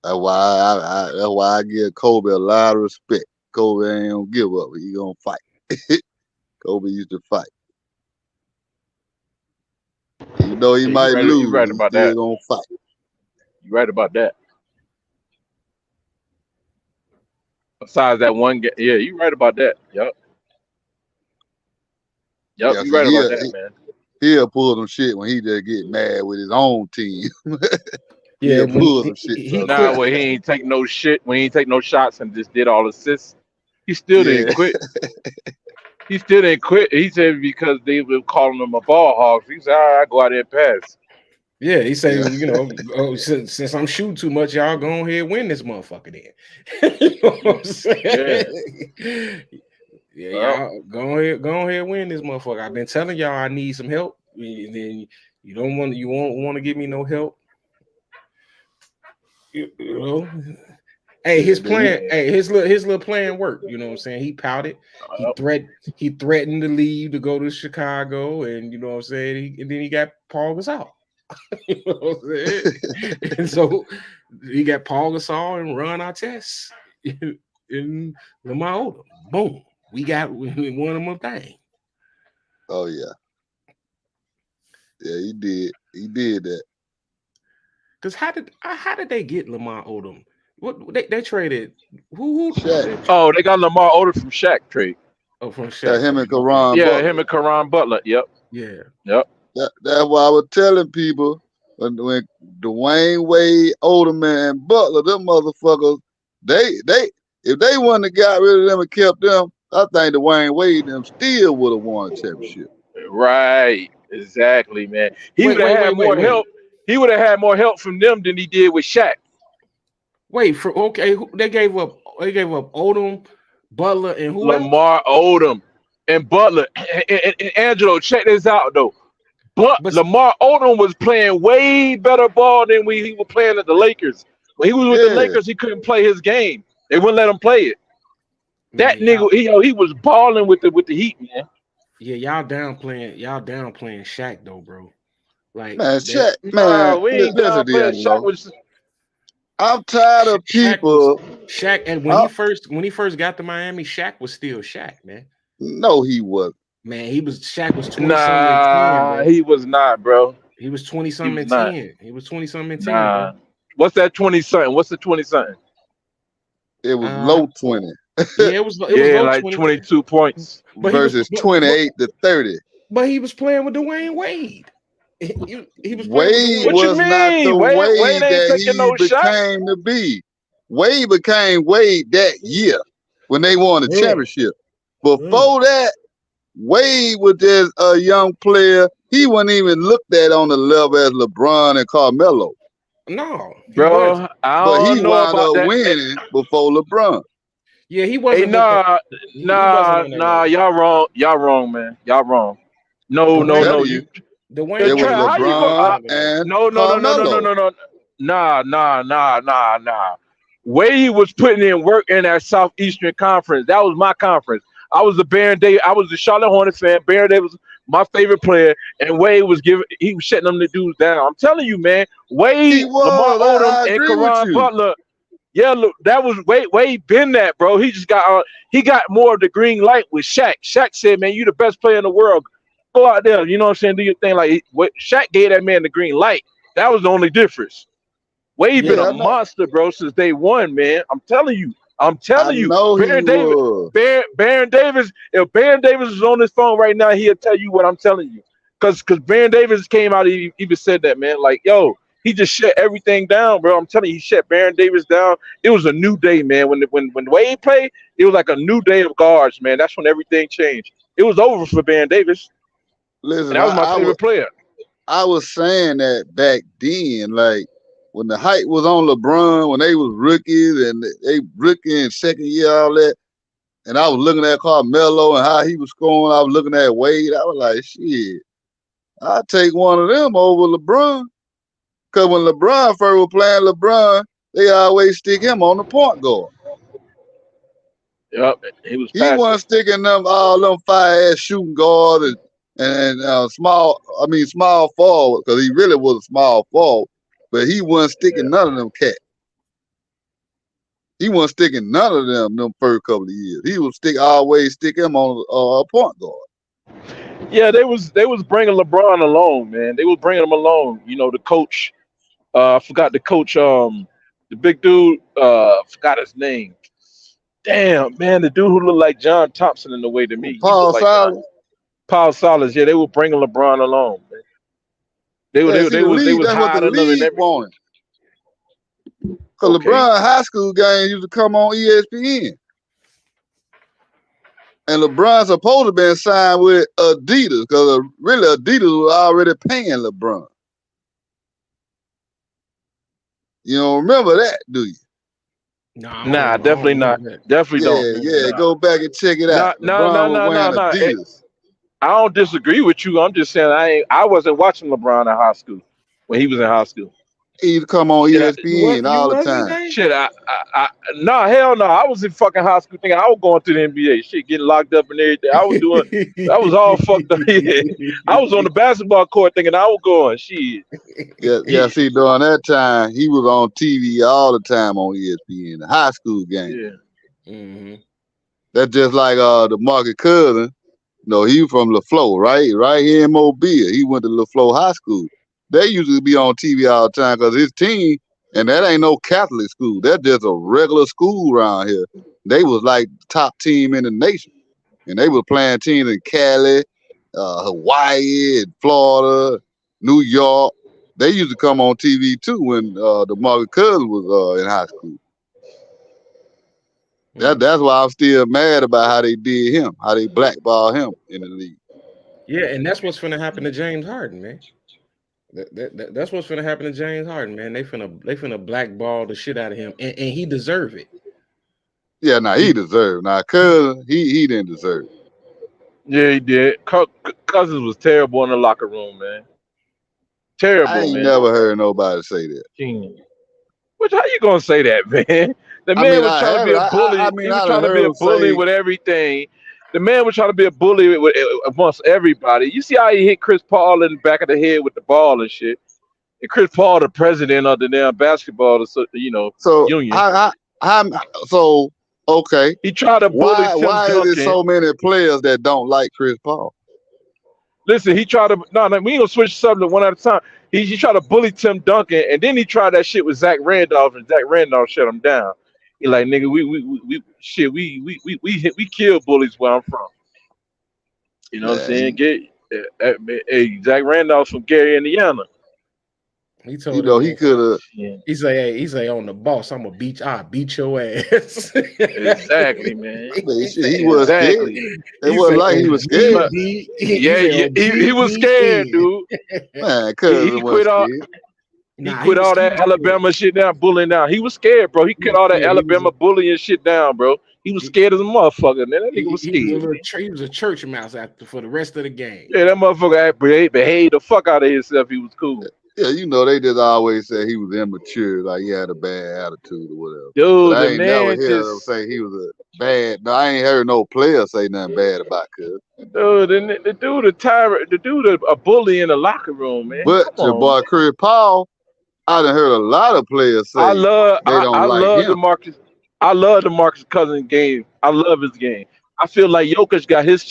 That's why I give Kobe a lot of respect. Kobe ain't gonna give up. He gonna fight. Kobe used to fight. Even though he Yeah, might you lose, right he about still that. gonna fight. You right about that. Besides that one game, yeah, you right about that. Yep, Yeah, you see, right about that, man. he'll pull them shit when he just get mad with his own team. Yeah, He'll when pull them shit he Nah, quit. sometimes. where he ain't take no shit, when he ain't take no shots and just did all assists, he still didn't Yeah. quit. He still didn't quit. He said because they were calling him a ball hog. He said, "All right, go out there and pass." Yeah, he say, Yeah. you know, oh, since I'm shooting too much, y'all go ahead and win this motherfucker then. You know what I'm Yeah. saying? Yeah, Well, y'all go ahead and win this motherfucker. I've been telling y'all I need some help. And then you won't want to give me no help. You know. Hey, Yeah. his Then he, plan, hey, his little plan worked. You know what I'm saying? He pouted. uh, He threatened to leave to go to Chicago, and you know what I'm saying. And then he got Paul Gasol. You know what I'm saying? And so he got Paul Gasol and Ron Artest in Lamar Odom. Boom, we won him a thing. oh yeah. Yeah, he did. He did that. Because how did they get Lamar Odom? What they traded? Who Shaq. oh, they got Lamar Odom from Shaq trade. Oh, from Yeah, Shaq him and trade. Okay. Karan Yeah, Butler. him and Karan Butler. Yep. Yeah. That's why I was telling people when Dwayne Wade, Oldham, and Butler, them motherfuckers, they if they wouldn't have got rid of them and kept them, I think Dwayne Wade and them still would have won a championship. Right. Exactly, man. He would have had more Wait. help. He would have had more help from them than he did with Shaq. Wait for okay. They gave up Odom, Butler, and who else? Lamar Odom and Butler. And Angelo, check this out though. But But Lamar Odom was playing way better ball than when he was playing at the Lakers. When he was with the Yeah, Lakers, he couldn't play his game. They wouldn't let him play it. That man, nigga, he was balling with the Heat, man. y'all downplaying Shaq though, bro. Like man, that. Shaq, Nah, man, we ain't listen, downplaying. Shaq D'Angelo. was I'm tired of people. Shaq, and when I, he first got to Miami, Shaq was still Shaq, man. no, he wasn't. Man, Shaq was 20 something and 10, nah. bro. He was not, bro. He was 20 He something was and not. 10. He was 20 something and 10, bro. Nah. What's that 20 something? What's the 20 something? It was Uh low 20 yeah, it was Yeah, low like 20, 22 points. but he was versus 28 to 30. but he was playing with Dwayne Wade. He was playing with Wade Dwayne What you was Wade. not the mean? Wade Wade ain't that taking he no shots. became to be. Wade became Wade that year when they won the Mm, championship. mm. Before that, Wade was just a young player. He wasn't even looked at on the level as LeBron and Carmelo, No, he wasn't. Bro, I but he don't know wound about up that. winning before LeBron. Yeah, he Hey, wasn't looked at. nah, He wasn't nah, on that nah. level. Y'all wrong, man. Y'all wrong. No, I'm no, Dwayne no. telling You, you, Dwayne it was Wade How you go? wasn't LeBron on that level. and No, no, no, no, no, no, Carmelo. no, no. Nah. Wade was putting in work in that Southeastern Conference. That was my conference. I was the Baron Davis. I was the Charlotte Hornets fan. Baron Davis was my favorite player, and Wade was giving. He was shutting them the dudes down. I'm telling you, man. He Wade, Lamar was. Odom, I and agree with Karan you. Butler. Yeah, look, that was Wade been that, bro. He just got he got more of the green light with Shaq. Shaq said, "Man, you the best player in the world. Go out there, you know what I'm saying? Do your thing." Like what Shaq gave that man the green light. That was the only difference. Wade been a Yeah, I know. monster, bro, since day one, man. I'm telling you. I'm I telling you. know he Baron Davis, was. Baron Davis, if Baron Davis is on his phone right now, he'll tell you what I'm telling you. Cause Baron Davis came out, he even said that, man. Like, yo, he just shut everything down, bro. I'm telling you, he shut Baron Davis down. It was a new day, man. When Wade played, it was like a new day of guards, man. That's when everything changed. It was over for Baron Davis, and Listen, that was my favorite player. I was saying that back then, like when the hype was on LeBron, when they was rookies and they rookie in second year, all that, and I was looking at Carmelo and how he was scoring. I was looking at Wade. I was like, shit, I'll take one of them over LeBron. Cause when LeBron first was playing LeBron, they always stick him on the point guard. Yep, he was He passive. wasn't sticking them all them fire ass shooting guard and small. I mean small forward because he really was a small forward, but he wasn't sticking none of them cats. He wasn't sticking none of them first couple of years. He would always stick him on a point guard. Yeah, they was bringing LeBron along, man. They was bringing him along. You know, the coach. I forgot the coach. The big dude. Forgot his name. Damn, man, the dude who looked like John Thompson in the way to me. He Paul looked like John. Silas. Paul Silas. Yeah, they were bringing LeBron along, man. They were Yeah, they, see they the was they league. was That's what the hiding them and league everything. wanted. Cause Okay. LeBron high school games used to come on ESPN. And LeBron supposed to been signed with Adidas because really Adidas was already paying LeBron. You don't remember that, do you? No, I Nah, don't definitely not. remember that. Definitely don't. Yeah. Nah, Go back and check it out. nah, nah, nah, LeBron was nah, nah, wearing nah. Adidas. I don't disagree with you. I'm just saying I wasn't watching LeBron in high school when he was in high school. He used to come on Shit, ESPN You all the wasn't, time. Dave? shit, nah, hell no. I was in fucking high school thinking I was going to the NBA. Shit, getting locked up and everything. I was all fucked up. Yeah. I was on the basketball court thinking I was going. Shit. Yeah. See, during that time, he was on TV all the time on ESPN, the high school game. Yeah. hmm That's just like the Market cousin. No, he was from LaFleur, right? Right here in Mobile. He went to LaFleur High School. They usually be on TV all the time because his team, and that ain't no Catholic school. That's just a regular school around here. They was like the top team in the nation. And they were playing teams in Cali, Hawaii, and Florida, New York. They used to come on TV too when the Market Cousin was in high school. That's why I'm still mad about how they did him, how they blackballed him in the league. Yeah, and that's what's gonna happen to James Harden, man. That's what's gonna happen to James Harden, man. They finna blackball the shit out of him, and he deserve it. Yeah, nah, he deserved. Nah, Cousin, he didn't deserve it. Yeah, he did. Cousins was terrible in the locker room, man. I Terrible, ain't man. never heard nobody say that. King. Which how you gonna say that, man? The I man mean, was I trying to be haven't. a I bully. mean, He was I done trying to be heard a him bully say, with everything. The man was trying to be a bully amongst everybody. You see how he hit Chris Paul in the back of the head with the ball and shit. And Chris Paul, the president of the damn basketball, so union. how so okay. He tried to bully Tim Why is there Duncan. so many players that don't like Chris Paul? Listen, he tried to no, we ain't gonna switch subject one at a time. He tried to bully Tim Duncan, and then he tried that shit with Zach Randolph, and Zach Randolph shut him down. He like, nigga, we kill bullies where I'm from. You know what I'm saying? Man, Hey, Zach Randolph from Gary, Indiana. He you told that know he could motherfucker. have. Yeah, He say on the boss, I beat your ass. exactly, man. I mean, he shit, he say was scared. Exactly. It he wasn't say like he on was scared. GD. He Yeah, say yeah, on he was scared, GD. dude. Man, He cousin wasn't quit all. scared. He Nah, he quit was all that scared. Alabama shit down, bullying down. He was scared, bro. He He quit was all that scared. Alabama bullying shit down, bro. He was He, scared as a motherfucker, man. That nigga was he was a scared. little he was a church mouse after for the rest of the game. Yeah, that motherfucker behaved the fuck out of himself. He was cool. Yeah, they just always say he was immature, like he had a bad attitude or whatever. But Dude, I the ain't never man heard them just say he was a bad. No, I ain't heard no player say nothing bad about Cuz. dude, the dude a tyrant, the dude a bully in the locker room, man. But Come your on, boy man. Chris Paul, I done heard a lot of players I say love they don't I like love him. the Marcus Cousins game. I love his game. I feel like Jokic got his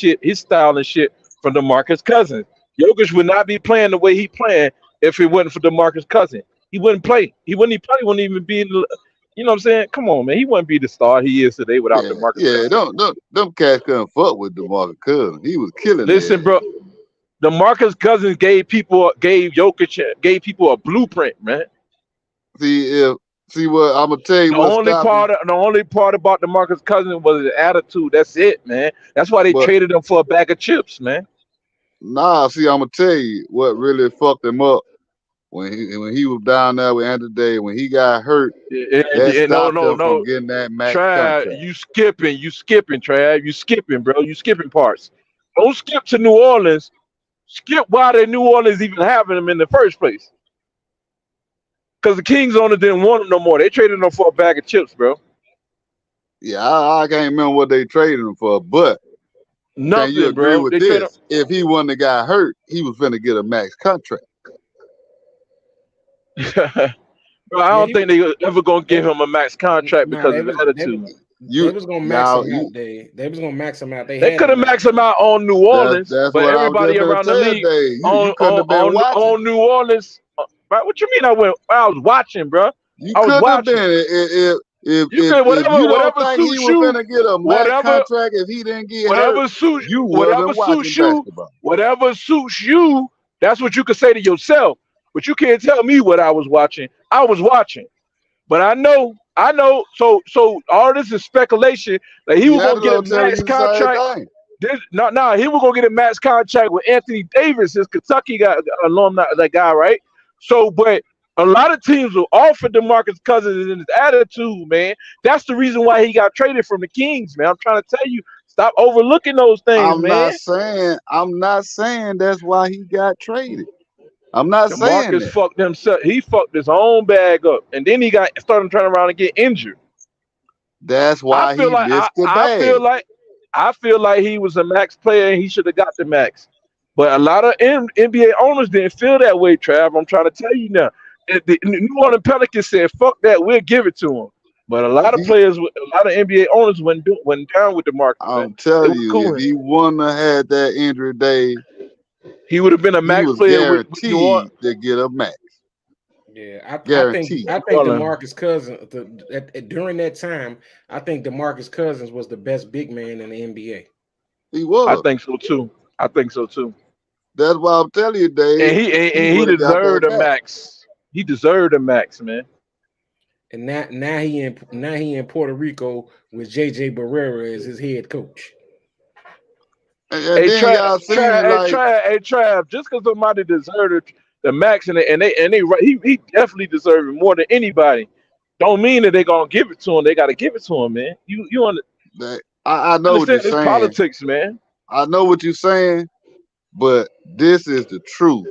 style and shit from DeMarcus Cousins. Jokic would not be playing the way he playing if it wasn't for DeMarcus Cousins. He wouldn't play. He wouldn't even be in the, you know what I'm saying? Come on, man. He wouldn't be the star he is today without Yeah, DeMarcus yeah, Cousins. them cats couldn't fuck with DeMarcus Cousins. He was killing Listen, their ass. bro, DeMarcus Cousins gave Jokic gave people a blueprint, man. See if see what I'm gonna tell you The what only stopped him. part, the only part about DeMarcus Cousins was his attitude. That's it, man. That's why they But traded him for a bag of chips, man. nah, see, I'm gonna tell you what really fucked him up when he was down there with Anthony Davis. When he got hurt, that No, stopped no, him from no. getting that max Trav, contract. you skipping, Trav. You skipping, bro. You skipping parts. Don't skip to New Orleans. Skip why they New Orleans even having him in the first place. Because the Kings owner didn't want him no more. They traded him for a bag of chips, bro. Yeah, I can't remember what they traded him for, but can you Nothing, agree bro. with They traded this? If he wouldn't have got hurt, he was finna get a max contract. him. Bro, I Yeah, don't think they ever gonna they give him a max contract nah, because they of his was attitude. they You was gonna max now him you out. They was gonna max him out. They They had could him have maxed maxed him out. out on New that's Orleans, that's but what I was everybody just gonna around the tell league Dave. You couldn't have been watching. on New Orleans. Bro, what you mean? I was watching, bro. You I was couldn't have watching. been You could if you don't whatever think he suits was you, finna get a max whatever contract if he didn't get hurt, you whatever wasn't watching suits you, basketball. whatever suits you. That's what you could say to yourself. But you can't tell me what I was watching. I was watching. But I know. So all this is speculation that he was gonna get a D'Angelo telling max you the same contract. thing. He was gonna get a max contract with Anthony Davis, his Kentucky guy, alumni, that guy, right? So, but a lot of teams will offer DeMarcus Cousins and his attitude, man. That's the reason why he got traded from the Kings, man. I'm trying to tell you, stop overlooking those things, man. I'm not saying that's why he got traded. I'm not saying DeMarcus that. fucked himself. He fucked his own bag up, and then he got started turning around and get injured. That's I why feel he like missed the bag. I feel like he was a max player and he should have got the max. But a lot of NBA owners didn't feel that way, Trav. I'm trying to tell you now. The New Orleans Pelicans said, "Fuck that, we'll give it to him." But a lot If of he players, a lot of NBA owners went down with the Marcus, man. I'm They telling were you, cool. if he wouldn't have had that injury day, He would have been a he max was player with New Orleans. guaranteed to get a max. Yeah, Guaranteed. I New think Orleans. DeMarcus Cousins during that time, I think DeMarcus Cousins was the best big man in the NBA. He I was. think so too. I think so too. That's why I'm telling you, Dave, he And he would have got that deserved a max. max. He deserved a max, man. And now he in Puerto Rico with JJ Barrera as his head coach. And then y'all seen like Trav. Just because somebody deserved the max he definitely deserved it more than anybody. Don't mean that they gonna give it to him. They gotta give it to him, man. You that. I know what you're understand this saying. politics, man. I know what you're saying, but this is the truth.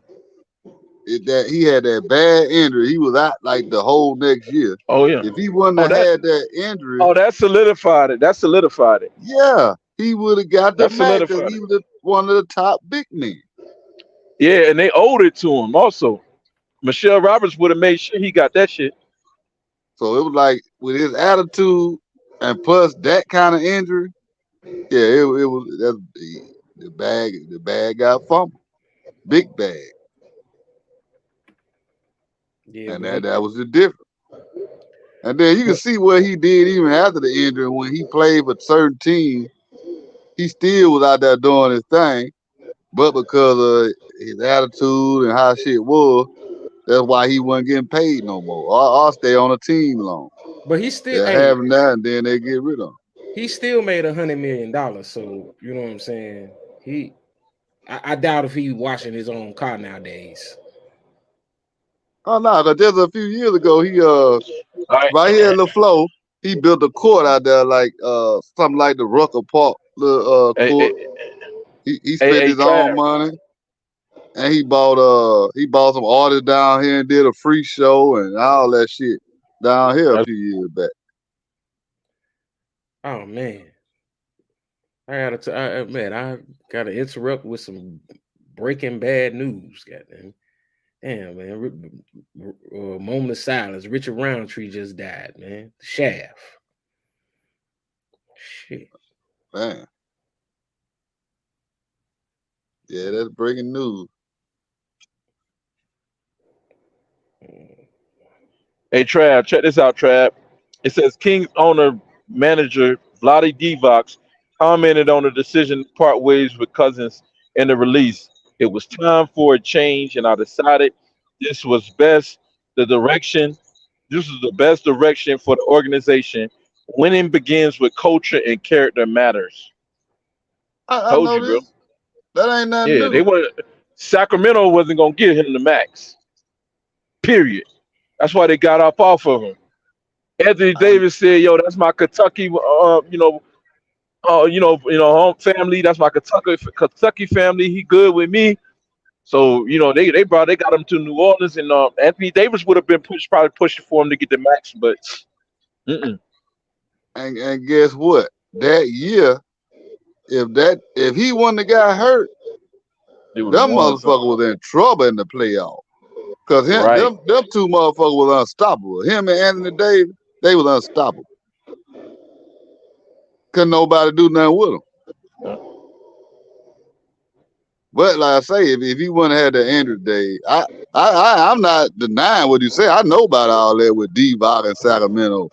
That he had that bad injury. He was out like the whole next year. Oh yeah. If he wouldn't Oh have that had that injury, oh that solidified it. That solidified it. yeah, he would have got the That max because solidified he it. was one of the top big men. Yeah, and they owed it to him also. Michelle Roberts would have made sure he got that shit. So it was like with his attitude and plus that kind of injury, yeah, it was that the bag got fumbled, big bag, Yeah, and but that was the difference. And then you can but see what he did even after the injury when he played for certain teams. He still was out there doing his thing, but because of his attitude and how shit was, that's why he wasn't getting paid no more. Or stay on a team long. but he still They'll have him there and then they get rid of him. he still made $100 million. So you know what I'm saying. I doubt if he washing his own car nowadays. Oh no, because just a few years ago, he All right. right here in LaFleur, he built a court out there like something like the Rucker Park little Hey, court. hey, He hey, spent hey, his own Trav. money. And he bought some artists down here and did a free show and all that shit down here a few years back. Oh man, I gotta interrupt with some breaking bad news. Goddamn, damn man, moment of silence. Richard Roundtree just died, man. The Shaft. Shit. Man. Yeah, that's breaking news. Hey, Trav, check this out, Trav. It says Kings owner manager Vlade Divac commented on the decision to part ways with Cousins in the release. It was time for a change, and I decided this was best. The direction, this is the best direction for the organization. Winning begins with culture and character matters. I Told know you, bro. this. That ain't nothing Yeah, they new. were. Sacramento wasn't gonna give him the max. Period. That's why they got off of him. Anthony I, Davis said, "Yo, that's my Kentucky, home family. That's my Kentucky family. He good with me." So they got him to New Orleans, and Anthony Davis would have been probably pushing for him to get the max, but mm-mm, and guess what? That year, if he wasn't the guy hurt, they would have them won. motherfucker was in trouble in the playoff. Cause Right. them two motherfuckers was unstoppable. Him and Anthony Davis, they was unstoppable. Couldn't nobody do nothing with them. Uh, But like I say, if he wouldn't have had the injury day, I'm not denying what you say. I know about all that with Divac and Sacramento,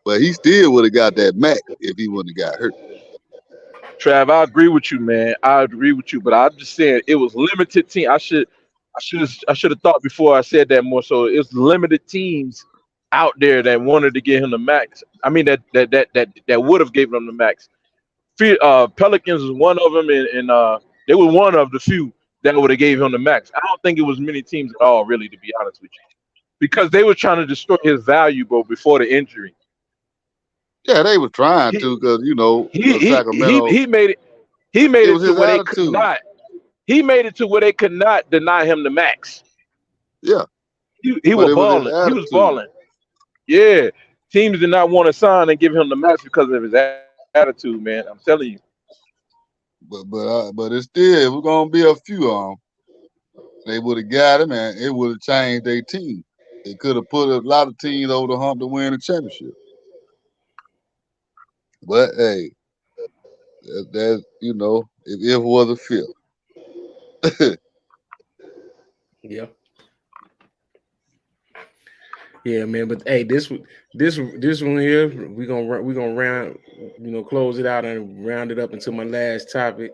but he still would have got that max if he wouldn't have got hurt. Trav, I agree with you, man. I agree with you, but I'm just saying it was limited team. I should have thought before I said that more. So it's limited teams out there that wanted to get him the max. I mean that would have given him the max. Pelicans was one of them, and they were one of the few that would have gave him the max. I don't think it was many teams at all, really, to be honest with you, because they were trying to destroy his value, bro, before the injury. Yeah, they was trying He to, cause he he he, Sacramento, he made it. He made it it was to his where they could attitude. not. He made it to where they could not deny him the max. Yeah, He but was it was his balling. He was attitude. balling. Yeah, teams did not want to sign and give him the max because of his attitude, man. I'm telling you. But it's still, it was gonna be a few of them. They would have got him, and it would have changed their team. It could have put a lot of teams over the hump to win the championship. But hey, that if was a fifth. Yeah. Yeah, man. But hey, this one here, we gonna round, close it out and round it up into my last topic.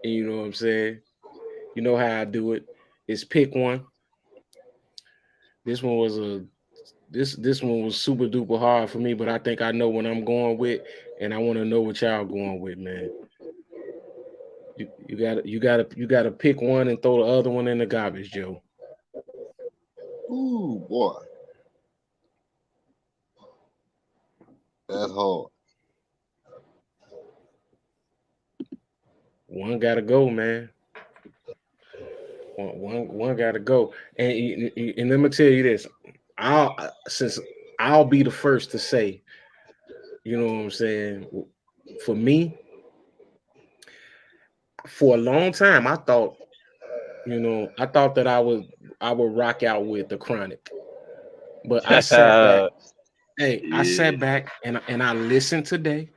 And you know what I'm saying? You know how I do it. It's pick one. This one was this one was super duper hard for me, but I think I know what I'm going with, and I want to know what y'all going with, man. You gotta pick one and throw the other one in the garbage, Joe. Ooh, boy, that's hard. One gotta go, man. One gotta go. And let me tell you this. I'll be the first to say, you know what I'm saying? For me, for a long time, I thought that I would rock out with the Chronic. But I sat back. Hey, I Yeah. sat back and I listened today.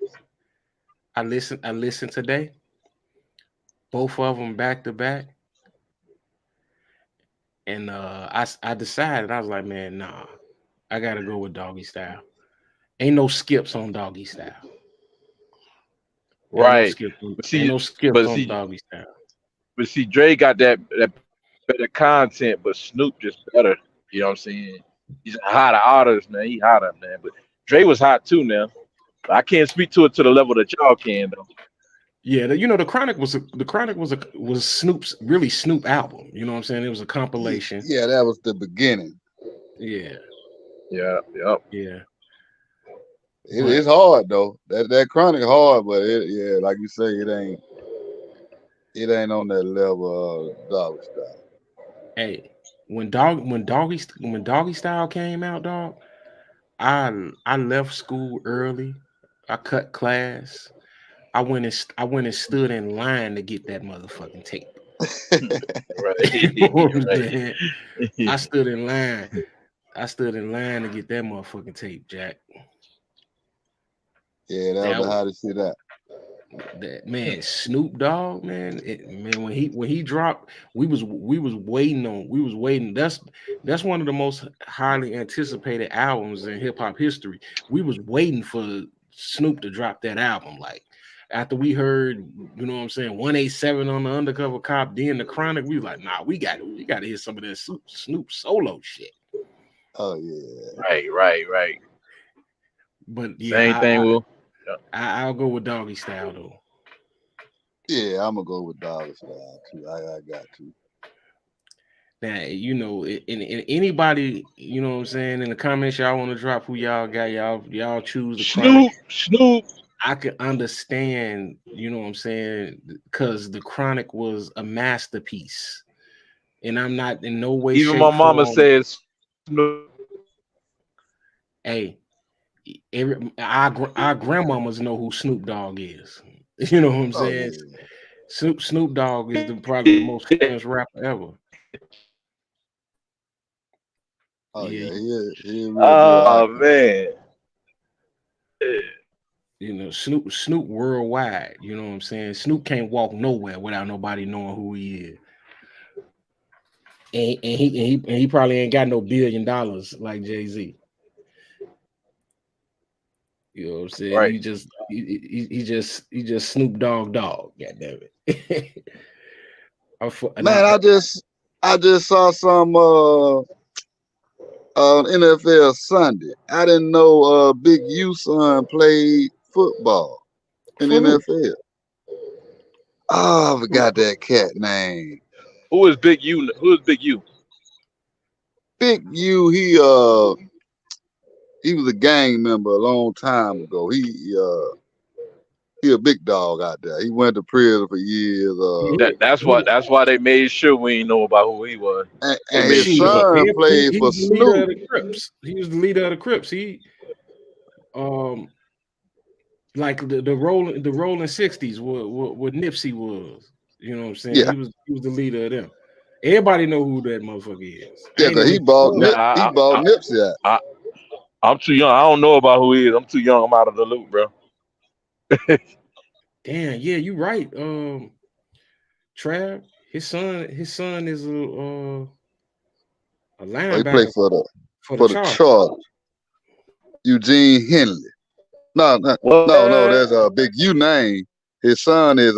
I listened today. Both of them back to back. And I decided, I was like, man, nah, I gotta go with doggy style. Ain't no skips on doggy style. Ain't no Right. skips. But Ain't see, no skips but on see, doggy style. but see, Dre got that better content, but Snoop just better. You know what I'm saying? He's a hotter artist, man. He hotter, man. But Dre was hot too now. I can't speak to it to the level that y'all can though. Yeah, the Chronic was Snoop album. You know what I'm saying? It was a compilation. Yeah, that was the beginning. Yeah, Yeah, yep. yeah. It's But hard though. That chronic hard, but yeah, like you say, it ain't on that level of dog style. Hey, when doggy style came out, dog, I left school early. I cut class. I went and stood in line to get that motherfucking tape. You know what I'm Right, saying? I right. stood in line. I stood in line to get that motherfucking tape, Jack. Yeah, that was That the hottest shit out. that man, Snoop Dogg, man, man, when he dropped, we was waiting. That's one of the most highly anticipated albums in hip hop history. We was waiting for Snoop to drop that album. Like after we heard, you know what I'm saying, 187 on the Undercover Cop, then the Chronic, we was like, nah, we got to hear some of that Snoop solo shit. Oh yeah. Right. But Same yeah, thing with. Yeah. I'll go with Doggy Style though. Yeah, I'm gonna go with dog style too. I got to. Now, you know, in anybody, you know what I'm saying, in the comments, y'all want to drop who y'all got, y'all choose the Chronic. Snoop. I could understand, you know what I'm saying, because the Chronic was a masterpiece. And I'm not in no way, Even shape, my mama form. said Snoop. Hey, our grandmamas know who Snoop Dogg is. You know what I'm Oh saying? yeah. Snoop Dogg is probably the most famous rapper ever. Oh Yeah, yeah. He a real good Oh icon. man. you know, Snoop worldwide. You know what I'm saying? Snoop can't walk nowhere without nobody knowing who he is. And he probably ain't got no $1 billion like Jay-Z. You know what I'm saying? Right. He just Snoop Dogg. God damn it. And Man, I just saw some NFL Sunday. I didn't know Big U son played football in the for who? NFL. Oh, I forgot that cat name. Who is Big U? Who is Big U? Big U, he was a gang member a long time ago. He a big dog out there. He went to prison for years. Yeah, That's he, why they made sure we ain't know about who he was. They And made his Shit, sure. son played he for was the leader Snoop. of the Crips. He was the leader of the Crips. He um like the rolling 60s what Nipsey was. You know what I'm saying? Yeah, He was the leader of them. Everybody know who that motherfucker is. I yeah, ain't cause know he his bought son. He Nah, bought Nipsey out. I, I'm too young. I don't know about who he is. I'm too young. I'm out of the loop, bro. Damn, yeah, you right. Trav, his son is a Oh, he played linebacker for the for the Chargers. Chargers. Eugene Henley. No, no, no. What? There's a Big U name. His son is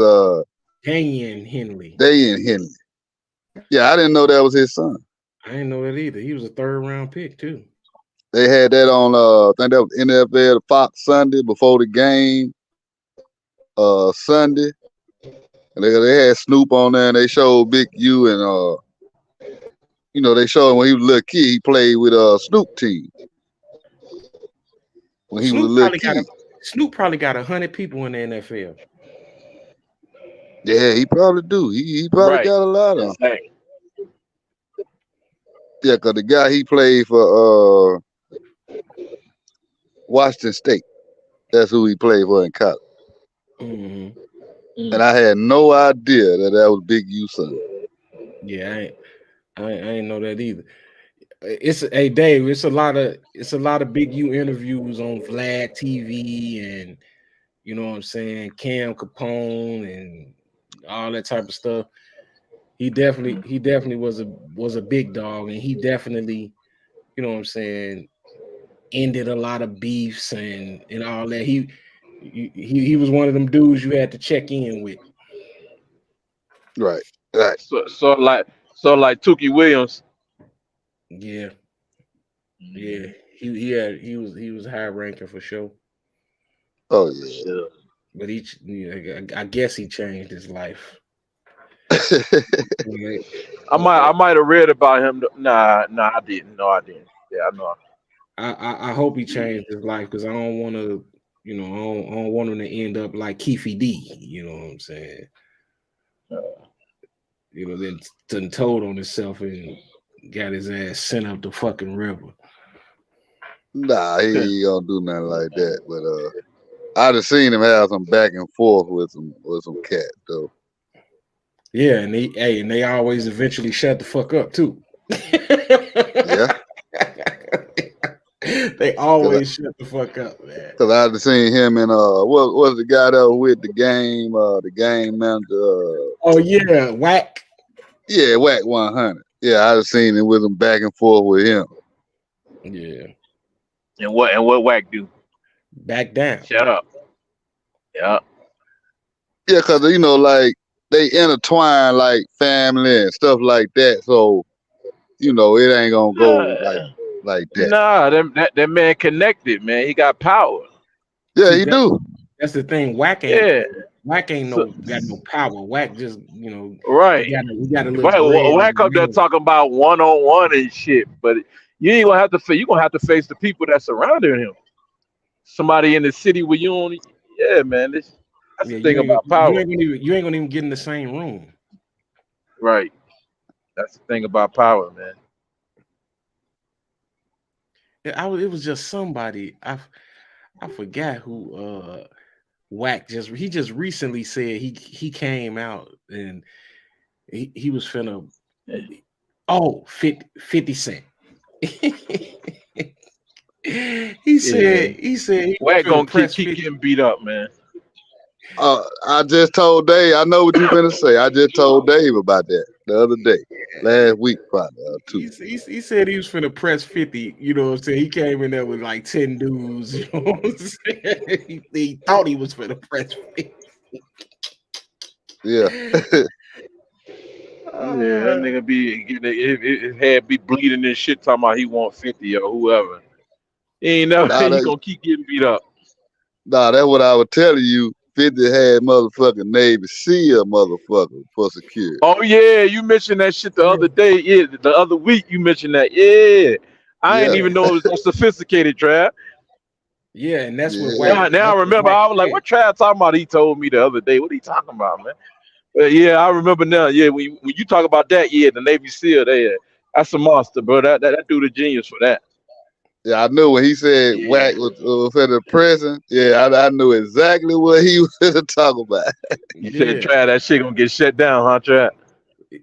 Daniel Henley. Dayan Henley. Yeah, I didn't know that was his son. I didn't know that either. He was a third round pick too. They had that on I think that was NFL Fox Sunday before the game. Sunday. And they had Snoop on there and they showed Big U and they showed him when he was a little kid, he played with Snoop team when he was a Snoop little probably got a kid. Snoop probably got 100 people in the NFL. Yeah, he probably do. He probably Right. got a lot of 'em. Dang. Yeah, cause the guy he played for Washington State. That's who he played for in college. Hmm. And I had no idea that was Big U son. Yeah, I ain't know that either. It's hey Dave. It's a lot of Big U interviews on Vlad TV and you know what I'm saying, Cam Capone and all that type of stuff. He definitely was a big dog, and he definitely, you know what I'm saying, ended a lot of beefs and all that. He was one of them dudes you had to check in with. Right. Right. So like Tookie Williams. Yeah, yeah. Mhm. He was high ranking for sure. Oh For yeah. sure. But I guess he changed his life. Yeah, I might have read about him. Nah, I didn't. No, I didn't. Yeah, I know. I hope he changed his life because I don't want to, you know, I don't want him to end up like Keefy D. You know what I'm saying? Then told on himself and got his ass sent up the fucking river. Nah, he ain't gonna do nothing like that. But I'd have seen him have some back and forth with some cat though. Yeah, and they always eventually shut the fuck up too. Yeah, They always shut the fuck up, man. cause I'd have seen him in what was the guy that was with the game manager. Oh yeah, whack. Yeah, Whack 100. Yeah, I'd have seen him with him back and forth with him. Yeah, And what Whack do? back down. Shut up. Yeah. Yeah, cause like they intertwine like family and stuff like that. So it ain't gonna go like that. Nah, that man connected, man. He got power. Yeah, See, he do. That's the thing. Whack Yeah. ain't got no power. Whack just Right. he got a little dread. Whack up there talking about 1-on-1 and shit, but you ain't gonna have to. You gonna have to face the people that surrounding him. Somebody in the city where you don't. Yeah, man. That's Yeah, the thing about power. you ain't gonna even get in the same room. Right. That's the thing about power, man. It was just somebody I forgot who Whack just recently said he came out and he was finna 50 Cent. he said he Whack finna gonna press keep 50. getting beat up, man. I just told Dave. I know what you finna say. I just told Dave about that the other day, last week probably too. He said he was finna press 50. You know what I'm saying? He came in there with like 10 dudes. You know what I'm saying? He thought he was finna press 50. Yeah. Yeah, that nigga be getting his head be bleeding and shit, talking about he want 50 or whoever. He ain't never. He gonna keep getting beat up. Nah, that's what I was telling you. 50 had motherfucking Navy SEAL motherfucker for security. Oh yeah, you mentioned that shit the other day. Yeah, the other week you mentioned that. Yeah, I ain't even know it was that sophisticated, Trav. Yeah, and that's what Yeah. Whack. Now I remember. I was like, "What Trav talking about?" He told me the other day. What he talking about, man? Yeah, I remember now. Yeah, when you talk about that, yeah, the Navy SEAL, that's a monster, bro. That dude a genius for that. Yeah, I knew when he said Whack was for the prison. Yeah, I knew exactly what he was going to talk about. You said, "Trav, that shit gonna get shut down, huh, Trav?"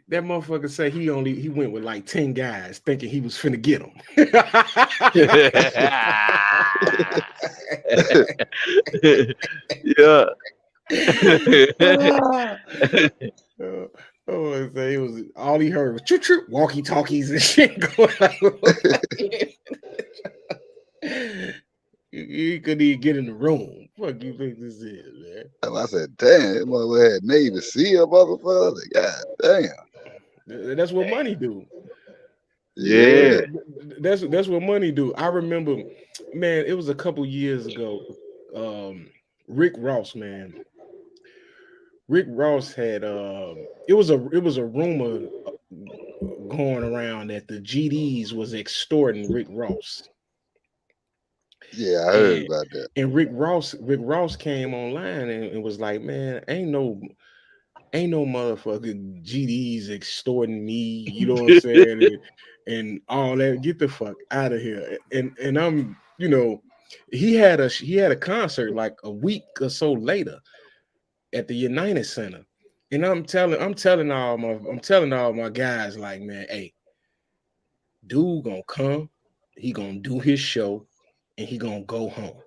That motherfucker say he went with like 10 guys thinking he was finna get them. Yeah. It was all he heard was choo choo walkie talkies and shit going on. You couldn't even get in the room. Fuck you think this is, man? And I said, damn, that motherfucker had Navy SEAL motherfucker. God damn. That's what money do. Yeah. That's what money do. I remember, man, it was a couple years ago. Rick Ross, man. Rick Ross had it was a rumor going around that the GDs was extorting Rick Ross. Yeah, I heard about that. And Rick Ross came online and was like, man, ain't no motherfucking GDs extorting me, you know what I'm saying? and all that. Get the fuck out of here. And I'm, he had a concert like a week or so later at the United Center. And I'm telling all my guys, like, man, hey, dude gonna come, he gonna do his show, and he gonna go home.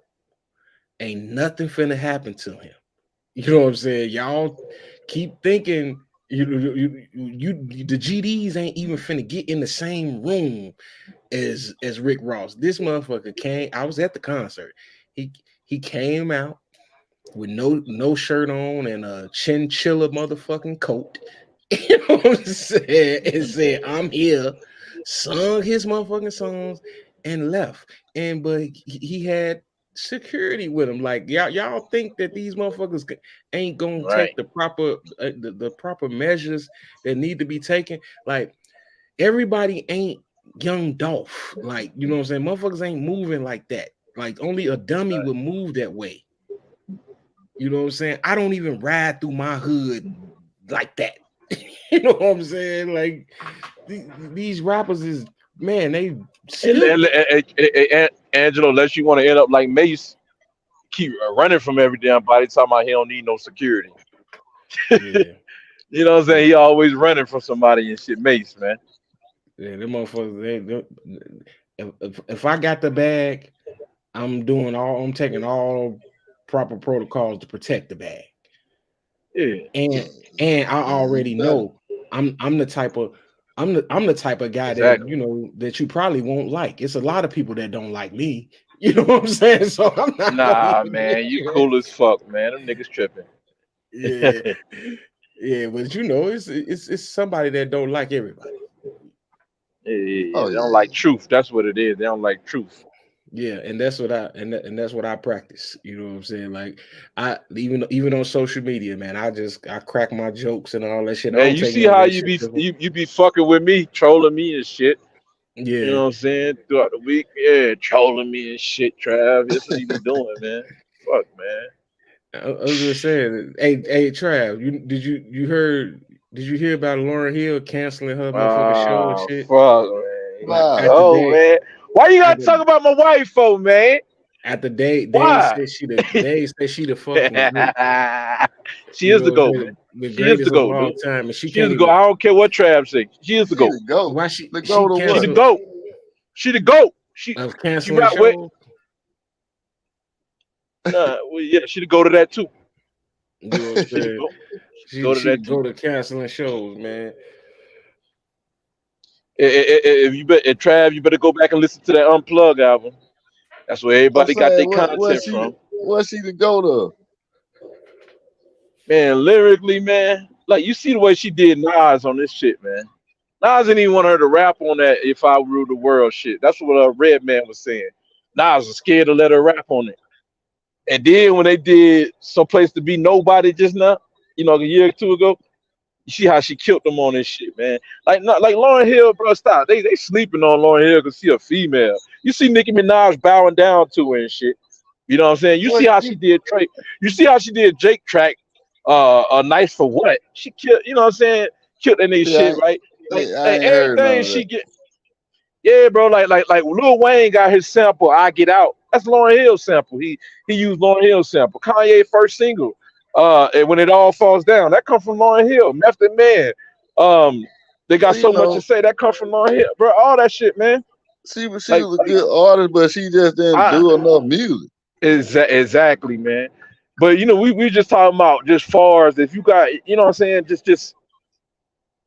Ain't nothing finna happen to him. You know what I'm saying? Y'all keep thinking you the GDs ain't even finna get in the same room as Rick Ross. This motherfucker came. I was at the concert. He came out with no shirt on and a chinchilla motherfucking coat. You know what I'm saying? And said, I'm here, sung his motherfucking songs, and left. But he had security with him. Like y'all think that these motherfuckers ain't gonna take the proper the proper measures that need to be taken. Like everybody ain't young Dolph. Like, you know what I'm saying? Motherfuckers ain't moving like that. Like only a dummy would move that way. You know what I'm saying? I don't even ride through my hood like that. You know what I'm saying? Like these rappers is man, they stupid. And Angelo, unless you want to end up like Mace, keep running from every damn body, talking about he don't need no security. Yeah, You know what I'm saying? He yeah, always running from somebody and shit. Mace, man. yeah. Them motherfuckers. If I got the bag, I'm taking all proper protocols to protect the bag. Yeah, And I Yeah, you already better. know I'm the type of I'm the type of guy that exactly. that you probably won't like. It's a lot of people that don't like me. You know what I'm saying? So I'm not gonna Nah, man, you cool as fuck, man. Them niggas tripping. yeah, yeah, but it's somebody that don't like everybody. Yeah. Oh They don't yeah. like truth. That's what it is. They don't like truth. Yeah, and that's what I practice. You know what I'm saying? Like I even on social media, man, I crack my jokes and all that shit. I Man, don't you take see none of how that you shit be personal. you be fucking with me, trolling me and shit. You Yeah. know what I'm saying? Throughout the week, yeah, trolling me and shit, Trav. That's what he be doing, man. Fuck, man. I was just saying, hey, Trav, did you hear about Lauren Hill canceling her motherfucking show and Oh, shit? fuck, man. Here Like you Wow. go, man. Why you gotta after talk about my wife for, man? after Why? Dave said she the fucking GOAT, She you is the know what I'm GOAT, saying? man. The She is the greatest of GOAT, all dude. time, and she She is can't the GOAT. even I don't care what Trav say. She is the She GOAT. the goat. why The she goat of She the what? canceled GOAT. She the GOAT. of She canceling rap with shows. well, yeah, she the GOAT of that too. You know what I'm She the saying? GOAT. She the She GOAT of she that could too. go to canceling shows, man. If you bet, Trav, you better go back and listen to that Unplug album. That's where I'm everybody got saying their content from. what she the goat of? Man, lyrically, man, like you see the way she did Nas on this shit, man. Nas didn't even want her to rap on that "If I Rule the World" shit. That's what Red Man was saying. Nas was scared to let her rap on it. And then when they did "Someplace to Be Nobody" just now, a year or two ago, you see how she killed them on this shit, man. Like not like Lauren Hill, bro. Stop. They sleeping on Lauren Hill because she a female. You see Nicki Minaj bowing down to her and shit. You know what I'm saying? You see What how she you did Trey. You see how she did Jake track. A nice for what? She killed. You know what I'm saying? Killed that nigga see shit, right? I Like ain't heard none everything of that. she get. Yeah, bro. Like Lil Wayne got his sample. I Get Out. That's Lauren Hill sample. He used Lauren Hill sample. Kanye first single. And when it all falls down, that come from Lauren Hill. Method Man. Um, they got Well, you so much to know, say. That come from Lauren Hill, bro. All that shit, man. she Like, was a good artist, but she just didn't I do enough music. exactly, man. But we just talking about just far as if you got, what I'm saying, just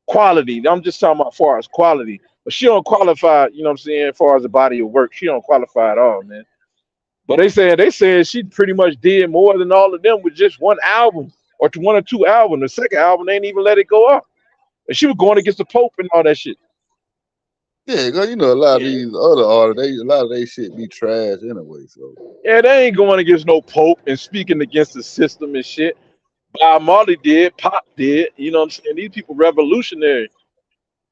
quality. I'm just talking about far as quality. But she don't qualify, what I'm saying, as far as the body of work. She don't qualify at all, man. But they saying she pretty much did more than all of them with just one album or to one or two albums. The second album, they ain't even let it go up. And she was going against the Pope and all that shit. Yeah, cause you know a lot of Yeah. these other artists, a lot of they shit be trash anyway. So Yeah, they ain't going against no Pope and speaking against the system and shit. Bob Marley did, Pop did, you know what I'm saying? These people revolutionary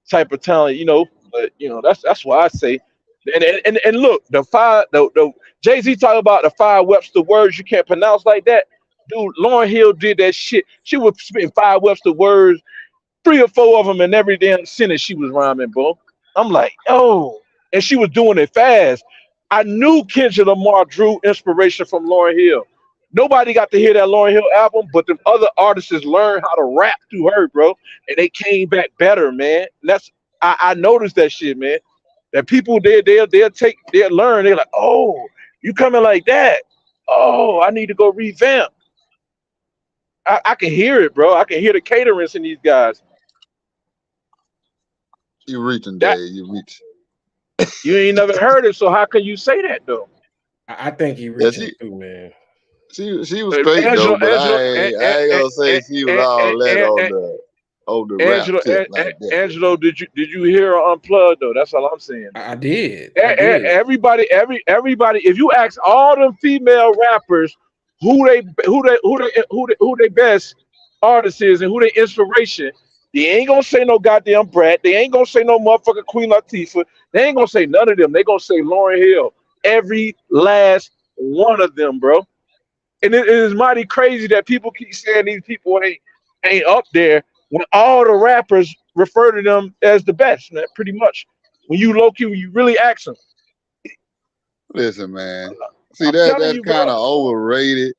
type of talent, but that's why I say. And look, the Jay-Z talk about the five Webster words you can't pronounce like that. Dude, Lauren Hill did that shit. She was spitting five Webster words, three or four of them in every damn sentence she was rhyming, bro. I'm like, oh, and she was doing it fast. I knew Kendrick Lamar drew inspiration from Lauryn Hill. Nobody got to hear that Lauryn Hill album, but the other artists learned how to rap through her, bro, and they came back better, man. And I noticed that shit, man. That people they'll learn. They're like, oh, you coming like that? Oh, I need to go revamp. I can hear it, bro. I can hear the caterings in these guys. you reaching, That Dave. You reach. you ain't never heard it, so how can you say that though? I think he Yeah, reaching too, man. she was straight though, Angelo, but Angelo, I ain't gonna say she was all that on the rap Angelo, tip like that. Angelo, did you hear her unplugged though? That's all I'm saying. I did. I did. Everybody. If you ask all them female rappers who they best artists is and who they inspiration, they ain't gonna say no goddamn Brat. They ain't gonna say no motherfucking Queen Latifah. They ain't gonna say none of them. They gonna say Lauryn Hill. Every last one of them, bro. And it is mighty crazy that people keep saying these people ain't up there. when all the rappers refer to them as the best, man. Pretty much. When you low key, when you really ask them, Listen, man. See I'm that telling that's you, bro. kind of overrated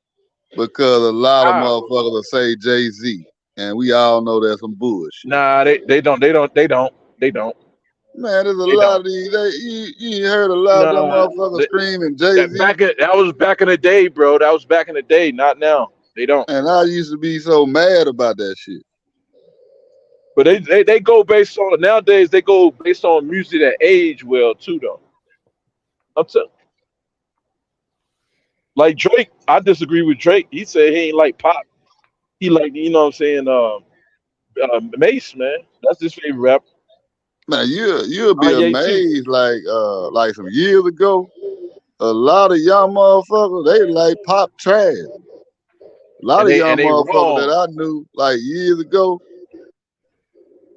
because a lot of How? motherfuckers will say Jay-Z, and we all know that's some bullshit. Nah, they don't, Man, there's a they lot don't. of these. You ain't heard a lot of them Nah, motherfuckers screaming that Jay-Z. that was back in the day, bro. That was back in the day, not now. They don't. And I used to be so mad about that shit. But they go based on nowadays. They go based on music that age well too, though. I'm t- like Drake. I disagree with Drake. He said he ain't like pop. He like what I'm saying. Mace, man. That's his favorite rapper. Now you'll be Kanye too. amazed. Like some years ago, a lot of young motherfuckers they like pop trash. A lot And of they young motherfuckers that wrong. I knew like years ago,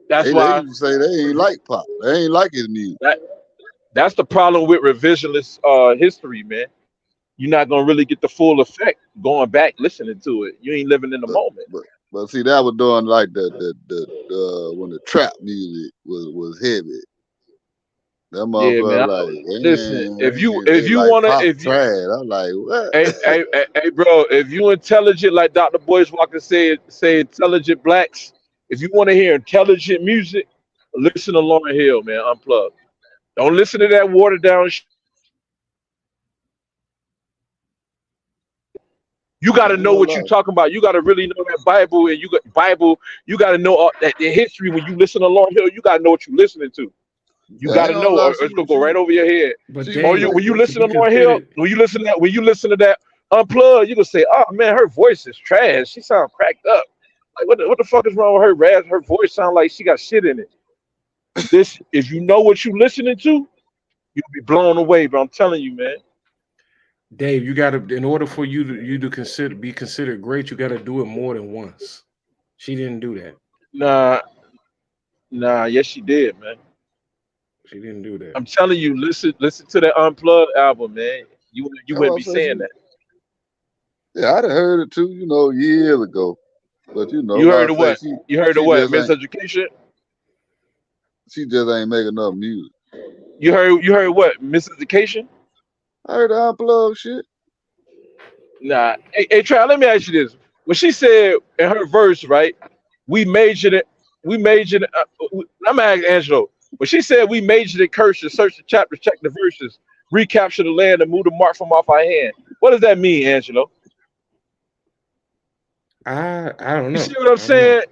That's they why used to say they ain't like pop. They ain't like his music. that that's the problem with revisionist history, man. You're not gonna really get the full effect going back listening to it. You ain't living in the But moment. but see that was doing like the when the trap music was heavy. That Yeah, man. motherfucker like, Listen, they if you like wanna pop if you trash. I'm like, what? hey, bro, if you intelligent like Dr. Boyce Walker said, say intelligent blacks, if you want to hear intelligent music, listen to Lauryn Hill, man, unplugged. Don't listen to that watered down You got I to ain't know gonna what you're lie. talking about. You got to really know that Bible, and Bible. You got to know that the history. When you listen to Lauryn Hill, you got to know what you're listening to. You Yeah, I got ain't to gonna know, lie. or it's gonna go right over your head. But She was Or you Dave, when you making to listen be to Lauryn Hill, considered, when you listen to that unplugged, you gonna say, "Oh man, her voice is trash. She sound cracked up. Like what the fuck is wrong with her? Her voice sound like she got shit in it." This, if you know what you listening to, you'll be blown away. But I'm telling you, man. Dave, you got to, in order for you to be considered great, you got to do it more than once. She didn't do that. Nah, yes, she did, man. She didn't do that. I'm telling you, listen to that unplugged album, man. You that's what wouldn't I be said. saying that. Yeah, I'd have heard it too, years ago. But You like heard I of say, what? You heard of she what? just ain't Miseducation. she just ain't making enough music. You heard what? Miseducation. I heard the unplugged shit. Nah. Hey, Trav, let me ask you this. When she said in her verse, right? We majored it. We majored. I'm asking Angelo. When she said we majored in curses, search the chapter, check the verses, recapture the land, and move the mark from off our hand. What does that mean, Angelo? I don't You see know. what I'm I don't know. saying?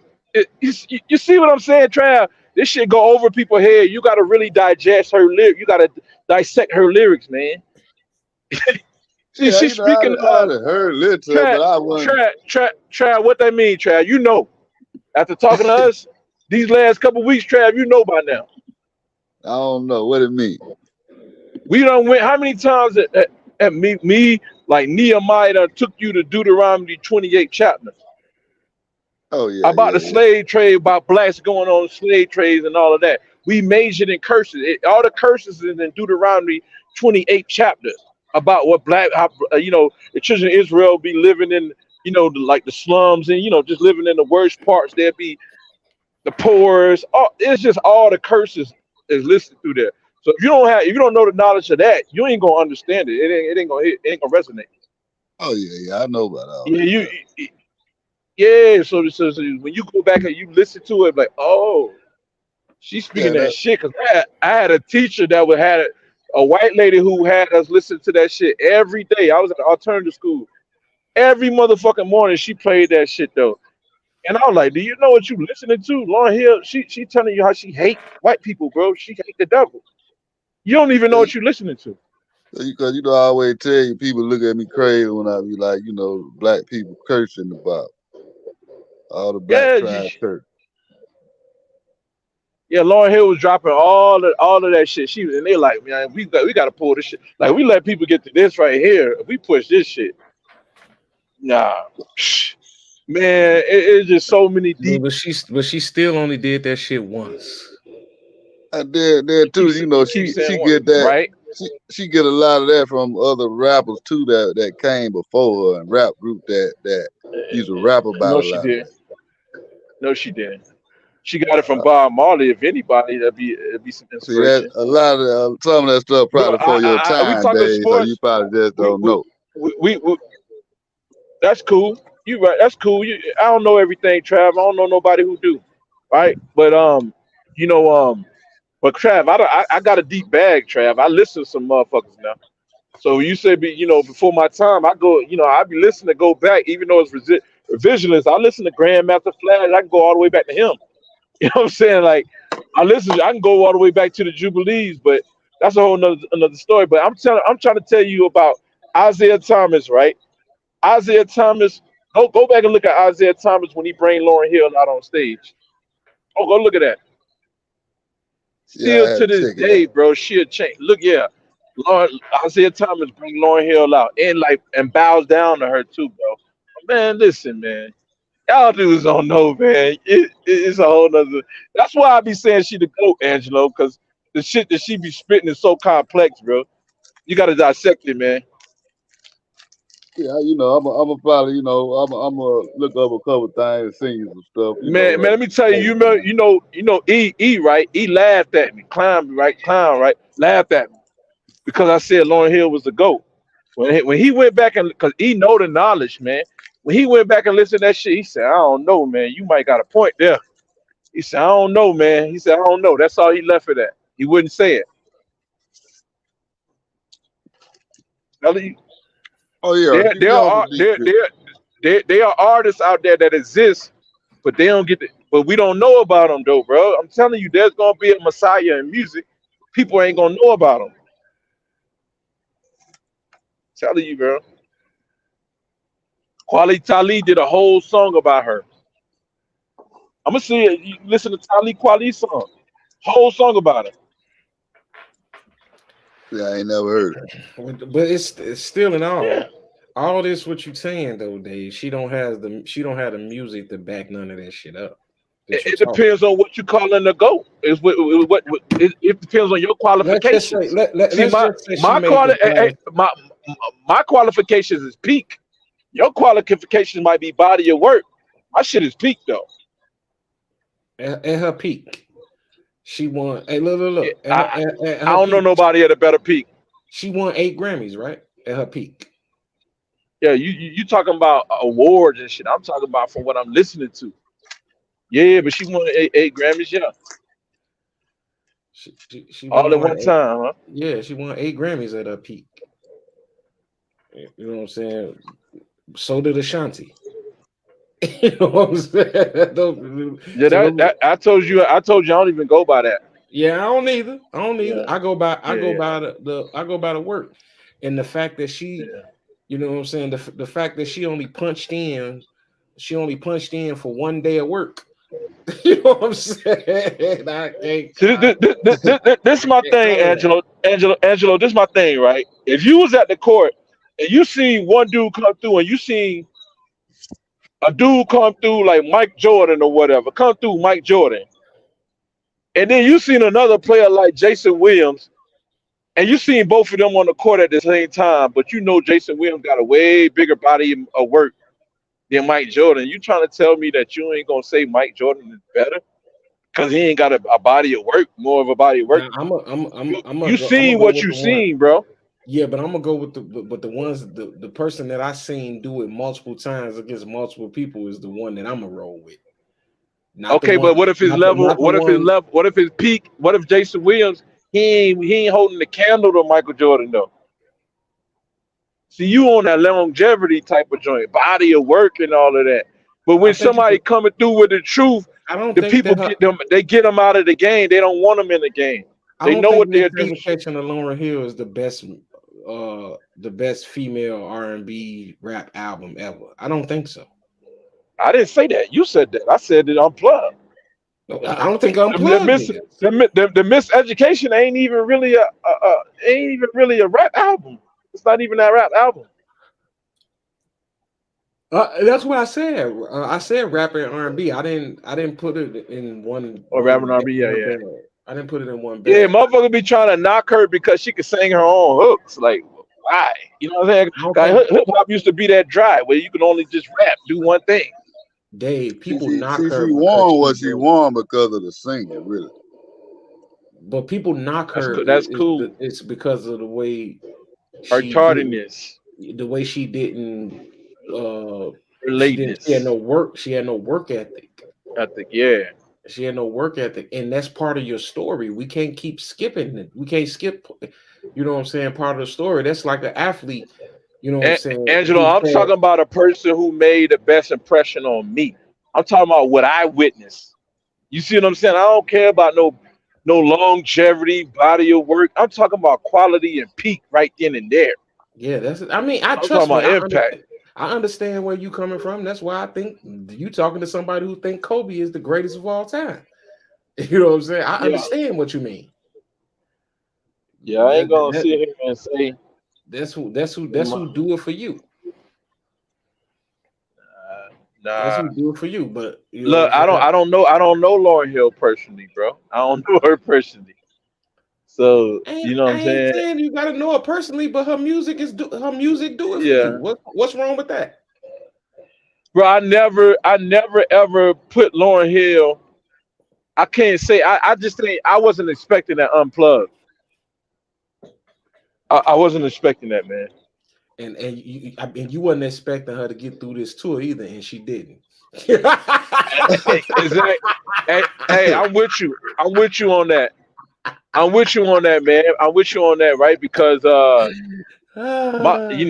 You see what I'm saying, Trav? This shit go over people's head. You got to really digest her lyric. You got to dissect her lyrics, man. See, Yeah, she's speaking I'd have heard little, Trav, but I wasn't. Trav. What that mean, Trav? You know. After talking to us these last couple weeks, Trav, you know by now. I don't know what it mean. We done went how many times at me like Nehemiah done took you to Deuteronomy 28 chapter Oh yeah, about yeah, the yeah. slave trade, about blacks going on slave trades and all of that. We majored in curses. All the curses is in Deuteronomy 28 chapters about what how, the children of Israel be living in, like the slums and, just living in the worst parts. There'd be the poorest. It's just all the curses is listed through there. So if you don't know the knowledge of that, you ain't gonna understand it. It ain't gonna hit, it ain't gonna resonate. Oh yeah, yeah. I know about all Yeah, that stuff. yeah. So when you go back and you listen to it, like, oh, she's speaking Yeah, that that. shit. Cause I had a teacher that would had a white lady who had us listen to that shit every day. I was at an alternative school. Every motherfucking morning she played that shit though. And I was like, do you know what you listening to? Lauryn Hill, she telling you how she hate white people, bro. She hate the devil. You don't even know what you're listening to. Because I always tell you, people look at me crazy when I be like, black people cursing about all the black Yeah, pride curse. yeah. Lauryn Hill was dropping all of that shit. And they like, man, we got to pull this shit. Like we let people get to this right here. If we push this shit, nah, man. It's just so many No, deep. but she still only did that shit once. And then You keep too, you keep she saying she what, get that right? she get a lot of that from other rappers too that came before her and rap group that used to rap about No, a she lot of did. that. No, she didn't. She got it from Bob Marley. If anybody, that'd be some See that inspiration. a lot of some of that stuff Bro, probably for your we time, talking Dave. So you sports. probably just We don't we, know. we that's cool. You right. That's cool. I don't know everything, Trav. I don't know nobody who do. Right. But you know, but Trav, I got a deep bag, Trav. I listen to some motherfuckers now. So you said, before my time, I go, I be listening to go back, even though it's revisionist. I listen to Grandmaster Flash. I can go all the way back to him. You know what I'm saying? Like, I can go all the way back to the Jubilees, but that's a whole another story. But I'm trying to tell you about Isaiah Thomas, right? Isaiah Thomas. Go back and look at Isaiah Thomas when he bring Lauryn Hill out on stage. Oh, go look at that. Yeah, I Still to had to this check it out. day, bro, she'll change. Look, yeah, Lauren, Isaiah Thomas bring Lauryn Hill out and bows down to her too, bro. Man, listen, man, y'all dudes don't know, man. It's a whole nother. That's why I be saying she the goat, Angelo, because the shit that she be spitting is so complex, bro. You got to dissect it, man. Yeah, I'm a probably, I'm a look up a couple things, sing some stuff, Man, at let me tell you, the same time. E right? E laughed at me, clown, right? Laughed at me because I said Lauryn Hill was the goat. When he went back and because he know the knowledge, man. When he went back and listened to that shit, he said, "I don't know, man. You might got a point there." He said, "I don't know, man." He said, "I don't know." That's all he left it at. He wouldn't say it. Now, Oh yeah, There, he there on are some deep there, shit. there, there are artists out there that exist, but they don't get the, but we don't know about them though, bro. I'm telling you, there's gonna be a messiah in music. People ain't gonna know about them. Telling you, bro. Kweli Tali did a whole song about her. I'm gonna see it. You listen to Talib Kweli's song, whole song about it. Yeah, I ain't never heard But it's still in Yeah, all this what you saying though, Dave. She don't have the music to back none of that shit up that you it talking. depends on what you calling a goat. Is it depends on your Let's just say qualifications. See, let's just say she made the best. my qualifications is peak. Your qualifications might be body of work. My shit is peak though. At her peak. She won. Hey, look. At I her don't know peak, nobody at a better peak. she won 8 Grammys, right? At her peak. Yeah, you talking about awards and shit. I'm talking about from what I'm listening to. Yeah, but she won eight Grammys. Yeah, She all at won one eight. time, huh? Yeah, she won 8 Grammys at her peak. You know what I'm saying? So did Ashanti. You know what I'm saying? Yeah, So that I told you I don't even go by that. yeah, I don't either. I don't either. Yeah, I go yeah, by I go by the work. And the fact that yeah. you know what I'm saying, the fact that she only punched in for 1 day of work. You know what I'm saying? See, this is my Can't thing, cover that. Angelo. This is my thing, right? If you was at the court and you seen one dude come through, and you seen a dude come through like Mike Jordan or whatever, come through Mike Jordan, and then you seen another player like Jason Williams, and you seen both of them on the court at the same time, but you know Jason Williams got a way bigger body of work than Mike Jordan. You trying to tell me that you ain't gonna say Mike Jordan is better because he ain't got a body of work, more of a body of work? Now You I'm you gonna seen go what with you the one. seen, bro. Yeah, but I'm gonna go with the ones the person that I seen do it multiple times against multiple people is the one that I'm gonna roll with. Not the Okay, one, but what if his not the level? not the one. What if his peak? What if Jason Williams? He ain't holding the candle to Michael Jordan though. See, you on that longevity type of joint, body of work and all of that. But I when think it's somebody coming through with the truth, I don't the think people that her get them. They get them out of the game. They don't want them in the game. I They don't know think what they'll Nick do. Presentation of Lauryn Hill is the best female R&B rap album ever. I don't think so. I didn't say that. You said that. I said it unplugged. No, I don't think The Unplugged mis is. the miseducation ain't even really a rap album. It's not even that rap album. That's what I said. I said rap and R&B. I didn't put it in Or rapping R&B, yeah, one yeah. bag. I didn't put it in one Yeah, bag. motherfucker be trying to knock her because she can sing her own hooks. Like, why? You know what I'm saying? I don't 'Cause think hip hop used to be that dry where you can only just rap, do one thing. Dave, people knock See, her she because won she what she does, won because of the singing, really. but people knock That's her. that's cool. It's because of the way Her she didn't, tardiness, the way she didn't, uh, her she didn't. She had lateness. no work. She had no work ethic. I think, yeah, She had no work ethic, and that's part of your story. We can't keep skipping it. We can't skip. You know what I'm saying? Part of the story. That's like an athlete. You know what I'm saying? Angelo, Who I'm said, talking about a person who made the best impression on me. I'm talking about what I witnessed. You see what I'm saying? I don't care about no longevity, body of work. I'm talking about quality and peak right then and there. "Yeah, that's." I mean, I I'm talking trust me. about impact. I understand where you coming from. That's why I think you talking to somebody who think Kobe is the greatest of all time. You know what I'm saying? I Yeah, understand what you mean. yeah. I ain't gonna That sit here and say, that's who do it for you. That's nah. who do it for you. But you know what Look, I'm saying? I don't know Lauren Hill personally, bro. I don't know her personally. So you know what I'm I ain't saying? saying you gotta know her personally, but her music do it for you. Yeah, What's wrong with that? bro. I never ever put Lauren Hill. I can't say. I just think I wasn't expecting that unplugged. I wasn't expecting that, man. And you wasn't expecting her to get through this tour either, and she didn't. Exactly. Hey, I'm with you. I'm with you on that. I'm with you on that, man. I'm with you on that, right? Because Ah,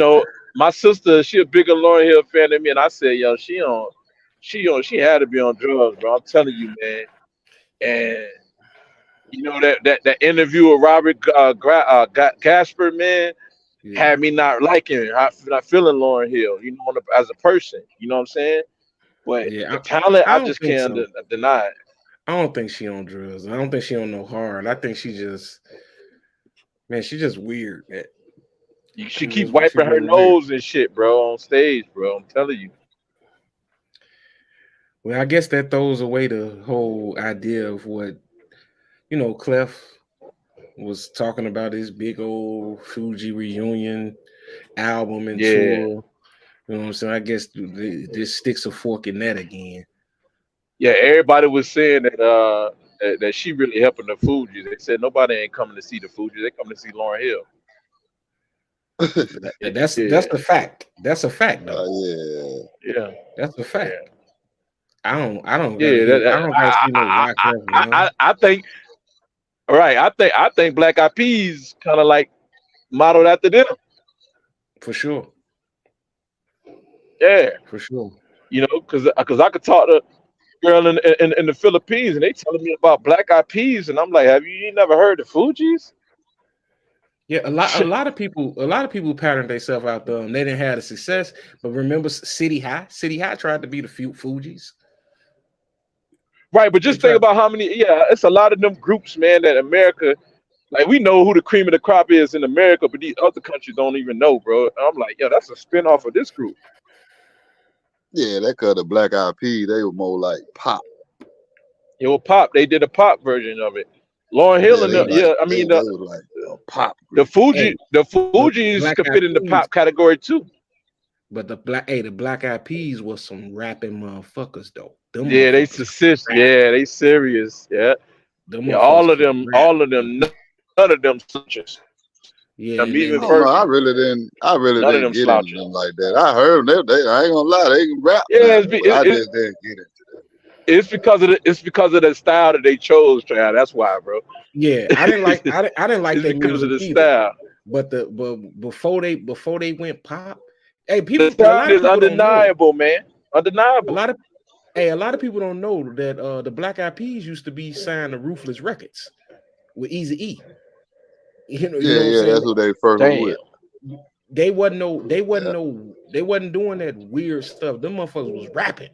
my sister, she a bigger Lauryn Hill fan than me, and I said, yo, she had to be on drugs, bro. I'm telling you, man. And that interview with Robert Gasper, man, yeah, had me not liking, not feeling Lauryn Hill, as a person. You know what I'm saying? But yeah. the talent, I I don't just think can't so. deny it. I don't think she on drugs. I don't think she on no hard. I think she just, man, she just weird. She keep She wiping her really weird. nose and shit, bro, on stage, bro. I'm telling you. Well, I guess that throws away the whole idea of what Clef was talking about his big old Fuji reunion album and Yeah. tour. You know what I'm saying? I guess this sticks a fork in that again. Yeah, everybody was saying that she really helping the Fugees. They said nobody ain't coming to see the Fugees. They coming to see Lauren Hill. That's Yeah, the fact. That's a fact though. Yeah. yeah, That's a yeah, fact. I don't gotta yeah. hear. I don't gotta see no Wyclef run. I think right. I think Black Eyed Peas kind of like modeled after them. For sure. Yeah, For sure. because I could talk to a girl in the Philippines and they telling me about Black Eyed Peas and I'm like, have you never heard the Fugees? Yeah, a lot of people patterned themselves out there. And they didn't have the success. But remember City High? City High tried to be the Fugees. Right, but They just think tried. about how many. Yeah, it's a lot of them groups, man. That America, like we know who the cream of the crop is in America, but these other countries don't even know, bro. I'm like, yo, that's a spinoff of this group. Yeah, that cut the Black Eyed Peas, they were more like pop. It was pop. They did a pop version of it. Lauren Hill Yeah, and they like yeah, I they mean they was like a pop the group. Fuji, Hey, the but Fugees Black could Eyed fit in the Peas, pop category too. the Black Eyed Peas was some rapping motherfuckers though. Them Yeah, they motherfuckers could persist. rap. Yeah, they serious. Yeah, Them yeah. motherfuckers could rap. All of them. None of them slouches. Yeah, I'm and even I don't know. first. I really None of didn't them get into slouches. them like that. I heard them. I ain't gonna lie, they can rap Yeah, now, but I just didn't get into that. it's because of the style that they chose, child. That's why, bro. yeah, I didn't like It's their because of music the either. style. But before they went pop, hey, The a lot style of is people don't know. undeniable, man. A Undeniable. lot of a lot of people don't know that the Black Eyed Peas used to be signed to Ruthless Records with Easy E. You Yeah, know what I'm yeah, saying? that's who they first was Damn. with. They Yeah, wasn't doing that weird stuff. Them motherfuckers was rapping.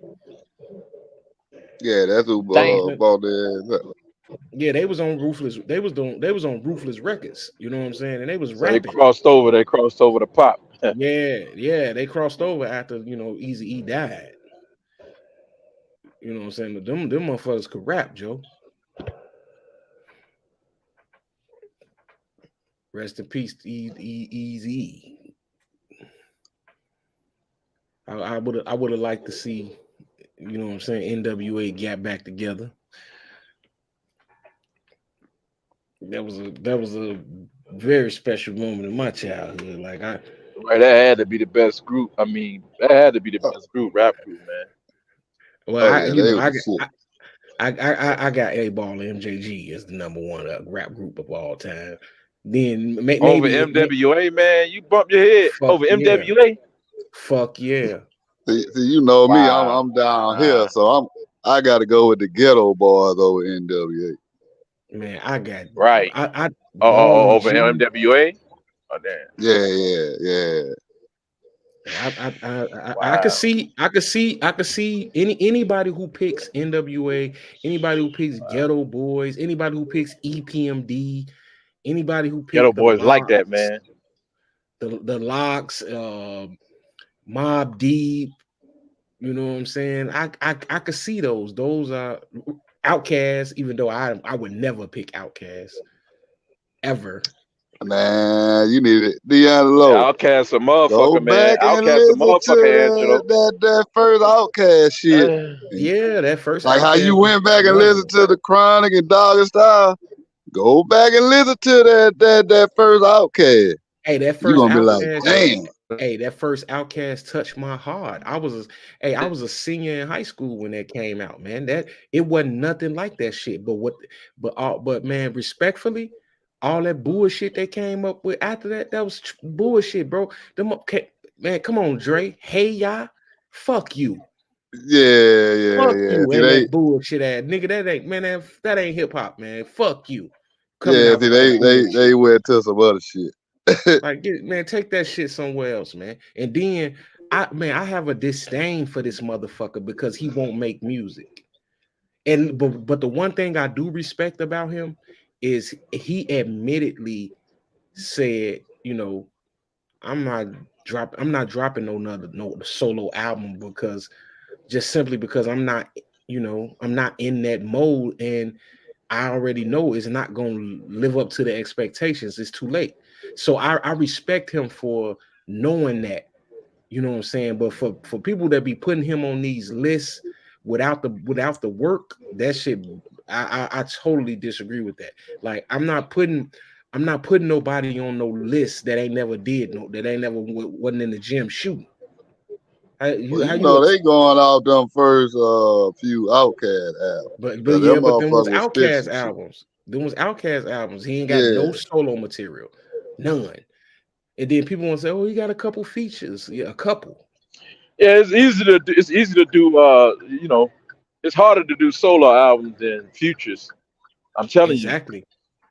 yeah, that's who You know what Damn. I'm saying? bought their. Yeah, they was on Ruthless. They was on Ruthless Records. You know what I'm saying? And they was So they rapping. crossed over. They crossed over the pop. Yeah. They crossed over after Easy E died. You know what I'm saying? But them motherfuckers could rap, Joe. Rest in peace, Easy. I would have liked to see You know what I'm saying? NWA got back together. That was a very special moment in my childhood. Like I Right, that had to be the best group. I mean, that had to be the best group, rap group, man. well, Oh I yeah, you they know was the shit. I got A Ball and MJG as the number one rap group of all time. Then Over maybe MWA, man, you bump your head fuck over yeah, MWA. fuck yeah, See, you know me, Wow, I'm down here, nah, so I got to go with the ghetto boys over NWA. man. I got right. I Oh, Ball over G. MWA. Oh, damn. Yeah, yeah, yeah. Wow. I could see anybody who picks NWA, anybody who picks Ghetto Boys, anybody who picks EPMD, anybody who Ghetto picked boys like that, man. the locks, Mob Deep. You know what I'm saying? I could see those. Those are Outcasts. Even though I would never pick Outcasts ever. Man, you need it. Yeah, D'Angelo. Outcast a Go motherfucker, man. back and Outcast a listen to motherfucker, Angelo. that first Outcast shit. And Yeah, that first like how you Outcast was went back and listened wonderful. to the Chronic and Doggy Style. Go back and listen to that first Outcast. Hey, that You first gonna be like, Outcast. damn. Hey, that first Outcast touched my heart. I was a senior in high school when that came out, man. That it wasn't nothing like that shit. But man, respectfully, all that bullshit they came up with after that, that was bullshit, bro. Man, come on, Dre. Hey ya, fuck you. Yeah, yeah, Fuck yeah. you See and they that bullshit ass nigga. That ain't man, that ain't hip hop, man. Fuck you. Coming yeah, out see with that they bullshit. went to some other shit. Like, man, take that shit somewhere else, man. And then I have a disdain for this motherfucker because he won't make music. And but the one thing I do respect about him is he admittedly said, you know, I'm not dropping no solo album because just simply because I'm not in that mode and I already know it's not going to live up to the expectations. It's too late. So I respect him for knowing that, you know what I'm saying? But for people that be putting him on these lists without the work, that shit, I totally disagree with that. Like I'm not putting nobody on no list that ain't never did no that ain't never wasn't in the gym shooting. Well, How you you know they going off them first few Outcast albums. but Cause them yeah, but them was motherfuckers was spit Outcast some shit. albums. Them was Outcast albums. He ain't got no Yeah. solo material, none. And then people want to say, "Oh, he got a couple features." Yeah, a couple. Yeah, it's easy to do. It's harder to do solo albums than futures. I'm telling you. Exactly.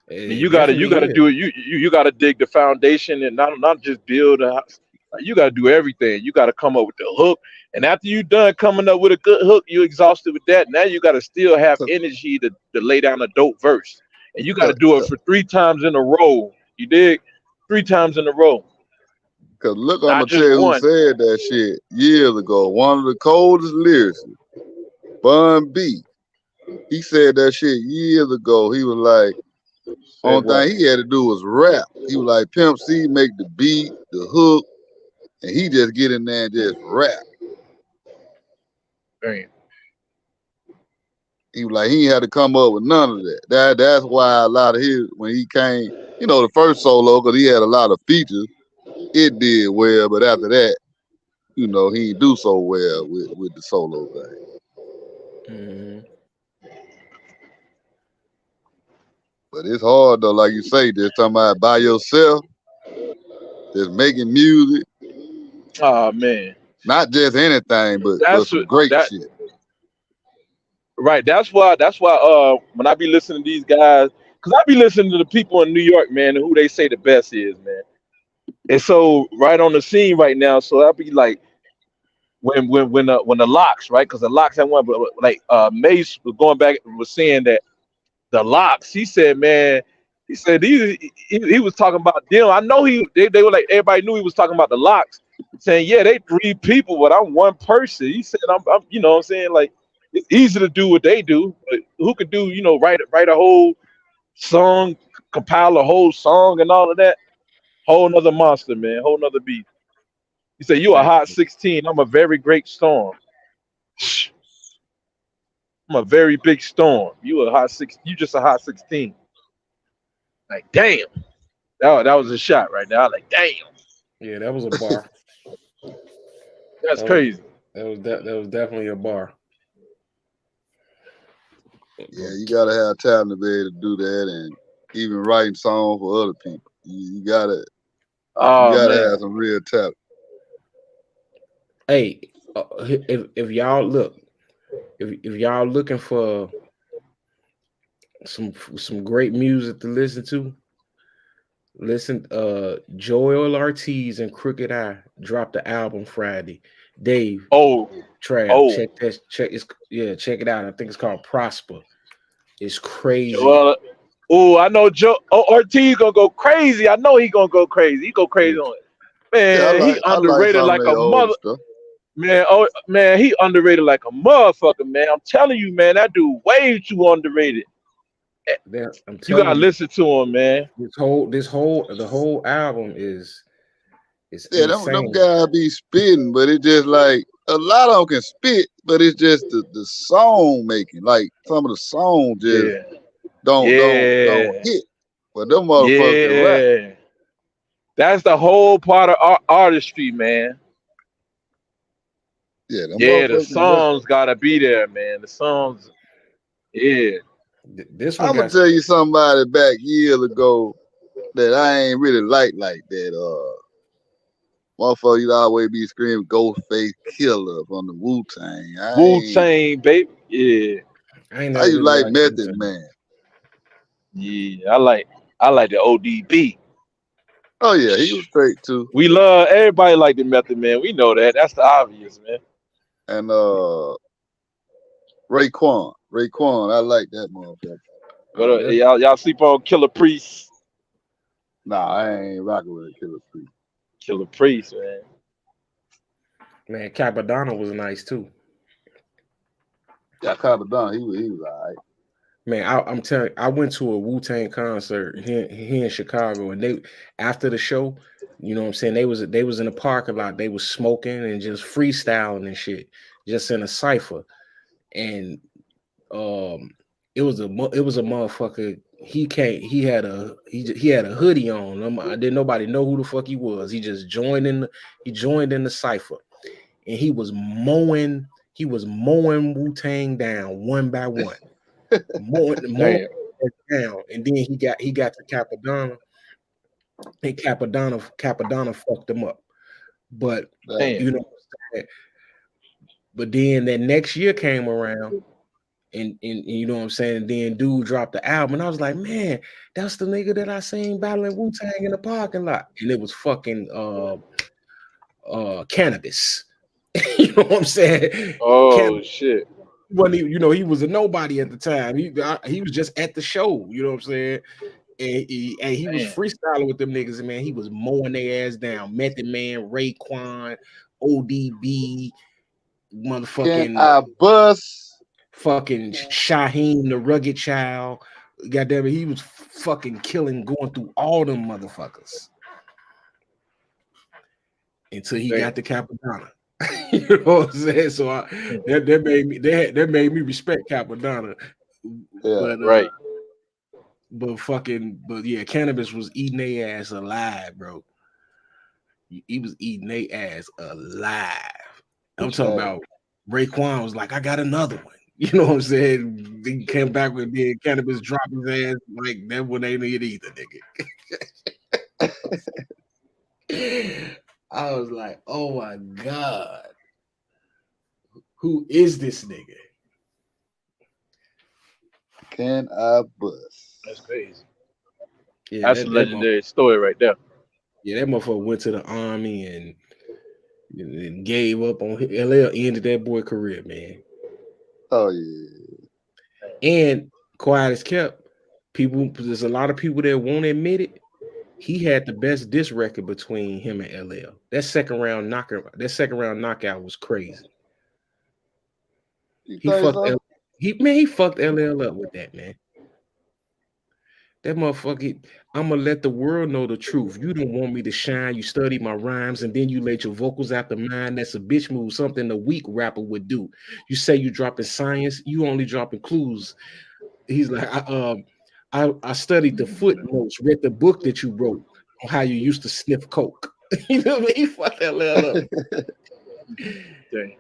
I mean, It you gotta definitely is. do it. You gotta dig the foundation and not just build a house. Like, you gotta do everything. You gotta come up with the hook, and after you done coming up with a good hook, you exhausted with that. Now you gotta still have Cause, energy to lay down a dope verse, and you gotta cause, do it for 3 times in a row. You dig? 3 times in a row, 'Cause look, I'm not gonna tell just you who one. said that shit years ago. One of the coldest lyricists, Bun B. He said that shit years ago. He was like, Said only what? thing he had to do was rap. He was like, Pimp C make the beat, the hook, and he just get in there and just rap. Damn. He was like, he ain't had to come up with none of that. That's why a lot of his when he came, the first solo, because he had a lot of features, it did well. But after that, he didn't do so well with the solo thing. Mhm. But it's hard though, like you say, just talking about by yourself, just making music, Oh man, not just anything, but that's some what great that shit. right. That's why. When I be listening to these guys, because I be listening to the people in New York, man, and who they say the best is, man. And so right on the scene right now, so I'll be like when the locks, right? Because the locks had one, but like Mace was going back was saying that the locks. He said, man, he said he was talking about them. I know they were like everybody knew he was talking about the locks, saying yeah they 3 people, but I'm one person. He said I'm you know what I'm saying like it's easy to do what they do, but who could do write a whole song, compile a whole song and all of that. Whole nother monster, man. Whole nother beast. He said, "You a hot Facts. 16. I'm a very great storm." I'm a very big storm. You a hot six. You just a hot 16. Like damn, that was a shot right now. Like damn, Yeah, that was a bar. that's That was crazy. that was definitely a bar. Yeah, you gotta have talent to be able to do that, and even writing songs for other people. You gotta Oh man. have some real talent. Hey, if y'all look, if y'all looking for some great music to listen to, listen. Joel Ortiz and Crooked Eye dropped the album Friday. Dave, Oh, Trav, oh. check this. Check it out. I think it's called Prosper. It's crazy. Joel. Oh, I know Joe. Oh, Ortiz gonna go crazy. I know he gonna go crazy. He go crazy Yeah, on it. Yeah, Man, he I like underrated some of like their a older mother. stuff. Man, oh man, he underrated like a motherfucker, man. I'm telling you, man, that dude way too underrated. I'm You gotta telling you, listen to him, man. the whole album is Yeah, them insane. guys be spitting, but it just like a lot of them can spit, but it's just the song making. Like some of the songs just Yeah, don't yeah, hit. But them motherfuckers can rap. yeah. That's the whole part of artistry, man. Yeah, them Yeah, the motherfuckers can rap. songs gotta be there, man. The songs, yeah. This one I'm gonna got tell you somebody back years ago that I ain't really like that. Motherfucker, you always be screaming "Ghostface Killer" from the Wu Tang. Wu Tang, baby. Yeah, I ain't I never used to really like liked Method Wu-Tang. Man. yeah. I like the ODB. Oh yeah, he was straight too. We love everybody like the Method Man. We know that. That's the obvious, man. And Raekwon, I like that motherfucker. But That's y'all sleep on Killer Priest. Nah, I ain't rocking with Killer Street. Killer Priest, man. man. Capadonna was nice too. Yeah, Capadonna, he was alright. Man, I'm telling. I went to a Wu-Tang concert here in Chicago, and they after the show, you know what I'm saying, they was in the parking lot. They was smoking and just freestyling and shit, just in a cipher. And it was a motherfucker. He had a hoodie on. Didn't nobody know who the fuck he was. He joined in the cipher, and he was mowing Wu-Tang down one by one, mowing Damn, it down, and then he got to Capadonna, and Capadonna fucked him up. But Damn. damn. you know, but then that next year came around. And you know what I'm saying? And then dude dropped the album, and I was like, man, that's the nigga that I seen battling Wu-Tang in the parking lot. And it was fucking Cannabis. You know what I'm saying? Oh Cannabis shit. wasn't even, he was a nobody at the time. He was just at the show, you know what I'm saying? And he was Damn. freestyling with them niggas, and man, he was mowing their ass down. Method Man, Raekwon, ODB, Can motherfucking I bust? fucking Shaheem, the rugged child. Goddamn it, he was fucking going through all them motherfuckers until he Damn. got to Capadonna. You know what I'm saying? So that made me respect Capadonna. Yeah. But Right. but yeah, Cannabis was eating their ass alive, bro. He was eating their ass alive. I'm talking Damn. about Raekwon was like, I got another one. You know what I'm saying? He came back with the Cannabis, dropped his ass like that one ain't it either, nigga. I was like, oh my God. Who is this nigga? Can I bust? That's crazy. Yeah, That's a legendary story right there. that motherfucker went to the army and gave up on LL, ended that boy career, man. Oh yeah. And quiet as kept, there's a lot of people that won't admit it. He had the best diss record between him and LL. That second round knockout was crazy. You He think fucked so? he fucked LL up with that, man. That motherfucker, I'm gonna let the world know the truth. You don't want me to shine. You study my rhymes, and then you let your vocals after mine. That's a bitch move, something a weak rapper would do. You say you dropping science, you only dropping clues. He's like, I studied the footnotes, read the book that you wrote on how you used to sniff coke. You know what I mean? He fucked that little up. Dang.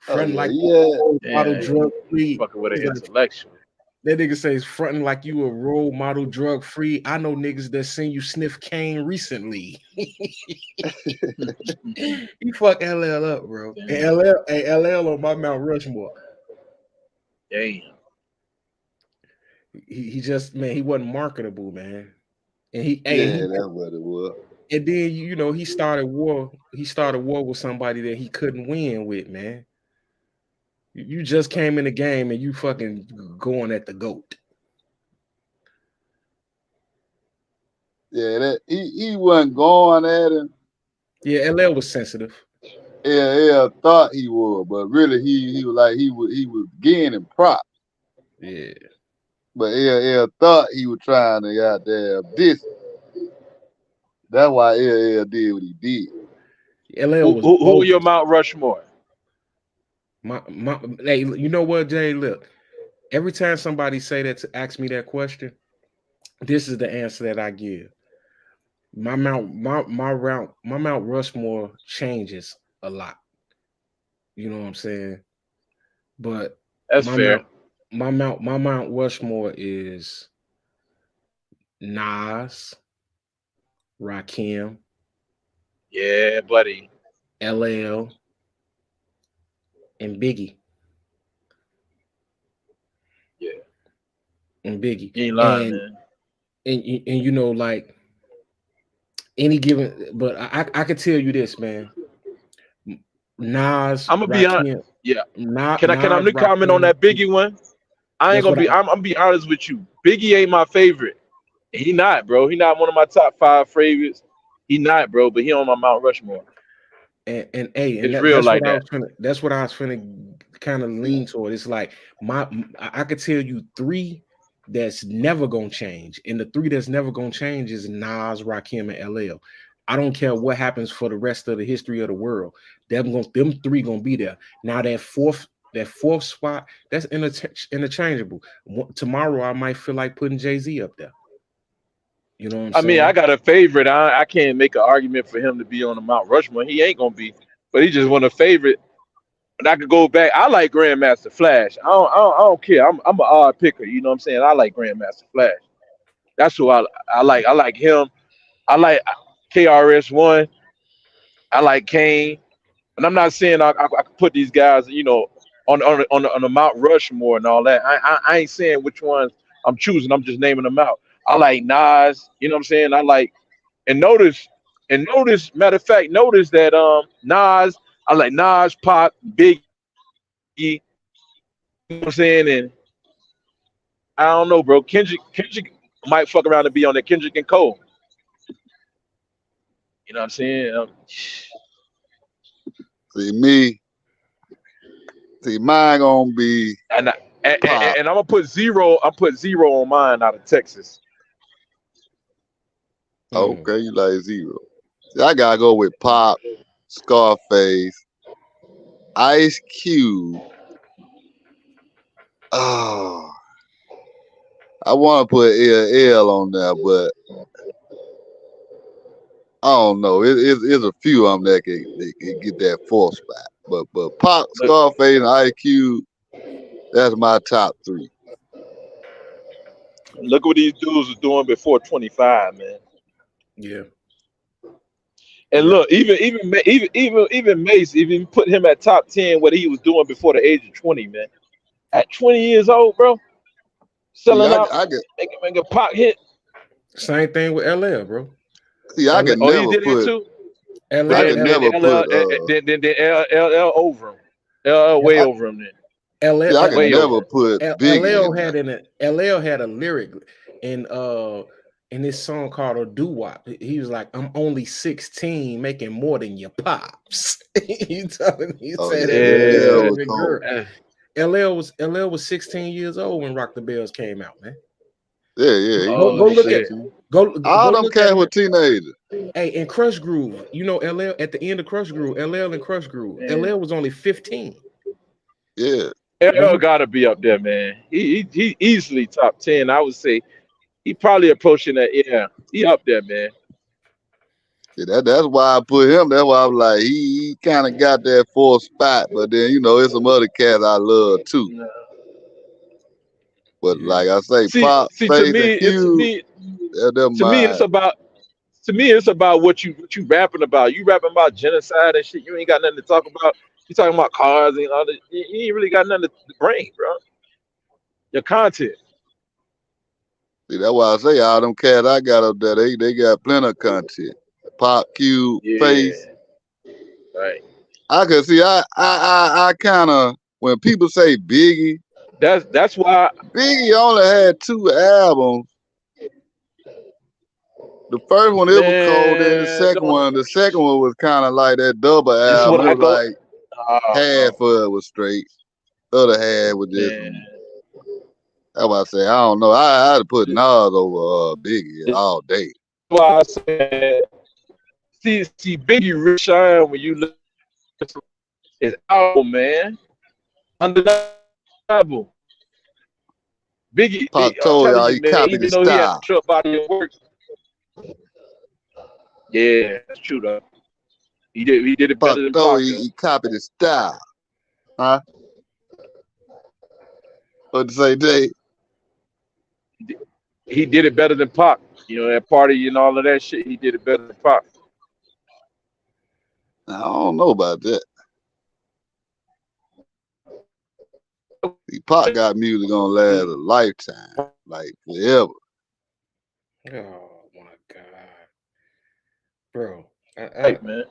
Oh Fronting yeah, like yeah, role model Yeah, drug free. fucking with an He's like, intellectual. that nigga says fronting like you a role model drug free. I know niggas that seen you sniff cane recently. He fucked LL up, bro. And Damn. LL on my Mount Rushmore. Damn. He just, man, he wasn't marketable, man. And he yeah. That's what it was. and then you know he started war. He started war with somebody that he couldn't win with, man. You just came in the game and you fucking going at the GOAT. Yeah, that he wasn't going at him. Yeah, LL was sensitive. Yeah, thought he would, but really he was like he was gaining props. Yeah. But thought he was trying to goddamn this. That's why did what he did. LL was Who are your bogus. Mount Rushmore? Hey, you know what, Jay? Look, every time somebody say that to ask me that question, this is the answer that I give. My Mount Rushmore changes a lot. You know what I'm saying? But That's my fair. Mount my Mount Rushmore is Nas, Rakim, Yeah, buddy. LL, and Biggie. Yeah, And Biggie. you ain't lying, man. And you know, like any given, but I could tell you this, man. Nas, I'm gonna be on. Rakim, Yeah. Can I Nas, make comment on Rakim. that Biggie one? I ain't That's gonna what be. I'm gonna be honest with you. Biggie ain't my favorite. He not, bro. He not one of my top 5 favorites. He not, bro. But he on my Mount Rushmore. and hey, and It's real that's like what I that. was finna. That's what I was finna kind of lean toward. It's like I could tell you three that's never gonna change, and the three that's never gonna change is Nas, Rakim, and LL. I don't care what happens for the rest of the history of the world. Them three gonna be there. Now that fourth spot that's interchangeable. Tomorrow I might feel like putting Jay-Z up there. You know what I'm I mean, I saying? got a favorite. I can't make an argument for him to be on the Mount Rushmore. He ain't gonna be, but he just want a favorite. But I could go back. I like Grandmaster Flash. I don't care. I'm an odd picker. You know what I'm saying? I like Grandmaster Flash. That's who I like. I like him. I like KRS-One. I like Kane. And I'm not saying I could put these guys, on the Mount Rushmore and all that. I ain't saying which ones I'm choosing. I'm just naming them out. I like Nas. You know what I'm saying? I like and notice. Matter of fact, notice that Nas. I like Nas, Pop, Biggie. You know what I'm saying? And I don't know, bro. Kendrick might fuck around and be on that Kendrick and Cole. You know what I'm saying? See me, see mine gonna be And, I, Pop. and I'm gonna put zero. I put zero on mine out of Texas. Mm. Okay, you like zero. See, I gotta go with Pop, Scarface, Ice Cube. Oh, I want to put LL on there, but I don't know. It's a few of them that can get that fourth spot. But Pop, Look, Scarface, and IQ, that's my top three. look what these dudes was doing before 25, man. Yeah, And yeah. look, even Mace, even put him at top 10 what he was doing before the age of 20, man. At 20 years old, bro, See, selling out, I can making pop hit. Same thing with LL, bro. see. I LL, can Oh, he never did it put. too. But I LL, then can then never LL put. then LL over him. LL way LL, I over him then. see. I can Way never over him. put Biggie LL in there. had LL had a lyric in this song called a doo wop. He was like, "I'm only 16, making more than your pops." He Oh said yeah, that to his LL Yeah. was baby home. girl. LL was 16 years old when Rock the Bells came out, man. Yeah. He Go one Oh of go the look big at shit. teams. go All them look at cats him. were teenagers. Hey, in Crush Groove, you know LL at the end of Crush Groove, LL and Crush Groove. Man. LL was only 15 Yeah. when LL he. gotta be up there, man. He easily top 10. I would say he probably approaching that. Yeah, he up there, man. Yeah, that's why I put him. That's why I was like, he kind of got that fourth spot. But then, there's some other cats I love too. Nah. But Yeah. like I say, Pop, See, to Faith, and me, it's to Q, me, they're to me, mine. it's about what you rapping about. You rapping about genocide and shit. You ain't got nothing to talk about. You talking about cars and all that. You ain't really got nothing to bring, bro. Your content. See, that's why I say all them cats I got up there, they got plenty of content. Pop, Q, Yeah, Face. right. I could see, I kind of, when people say Biggie, That's why, Biggie only had 2 albums. The first one it was cold, then man. Don't. the second one was kind of like that double This is album. what It I was go. like half Oh of it was straight, other half was just man. some. That's why I say I don't know. I'd put Nas over Biggie That's all day. why I said. See, Biggie really shine when you look at his album, man. Undeniable. Pop I'm told telling y'all you, he man. copied Even his though he had a style. truck body of work, yeah, that's true though. He did it Pop better than told Pac he, though. he copied his style. Huh? What to say, Jay? He did, he did it better than Pac. That party and all of that shit. He did it better than Pac. I don't know about that. See, Pop got music gonna last a lifetime, like forever. Oh my God, bro. Right, man.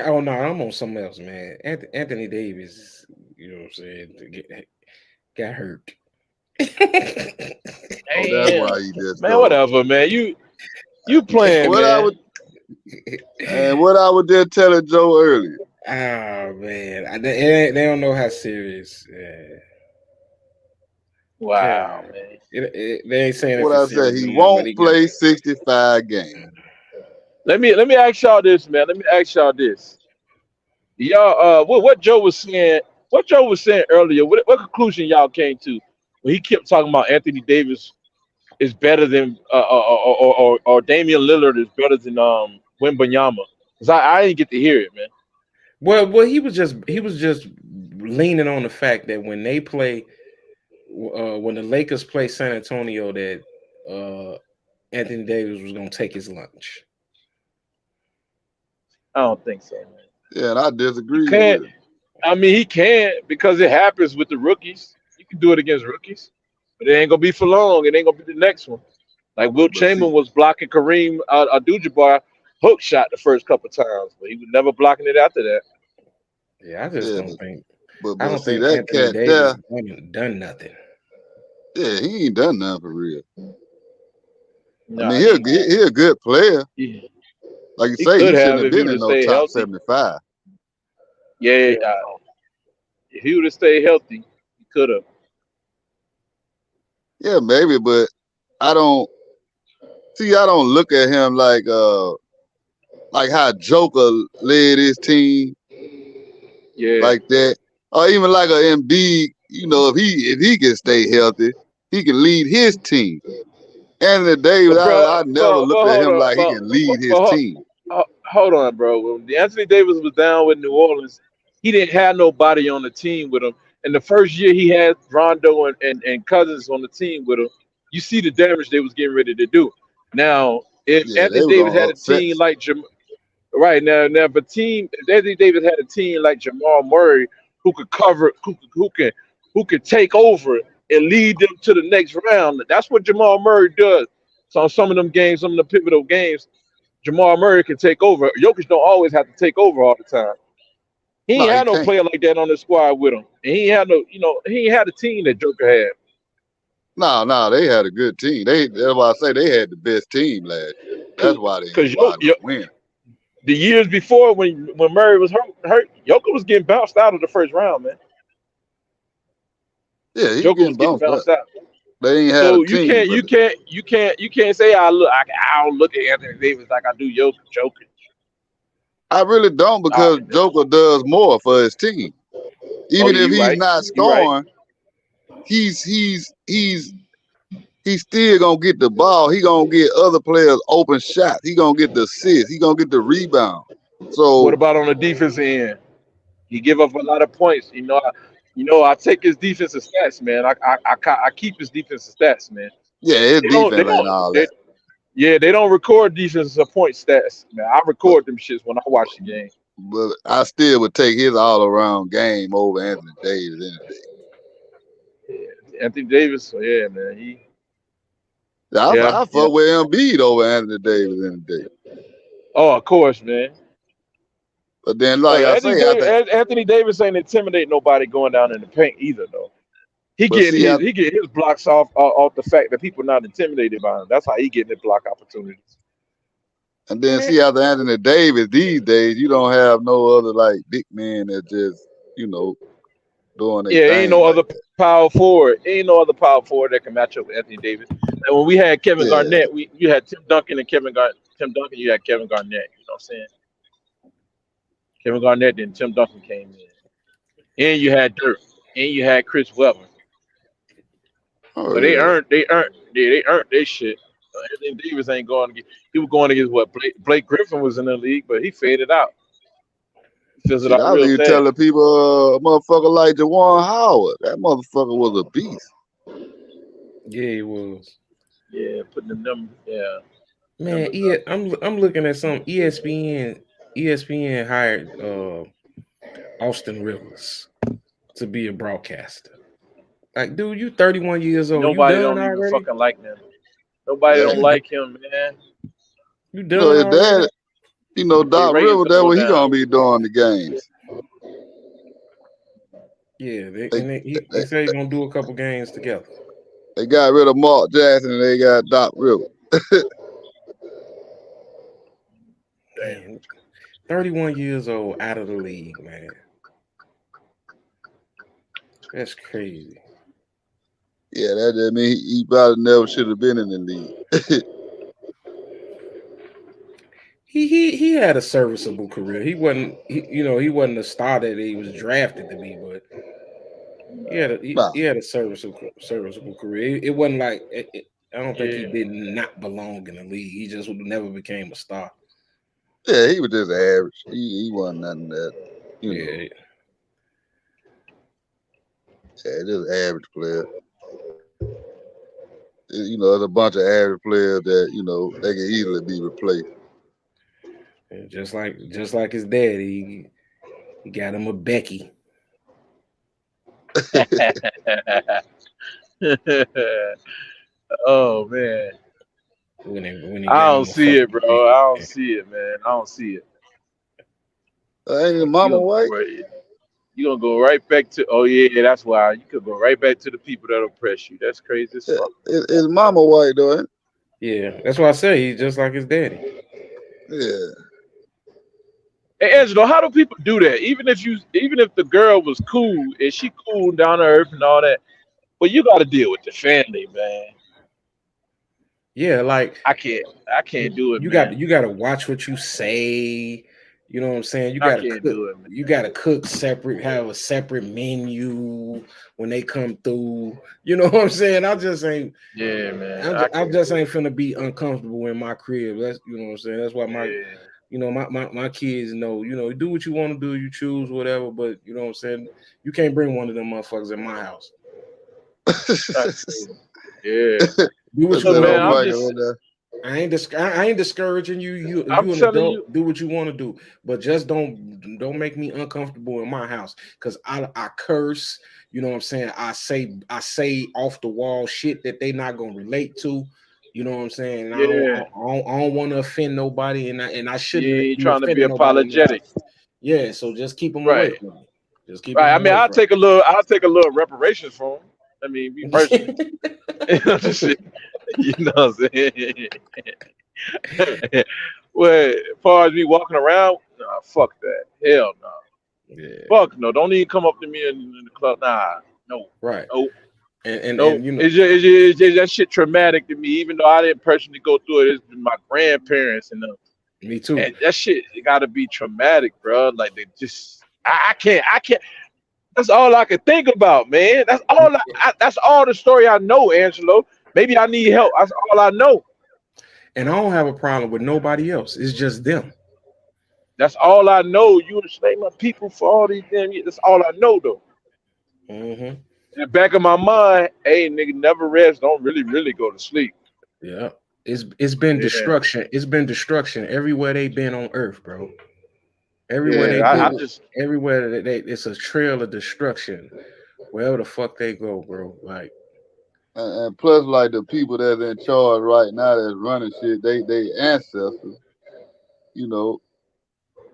Oh no, I'm on something else, man. Anthony Davis, you know what I'm saying, got hurt. Oh, that's Damn, why he just man. told. Whatever, man. You And playing, man. what I was just telling Joe earlier. Oh man, they don't know how serious. Wow, God, man. they ain't saying it What for I said, serious he reason, but won't he got play hurt. 65 games. Let me ask y'all this, man. Let me ask y'all this. Y'all, what Joe was saying, earlier, what conclusion y'all came to when he kept talking about Anthony Davis is better than or Damian Lillard is better than Wembanyama? Because I didn't get to hear it, man. Well, he was just leaning on the fact that when they play, when the Lakers play San Antonio, that Anthony Davis was gonna take his lunch. I don't think so, man. Yeah, and I He disagree can't. with him. I mean, he can because it happens with the rookies. You can do it against rookies, but it ain't gonna be for long. It ain't gonna be the next one. Like Will But see, Chamberlain was blocking Kareem Abdul-Jabbar hook shot the first couple times, but he was never blocking it after that. Yeah, I just yeah, don't think. I but don't see think that Anthony cat Davis there, done nothing. yeah, he ain't done nothing for real. I Nah, mean, he ain't. he a good player. He, Like you he say, could he shouldn't have have if he been would in have no stayed top healthy. 75. Yeah, Yeah. if he would have stayed healthy, he could have. Yeah, maybe, but I don't I don't look at him like how Joker led his team Yeah, like that. Or even like a Embiid, if he can stay healthy, he can lead his team. Anthony Davis, but bro, I never looked at hold him on, like he can lead his but team. hold on, bro. When Anthony Davis was down with New Orleans, he didn't have nobody on the team with him. And the first year he had Rondo and Cousins on the team with him, you see the damage they was getting ready to do. Now, if Yeah, Anthony they was Davis gonna had a upset. team like right now, if Anthony Davis had a team like Jamal Murray who could cover, who could take over and lead them to the next round. That's what Jamal Murray does. So on some of them games, some of the pivotal games, Jamal Murray can take over. Jokic don't always have to take over all the time. He No, ain't he had no can't. player like that on the squad with him, and he ain't had no, he ain't had a team that Joker had. No, they had a good team. That's why I say they had the best team last year. That's why they Because wound up winning. the years before when Murray was hurt, Joker was getting bounced out of the first round, man. Yeah, he was Joker getting was getting bounced up. bounced out. They ain't had a So you team, can't but you can't you can't you can't say I don't look at Anthony Davis like I do Jokic. I really don't because Joker does more for his team. Oh Even yeah, if you he's right. not You right. scoring, he's still gonna get the ball. He gonna get other players open shots. He gonna get the assists. He gonna get the rebound. What So about on the defense end? He give up a lot of points. I take his defensive stats, man. I keep his defensive stats, man. yeah, his They don't they defense ain't don't all they, that. yeah, they don't record defensive point stats, man. I But record them shits when I watch the game. but I still would take his all around game over Anthony Davis any day. Yeah. Anthony Davis, so yeah, man. I Yeah. fuck with Embiid over Anthony Davis any day. Oh, of course, man. But then, like I say, I think. Anthony Davis ain't intimidate nobody going down in the paint either, though. He But getting see, his he get his blocks off the fact that people not intimidated by him. That's how he getting his block opportunities. and then There, see after Anthony Davis these days, you don't have no other like big men that just doing their Yeah, ain't thing no like other that. power forward. Ain't no other power forward that can match up with Anthony Davis. And when we had Kevin Yeah, Garnett, you had Tim Duncan and Tim Duncan. You had Kevin Garnett. You know what I'm saying? Kevin Garnett, then Tim Duncan came in, and you had Dirk, and you had Chris Webber. oh So yeah. they earned their shit. Anthony Davis ain't going to get. He was going against what Blake Griffin was in the league, but he faded out. He fizzled Shit, out I real be fast. telling people, a motherfucker like Jawan Howard, that motherfucker was a beast. Yeah, he was. Yeah, putting them Man, numbers up. I'm looking at some ESPN hired Austin Rivers to be a broadcaster. Like, dude, you 31 years old. You Nobody done don't even already? fucking like them. Nobody Yeah, don't like him, man. You done his already? dad, Their Doc ratings Rivers, gonna that's go what he down. gonna be doing the games. Yeah, They, he said he's gonna do a couple games together. they got rid of Mark Jackson and they got Doc Rivers. Damn. Man, 31 years old, out of the league, man. That's crazy. Yeah, that just mean he probably never should have been in the league. He had a serviceable career. He wasn't the star that he was drafted to be, but Nah, he had a serviceable career. It wasn't like I don't think he Yeah. did not belong in the league. He just never became a star. yeah, he was just average. He wasn't nothing that, Yeah, just average player. There's a bunch of average players that, they can easily be replaced. and just like his daddy, he got him a Becky. Oh man. When he I got don't him a see it, fucking bro. Becky. I don't see it, man. I don't see it. Ain't his You mama gonna go white? right, you gonna go right back to that's why you could go right back to the people that oppress you. That's crazy as Yeah, fuck. his mama white though, ain't Yeah, that's why I say he's just like his daddy. it? Yeah. Hey Angelo, how do people do that? Even if the girl was cool and she cool down to earth and all that, but you gotta deal with the family, man. Yeah, like I can't do it, you man. got to watch what you say. You know what I'm saying? You I got to can't cook. do it, man. You got to cook separate. Have a separate menu when they come through. You know what I'm saying? I just ain't. Yeah, man. I I can't just do ain't it. finna be uncomfortable in my crib. That's what I'm saying. That's why Yeah, my kids know. Do what you want to do. You choose whatever. But you know what I'm saying. You can't bring one of them motherfuckers in my house. that's crazy. Yeah. Do what Put you Look, that want to man, old do. Michael in there. I ain't discouraging you. I'm You an telling adult. you, Do what you want to do, but just don't make me uncomfortable in my house because I curse. You know what I'm saying? I say off the wall shit that they not gonna relate to. You know what I'm saying? And yeah, I don't want to offend nobody, and I shouldn't you be trying to be offending nobody in this apologetic, house. Yeah, so just keep them away right? from me. Just keep Right. them I mean, away from I'll take a little reparations from him. I mean, me personally, me. just shit, you know what I'm saying? Well, as far as me walking around, nah, fuck that. Hell no. Yeah, Fuck no. Don't even come up to me in the club. Nah, no, right. no. No, and you know, it's that shit traumatic to me. Even though I didn't personally go through it, it's been my grandparents and them. me too. And that shit got to be traumatic, bro. Like they just, I can't. That's all I can think about, man. That's all the story I know, Angelo. Maybe I need help. That's all I know. And I don't have a problem with nobody else. It's just them. That's all I know. You enslaved my people for all these damn years. That's all I know, though. Hmm. In the back of my mind, hey, nigga, never rest. Don't really go to sleep. Yeah. It's been Yeah, destruction. It's been destruction everywhere they've been on Earth, bro. Everywhere yeah. they I go, just, everywhere it's a trail of destruction. Wherever the fuck they go, bro. Like, And plus, like the people that's in charge right now that's running shit, they ancestors, you know,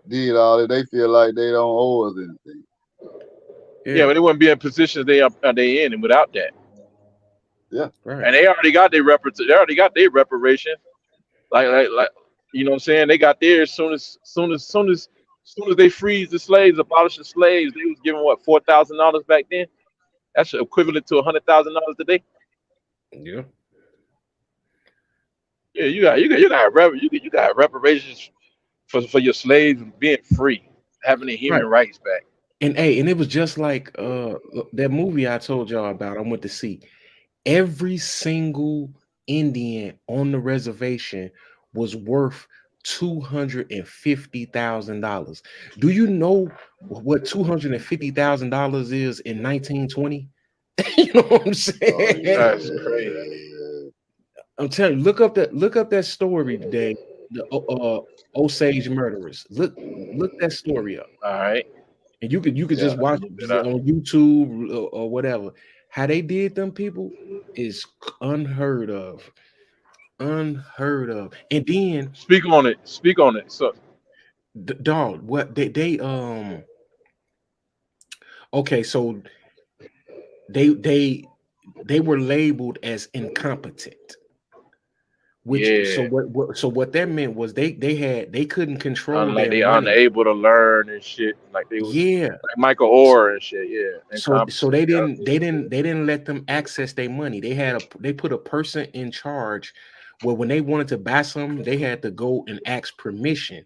did all that. They feel like they don't owe us anything. yeah, yeah, but they wouldn't be in positions they in, and without that, Yeah. right. and they already got their they already got their reparation. Like, you know what I'm saying? They got theirs soon as they freeze the slaves, abolish the slaves. They was giving what $4,000 back then. That's equivalent to $100,000 today. Yeah. Yeah, you got reparations for your slaves being free, having their Right. human rights back. And hey, and it was just like that movie I told y'all about. I went to see. Every single Indian on the reservation was worth $250,000. Do you know what $250,000 is in 1920? You know what I'm Oh saying? That's crazy. yeah. I'm telling you, look up that story today. The Osage murderers. Look that story up, All right, and you could yeah, just I'm watch gonna look that it up. on YouTube or whatever. How they did them people is unheard of, unheard of. And then, Speak on it. Speak on it. So dog, what okay, so they they were labeled as incompetent. Which so yeah, what that meant was they couldn't control unlike their they money. unable to learn and shit. Like they was Yeah. like Michael Orr and shit. Yeah, So incompetent. they Yeah, didn't let them access their money. They put a person in charge where when they wanted to buy something, they had to go and ask permission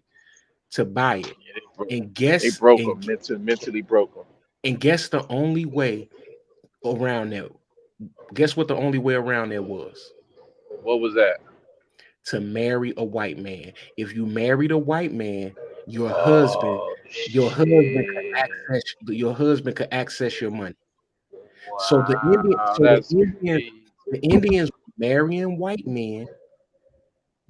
to buy it. yeah, they broke. And They guess broke them. Mentally broke them. guess the only way around that. Guess what the only way around there was? What was that? To marry a white man. If you married a white man, your husband, Oh your husband shit! your husband could access your money. Wow, that's crazy. The Indians were marrying white men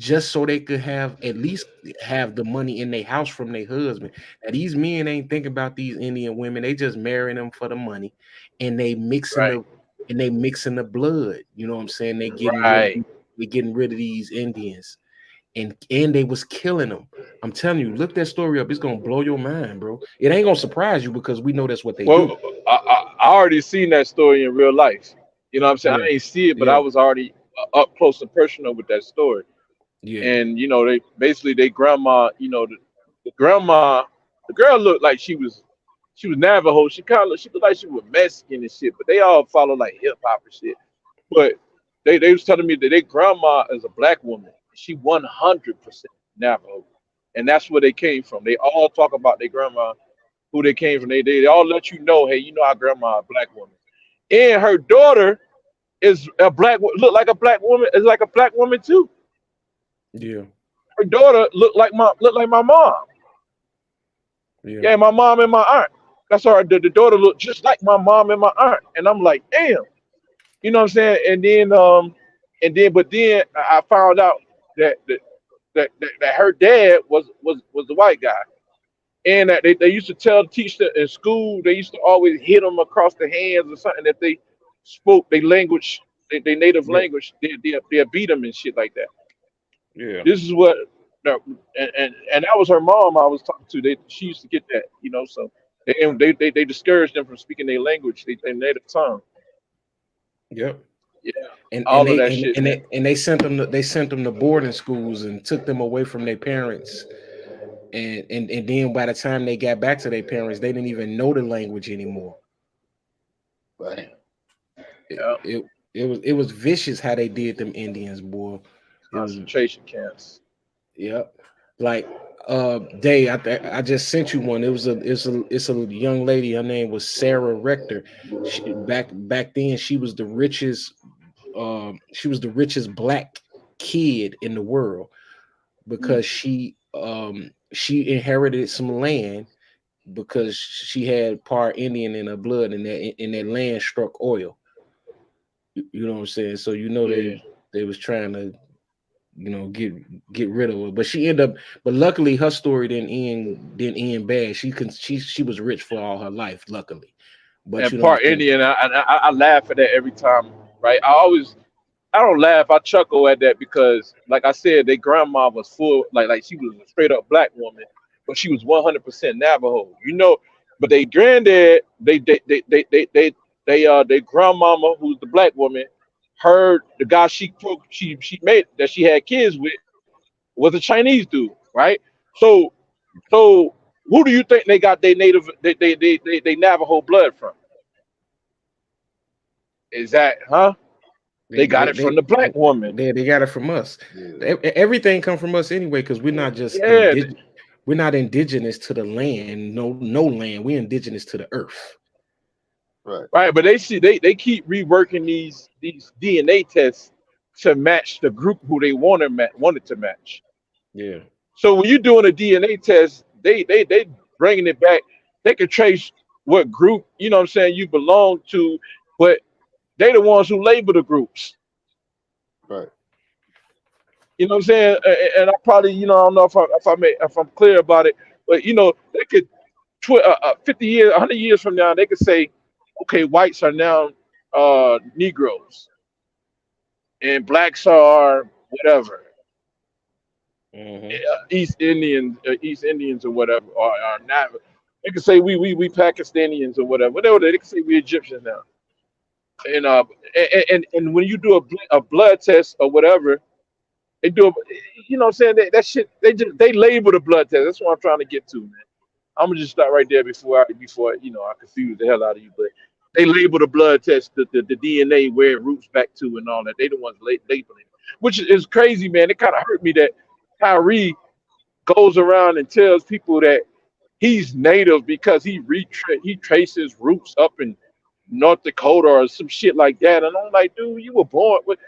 just so they could have at least have the money in their house from their husband. Now these men ain't thinking about these Indian women; they just marrying them for the money, and Right, they mixing the blood. You know what I'm saying? right. They getting rid of these Indians, and they was killing them. I'm telling you, look that story up. It's gonna blow your mind, bro. It ain't gonna surprise you because we know that's what they do. Well, I already seen that story in real life. You know what I'm saying? Yeah, I ain't see it, but I yeah, was already up close and personal with that story. yeah, And they basically they grandma, the grandma, the girl looked like she was Navajo. She looked like she was Mexican and shit, but they all follow like hip hop and shit. But they was telling me that their grandma is a black woman. She 100% Navajo, and that's where they came from. They all talk about their grandma, who they came from. They all let you know, hey, our grandma a black woman, and her daughter is a look like a black woman, is like a black woman too. yeah, Her daughter looked like my mom. yeah, Yeah, my mom and my aunt. That's her. The daughter looked just like my mom and my aunt, and I'm like, damn. You know what I'm saying? But then I found out that that her dad was the white guy, and that they used to teach them in school. They used to always hit them across the hands or something if they spoke their language, their native yeah, language. They'll beat them and shit like that. yeah, This is what, no, and that was her mom I was talking to. She used to get that. So they discouraged them from speaking their language, their native tongue. yep. Yeah, And all of they that shit, man. they sent them to boarding schools and took them away from their parents. And then by the time they got back to their parents, they didn't even know the language anymore. Bam. it, Yeah, it it was vicious how they did them Indians, boy. It was concentration camps. Yep. Like Day, I just sent you one. It's a young lady. Her name was Sarah Rector. Back then she was the richest black kid in the world because she inherited some land because she had part Indian in her blood and that land struck oil. You know what I'm saying? So Yeah. they was trying to get rid of her. But she ended up. But luckily, her story didn't end bad. She was rich for all her life. Luckily, but And you know what part I'm saying. Indian. I laugh at that every time, right? I don't laugh. I chuckle at that because, like I said, their grandma was full, like she was a straight up black woman, but she was 100% Navajo. But they granddad, their grandmama, who's the black woman, heard the guy she made that she had kids with was a Chinese dude, right? So so who do you think they got their native they Navajo blood from? Is that huh? They They got they it they from the they, black woman. they got it from us. Yeah. Everything come from us anyway because we're not just Yeah, indigenous. We're not indigenous to the land. No land. We're indigenous to the earth. Right. right. But they keep reworking these DNA tests to match the group who they wanted to match. Yeah. So when you're doing a DNA test, they bringing it back. They can trace what group what I'm saying you belong to, but they the ones who label the groups. Right. You know what I'm saying? And I probably I don't know if I'm clear about it, but they could 50 years, 100 years from now, they could say, okay, whites are now Negroes and blacks are whatever, Hmm. East Indians or whatever, or are not. They could say we Pakistanians or whatever. They could say we Egyptians now. And and when you do a blood test or whatever, they do. What I'm saying that shit. They label the blood test. That's what I'm trying to get to, man. I'm gonna just start right there before I confuse the hell out of you. But they label the blood test, the DNA, where it roots back to, and all that. They the ones labeling it, which is crazy, man. It kind of hurt me that Kyrie goes around and tells people that he's native because he traces roots up in North Dakota or some shit like that. And I'm like, dude, you were born with,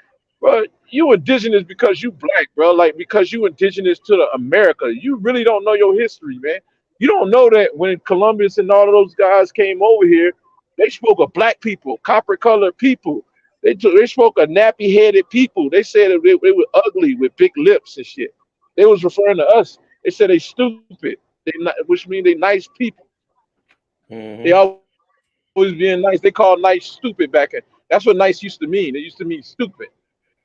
bro. You indigenous because you black, bro. Like because you indigenous to the America. You really don't know your history, man. You don't know that when Columbus and all of those guys came over here, they spoke of black people, copper colored people. They spoke of nappy headed people. They said that they were ugly with big lips and shit. They was referring to us. They said they stupid. Which means they nice people. They Hmm. always being nice. They called nice stupid back then. That's what nice used to mean. It used to mean stupid.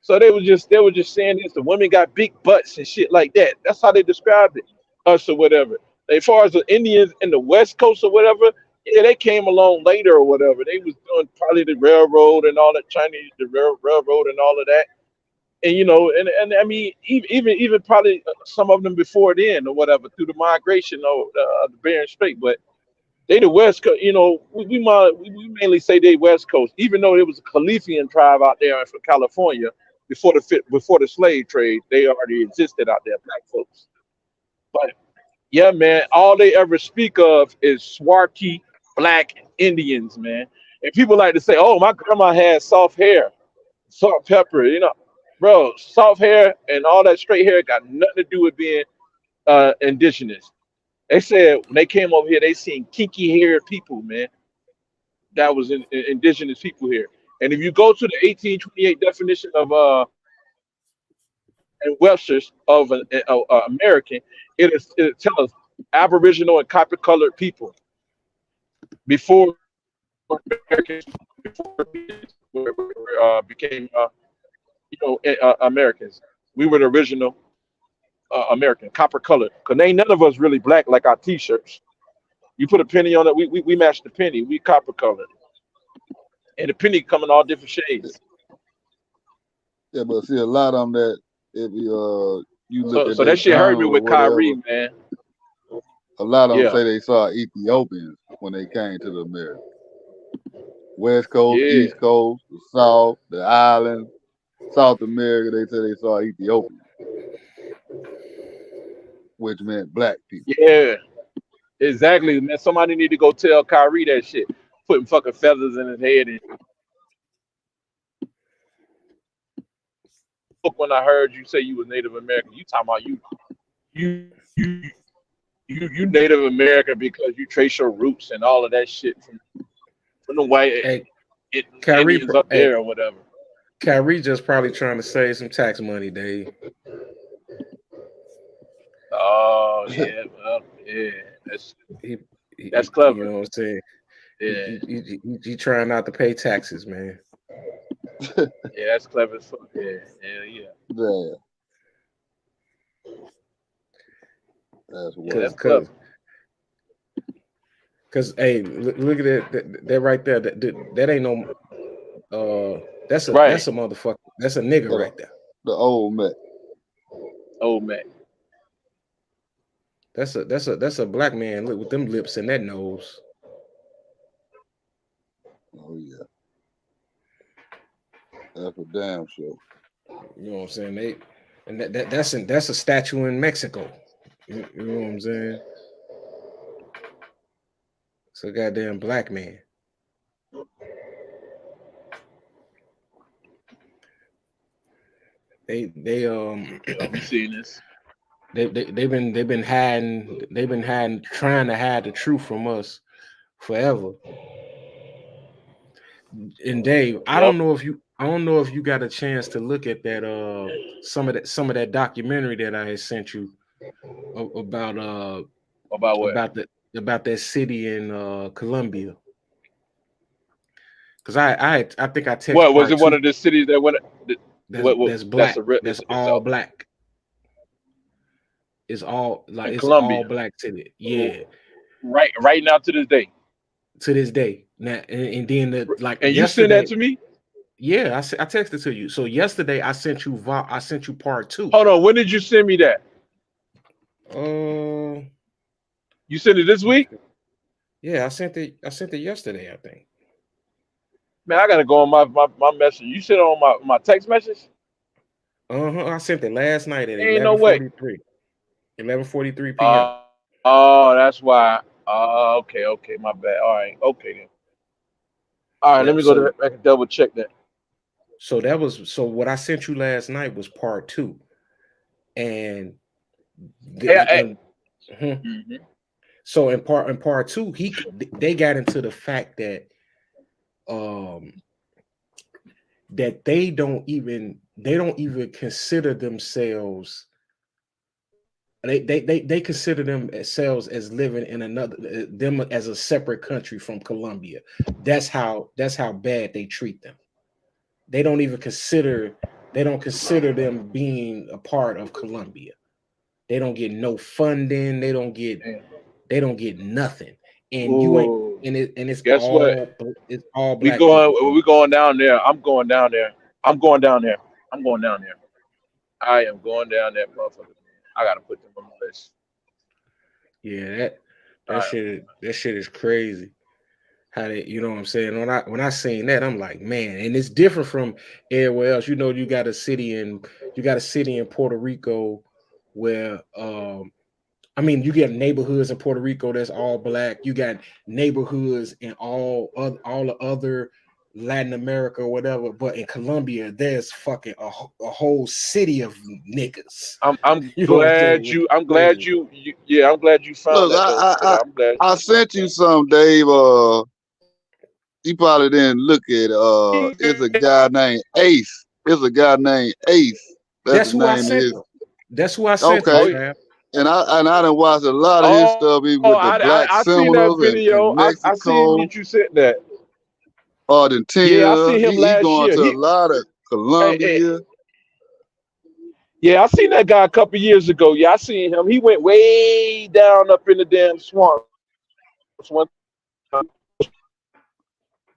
So they were just saying this. The women got big butts and shit like that. That's how they described it, us or whatever. As far as the Indians in the West Coast or whatever, yeah, they came along later or whatever. They was doing probably the railroad and all that Chinese, the railroad and all of that. And and I mean, even probably some of them before then or whatever through the migration of the Bering Strait, but they the West Coast. We mainly say they West Coast, even though there was a Khalifian tribe out there from California before the slave trade. They already existed out there, black folks. But yeah, man, all they ever speak of is swarthy black Indians, man. And people like to say, "Oh, my grandma had soft hair, salt pepper." Bro, soft hair and all that straight hair got nothing to do with being indigenous. They said when they came over here, they seen kinky haired people, man. That was indigenous people here. And if you go to the 1828 definition of and Webster's of an American, it tells us Aboriginal and copper colored people before became Americans. We were the original American, copper colored. Cause ain't none of us really black like our T-shirts. You put a penny on it, we match the penny. We copper colored, and the penny come in all different shades. Yeah, but see a lot of them that if you look So at so their that shit hurt me journal or with whatever, Kyrie, man. a lot of them Yeah, say they saw Ethiopians when they came to the America. West Coast, Yeah, East Coast, the South, the islands, South America. They said they saw Ethiopian, which meant black people. yeah, exactly, man. Somebody need to go tell Kyrie that shit. Putting fucking feathers in his head and look, when I heard you say you was Native American, you talking about you you you Native American because you trace your roots and all of that shit from the white Hey, Kyrie, Indians up hey, there or whatever. Kyrie just probably trying to save some tax money, Dave. Oh yeah, well, yeah, that's He, that's you clever. know what I'm saying? Yeah, He trying not to pay taxes, man. yeah, that's clever as fuck. Yeah, yeah, yeah, Yeah, that's yeah, what. that's Cause, clever. cause, cause, hey, look at that right there. That ain't no. Right. That's a motherfucker. That's a nigga The, right there. the old man. Oh man. That's a black man. Look with them lips and that nose. Oh yeah, that's a damn sure. You know what I'm saying? And that's a statue in Mexico. You know what I'm saying? It's a goddamn black man. They Yeah, we seen this. they've been hiding trying to hide the truth from us forever. And Dave, Yep. I don't know if you got a chance to look at that some of that documentary that I had sent you about About what? about the about that city in Colombia. Because I think I text What was part it? One two. of the cities that went? What? That's That's black. a real. That's It's all black. in It's all Colombia. black city. Yeah, Right now to this day. to this day. Now and then like And you send that yesterday, to me? yeah, I texted to you. So yesterday I sent you part two. Hold on. When did you send me that? Uh, You sent it this week? yeah, I sent it yesterday, I think. Man, I gotta go on my message. You sent it on my text message? I sent it last night at Ain't no way. 11:43. 11:43 p.m. Oh, that's why. Okay, okay, my bad. All right, okay then. All right, let Yep. me go to I can double check that. So what I sent you last night was part two. And Hey, hey. and mhm. Mhm. So in part two, they got into the fact that um that they don't even consider themselves they consider themselves as living in another them as a separate country from Colombia. That's how bad they treat them. They don't even consider they don't consider them being a part of Colombia. They don't get no funding. Damn. They don't get nothing. And you ain't Ooh. and Guess what? it's all We black going people doing we it. going down there. I'm going down there. I'm going down there. I'm going down there. I am going down there, motherfucker. I gotta put them on the list. Yeah, All right. that shit is crazy. How they, you know what I'm saying? When I seen that, I'm like, man, and it's different from everywhere else. You know, you got a city in Puerto Rico where I mean, you get neighborhoods in Puerto Rico that's all black. You got neighborhoods in all the other Latin America or whatever. But in Colombia, there's fucking a whole city of niggas. I'm You know what I'm glad saying? Which you. is I'm glad crazy. you. Yeah, I'm glad you found Look, that though. Yeah, I'm glad I you found sent you some, Dave. You probably didn't look at. It's a guy named Ace. It's a guy named Ace. That's That's the who I name of sent his. them. That's who I sent them, that. Okay, Trav. and I done watched a lot of his Oh, stuff, even oh, with the black I seen that symbols video. in I seen Mexico, that you sent that. Yeah, I Argentina. seen him He last going year. to a lot of Hey, Colombia. yeah, I seen that guy a couple years ago. Yeah, I seen him. He went way down up in the damn swamps one time.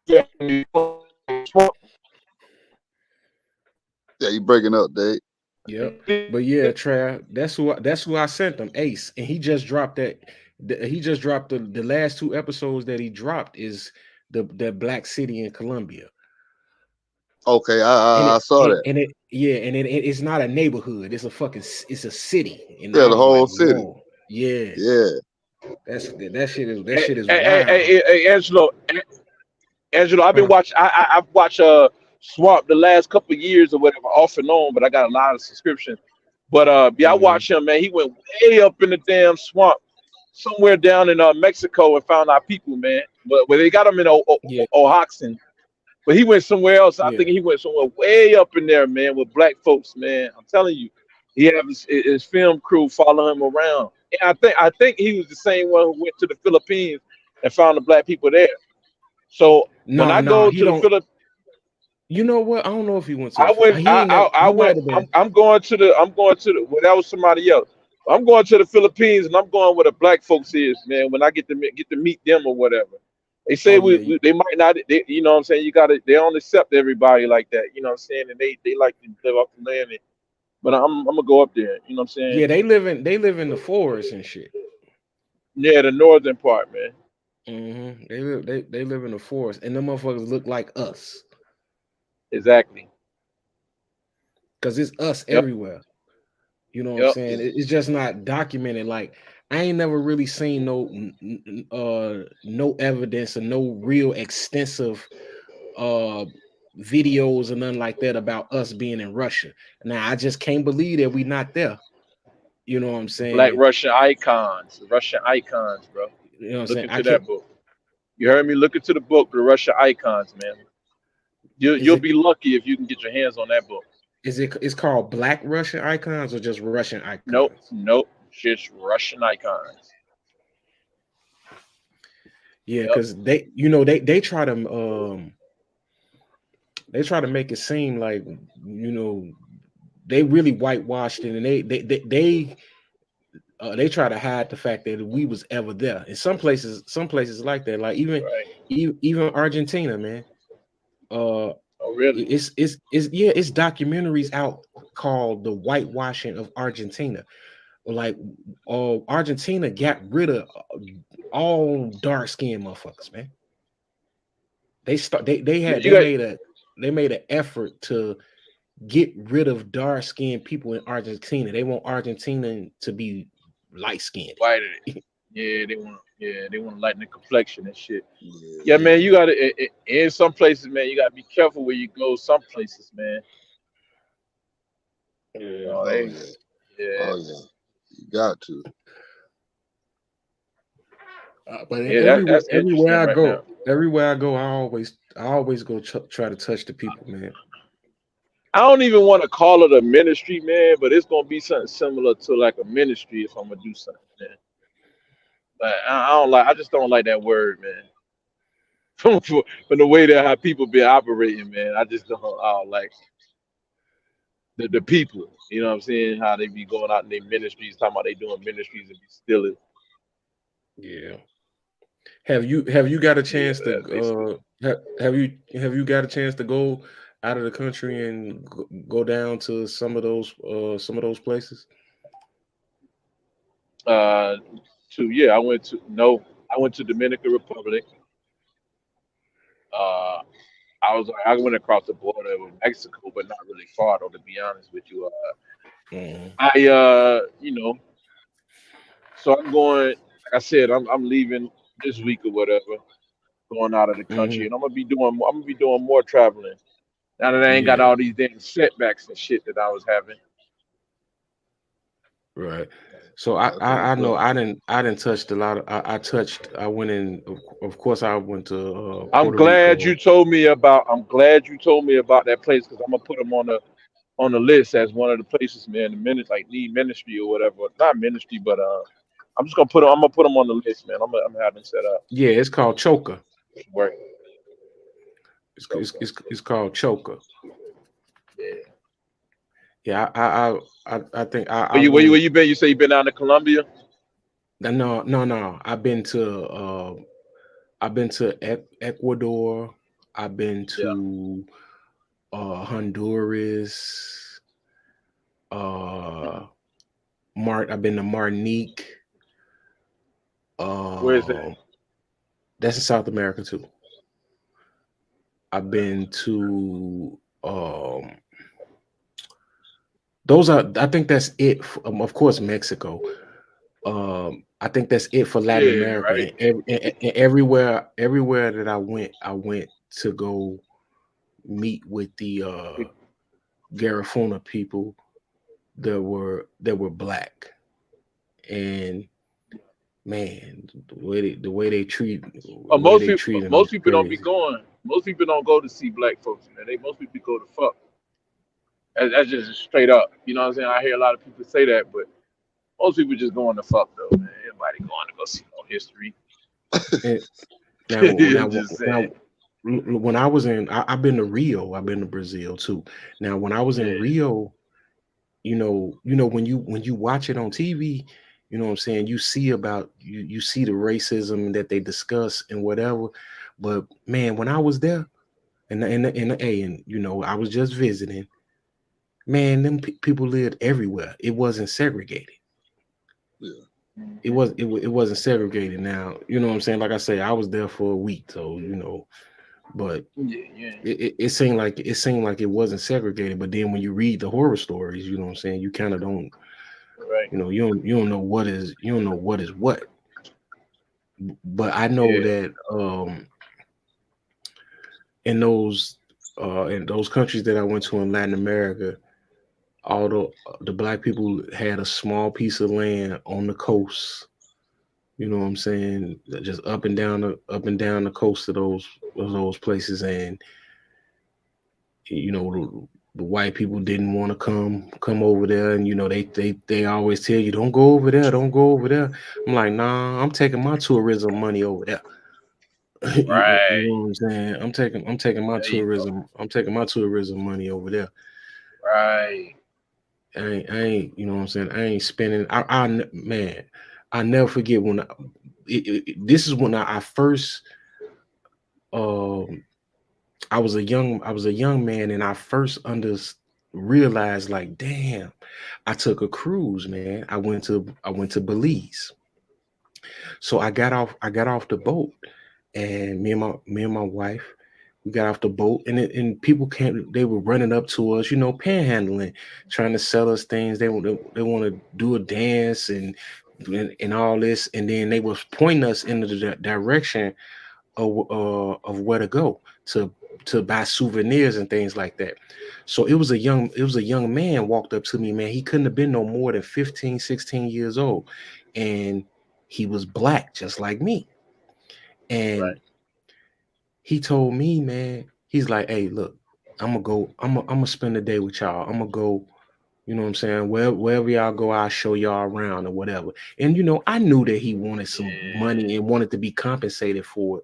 Yeah, you breaking up, Dave. Yep. But yeah, Trav, that's who I sent them, Ace. And he just dropped that he just dropped the last two episodes that he dropped is that black city in Colombia. Okay, And I saw that. it's not a neighborhood. It's a city. And Yeah, I the was whole like, city. whoa, yeah, Yeah. that Hey, shit is hey, hey, wild. hey, hey, Angelo, I've been Huh? watching. I've watched Swamp the last couple of years or whatever, off and on. But I got a lot of subscriptions. But yeah, I Hmm. watched him, man. He went way up in the damn swamp, somewhere down in Mexico, and found our people, man. But where they got him in Yeah, Oaxaca, but he went somewhere else. I yeah. think he went somewhere way up in there, man, with black folks, man. I'm telling you, he had his film crew follow him around. And I think he was the same one who went to the Philippines and found the black people there. So when No, I no, go he to the don't. Philippines, You know what? I don't know if he went to I went. he ain't never. I He went. might have been. I'm going to the. I'm going to the. Well, that was somebody else. I'm going to the Philippines, and I'm going where the black folks is, man. When I get to meet them or whatever, they say Oh yeah, they might not. You know what I'm saying? You got to. They don't accept everybody like that. You know what I'm saying? And they like to live off the land. But I'm gonna go up there. You know what I'm saying? yeah. They live in the forest and shit. Yeah, the northern part, man. They live in the forest, and them motherfuckers look like us, Exactly. cause it's us Yep. everywhere. You know what I'm Yep. saying? It's just not documented. Like I ain't never really seen no evidence or no real extensive uh videos or nothing like that about us being in Russia. Now I just can't believe that we not there. You know what I'm Black saying? Russian icons. Russian icons, bro. You know what I'm Look saying? I into can't. that book. You heard me? Look into the book, the Russian icons, man. Is You'll it be lucky if you can get your hands on that book. it's called Black Russian icons or just Russian Nope, icons? nope, just Russian icons. Yeah, Yep, because they try to make it seem like they really whitewashed it, and they try to hide the fact that we was ever there. In some places like that, like right. even Argentina, man. Uh, Oh, really? it's documentaries out called The Whitewashing of Argentina. Like, Argentina got rid of all dark skinned motherfuckers, man. They Yeah, had you got they made an effort to get rid of dark skinned people in Argentina. They want Argentina to be light skinned. white. Yeah, they want to lighten the complexion and shit. Yeah, Yeah. man, Yeah, you got to in some places, man. You got to be careful where you go. Some places, man. yeah. Oh, Oh they, yeah. yeah, Oh yeah. You got to. But yeah. That's interesting right now. everywhere I go, I always go try to touch the people, man. I don't even want to call it a ministry, man, but it's gonna be something similar to like a ministry if I'm gonna do something, man. But I don't like. I just don't like that word, man. From the way that how people be operating, man. I don't like the people. You know what I'm saying? How they be going out in their ministries, talking about they doing ministries and be stealing. Yeah. Have you got a Yeah, chance to that's basically. have you got a chance to go out of the country and go down to some of those places? Uh, to yeah, I went to no, I went to Dominican Republic. Uh, I went across the border with Mexico, but not really far though. To be honest with you, Mhm. you know, so I'm going. Like I said, I'm leaving this week or whatever, going out of the country, Mhm. and I'm gonna be doing more traveling. Now that I ain't got Yeah, all these damn setbacks and shit that I was having. right. So That's what's I know up. I didn't touched a lot of I went in, of course I went to I'm Puerto glad you Rico. told me about. I'm glad you told me about that place because I'm gonna put them on the list as one of the places, man. The minute like need ministry or whatever, not ministry, but I'm just gonna put them. I'm gonna put them on the list, man. I'm having set up Yeah, it's called Choker. work. It's called Choker. Yeah. Yeah, I think I Where went. you been? You say you been down to Colombia? No. I've been to Ecuador. I've been Yeah. to Honduras. Uh, I've been to Martinique. Where is that? Uh, that's in South America too. I've been to those are I think that's it. Of course, Mexico. I think that's it for Latin Yeah, America. right. And everywhere that I went to go meet with the Garifuna people that were black, and man, the way they treated them Most is people don't be crazy. going. Most people don't go to see black folks, man. They most people go to fuck. That's just straight up. You know what I'm saying? I hear a lot of people say that, but most people just going to fuck though, man. Everybody going to go see no history. And I'm just saying. now, when I was I've been to Rio, I've been to Brazil too. Now, when I was in Yeah, Rio, when you watch it on TV, you know what I'm saying, you see the racism that they discuss and whatever. But man, when I was there, and I was just visiting, man, people lived everywhere. It wasn't segregated. Yeah. It wasn't segregated. Now, you know what I'm saying? Like I say, I was there for a week, so but yeah, yeah. it seemed like it wasn't segregated. But then when you read the horror stories, you know what I'm saying, you kind of don't, Right. you don't know what. But I know Yeah. that in those countries that I went to in Latin America, all the black people had a small piece of land on the coast. You know what I'm saying? Just up and down the coast of those places, and the white people didn't want to come over there, and they always tell you, don't go over there, don't go over there. I'm like, nah, I'm taking my tourism money over there. You Right. know what I'm saying? There you go. I'm taking my tourism money over there. Right. You know what I'm saying? I ain't spending. Man, I never forget when this is when I first um I was a young man, and I first realized, like, damn, I took a cruise, man. I went to Belize. So I got off the boat, and me and my wife, we got off the boat, and people came. They were running up to us, panhandling, trying to sell us things. They want to do a dance and all this, and then they was pointing us in the direction of where to go to buy souvenirs and things like that. So it was a young man walked up to me, man. He couldn't have been no more than 15, 16 years old, and he was black just like me. And Right. he told me, man, he's like, hey, look, I'm gonna spend the day with y'all. I'm gonna go, you know what I'm saying? Wherever y'all go, I'll show y'all around or whatever. And I knew that he wanted some money Yeah. and wanted to be compensated for it.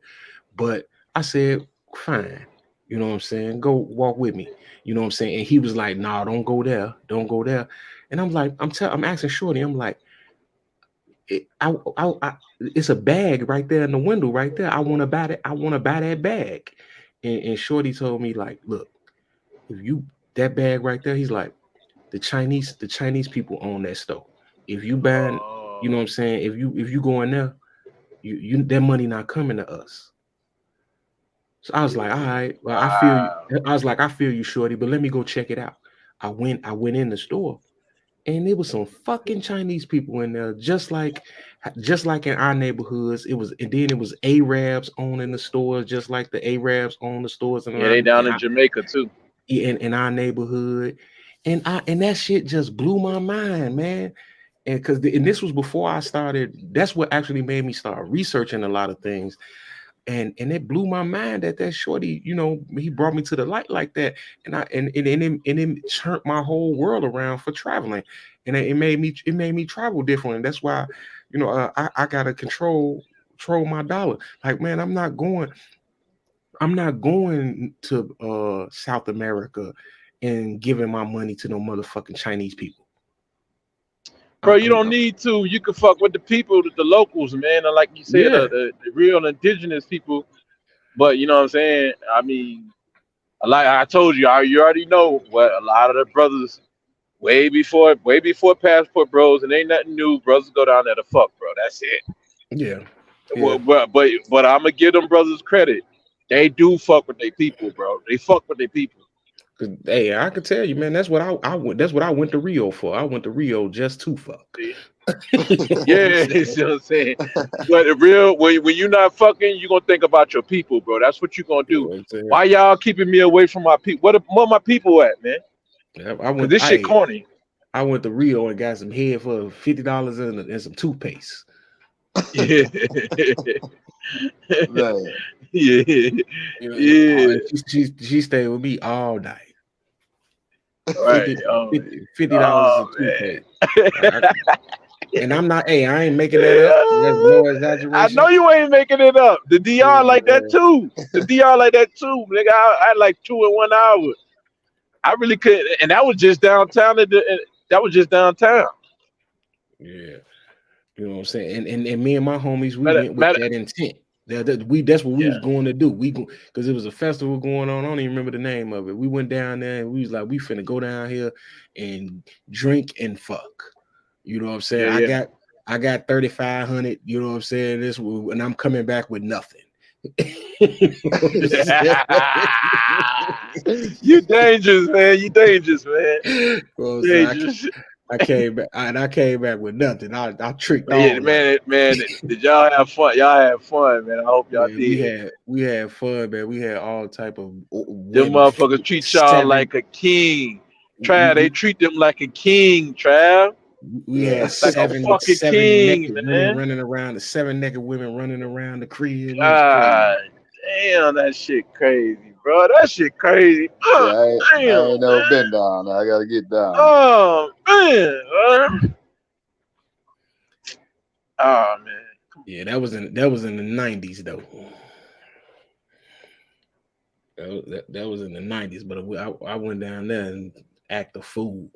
But I said, fine. You know what I'm saying? Go walk with me. You know what I'm saying? And he was like, nah, don't go there. Don't go there. And I'm like, I'm asking Shorty, I'm like, it's a bag right there in the window right there. I want to buy that. I want to buy that bag. And Shorty told me, like, look, if you that bag right there, he's like, the Chinese people own that store. If you buying, you know what Oh, I'm saying? If you go in there, you that money not coming to us. So I was like, all right, well, I feel you. wow. I was like, I feel you, Shorty, but let me go check it out. I went in the store, and there was some fucking Chinese people in there, just like in our neighborhoods. And then it was Arabs owning the stores, just like the Arabs own the stores Yeah, they down in Jamaica too. in our neighborhood. And that shit just blew my mind, man. And this was before I started. That's what actually made me start researching a lot of things, and it blew my mind that shorty, he brought me to the light like that. And it turned my whole world around for traveling. And it made me travel differently. That's why, I gotta control my dollar. Like, man, I'm not going to South America and giving my money to no motherfucking Chinese people. Bro, you I'm, don't need to. You can fuck with the people, the locals, man. And like you said, yeah, the real indigenous people. But you know what I'm saying? I mean, like I told you, you already know what a lot of the brothers way before passport bros, and ain't nothing new. Brothers go down there to fuck, bro. That's it. yeah, yeah, But I'm gonna give them brothers credit. They do fuck with their people, bro. They fuck with their people. Cause hey, I can tell you, man, that's what I went. That's what I went to Rio for. I went to Rio just to fuck. See? You know what I'm Yeah, you saying? see what I'm saying? But the real when you're not fucking, you're gonna think about your people, bro. That's what you're gonna You know do. what I'm saying? Why y'all keeping me away from my people? Where my people at, man? Yeah, Cause this shit corny. I went to Rio and got some head for $50 and some toothpaste. Yeah. Man, Yeah. You know, Yeah. she stayed with me all night. Right. 50 Oh, $50 oh of toothpaste. man. And I'm not, hey, I ain't making that up. There's no I know exaggeration. you ain't making it up. The DR like that Yeah, too. The DR like that too, nigga. I had like 2 in 1 hour. I really couldn't, and that was just downtown. That was just downtown. yeah. You know what I'm saying? And me and my homies, we Matter, went with matter, that intent. That's what we yeah, was going to do. Because it was a festival going on. I don't even remember the name of it. We went down there and we was like, we finna go down here and drink and fuck. You know what I'm saying? yeah, yeah. I got 3,500. You know what I'm saying? And I'm coming back with nothing. You know what I'm saying? You dangerous, man. You dangerous, man. Well, so Dangerous. I came back and I came back with nothing. I tricked But yeah, all of them. man. Did y'all have fun? Y'all had fun, man. I hope y'all Man, did. we had fun, man. We had all type of Them women. motherfuckers treat y'all Seven. like a king. We, Trav, they we treat them like a king, Trav. we had Like a fucking seven king, naked women man. running around. The 7 naked women running around the crib. It was crazy. God damn, that shit crazy, bro. That shit crazy. yeah, I Damn, ain't never man. been down there. I gotta get down there. Oh man. Oh man. Yeah, that was in the 90s though. That was in the 90s, but I went down there and act a fool.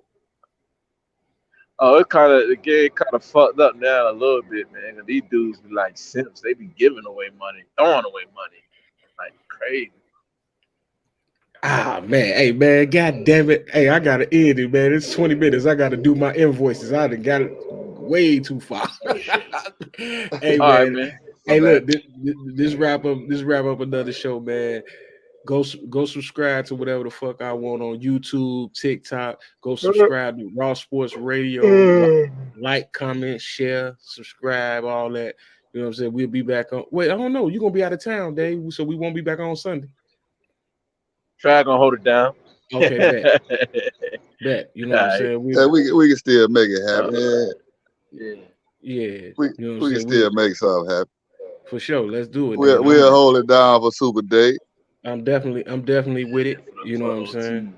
Oh, the game kind of fucked up now a little bit, man. 'Cause these dudes be like simps. They be giving away money, throwing away money, like crazy. Ah man, hey man, god damn it. Hey, I gotta end it, man. It's 20 minutes. I gotta do my invoices. I done got it way too far. Oh shit. Hey All right, man. man. My Hey, bad. look, this wrap up another show, man. Go subscribe to whatever the fuck I want on YouTube, TikTok. Go subscribe to Raw Sports Radio. Like, comment, share, subscribe, all that. You know what I'm saying? We'll be back on. Wait, I don't know. You're gonna be out of town, Dave, so we won't be back on Sunday. Try gonna hold it down. Okay, bet. You know All what I'm right. saying? Yeah, we can still make it happen. Yeah, Yeah. Yeah, we you know what I'm we can saying? still make something happen. For sure. Let's do it We'll then. we'll hold it down for Super Day. I'm definitely with it. You know For what the I'm whole saying? team.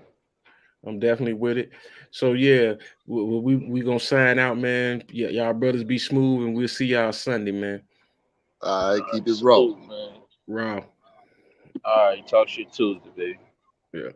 I'm definitely with it. So yeah, we gonna sign out, man. Yeah, y'all brothers be smooth, and we'll see y'all Sunday, man. All right, keep it Salute, rolling. man. Raw. All right, talk shit Tuesday, baby. Yeah.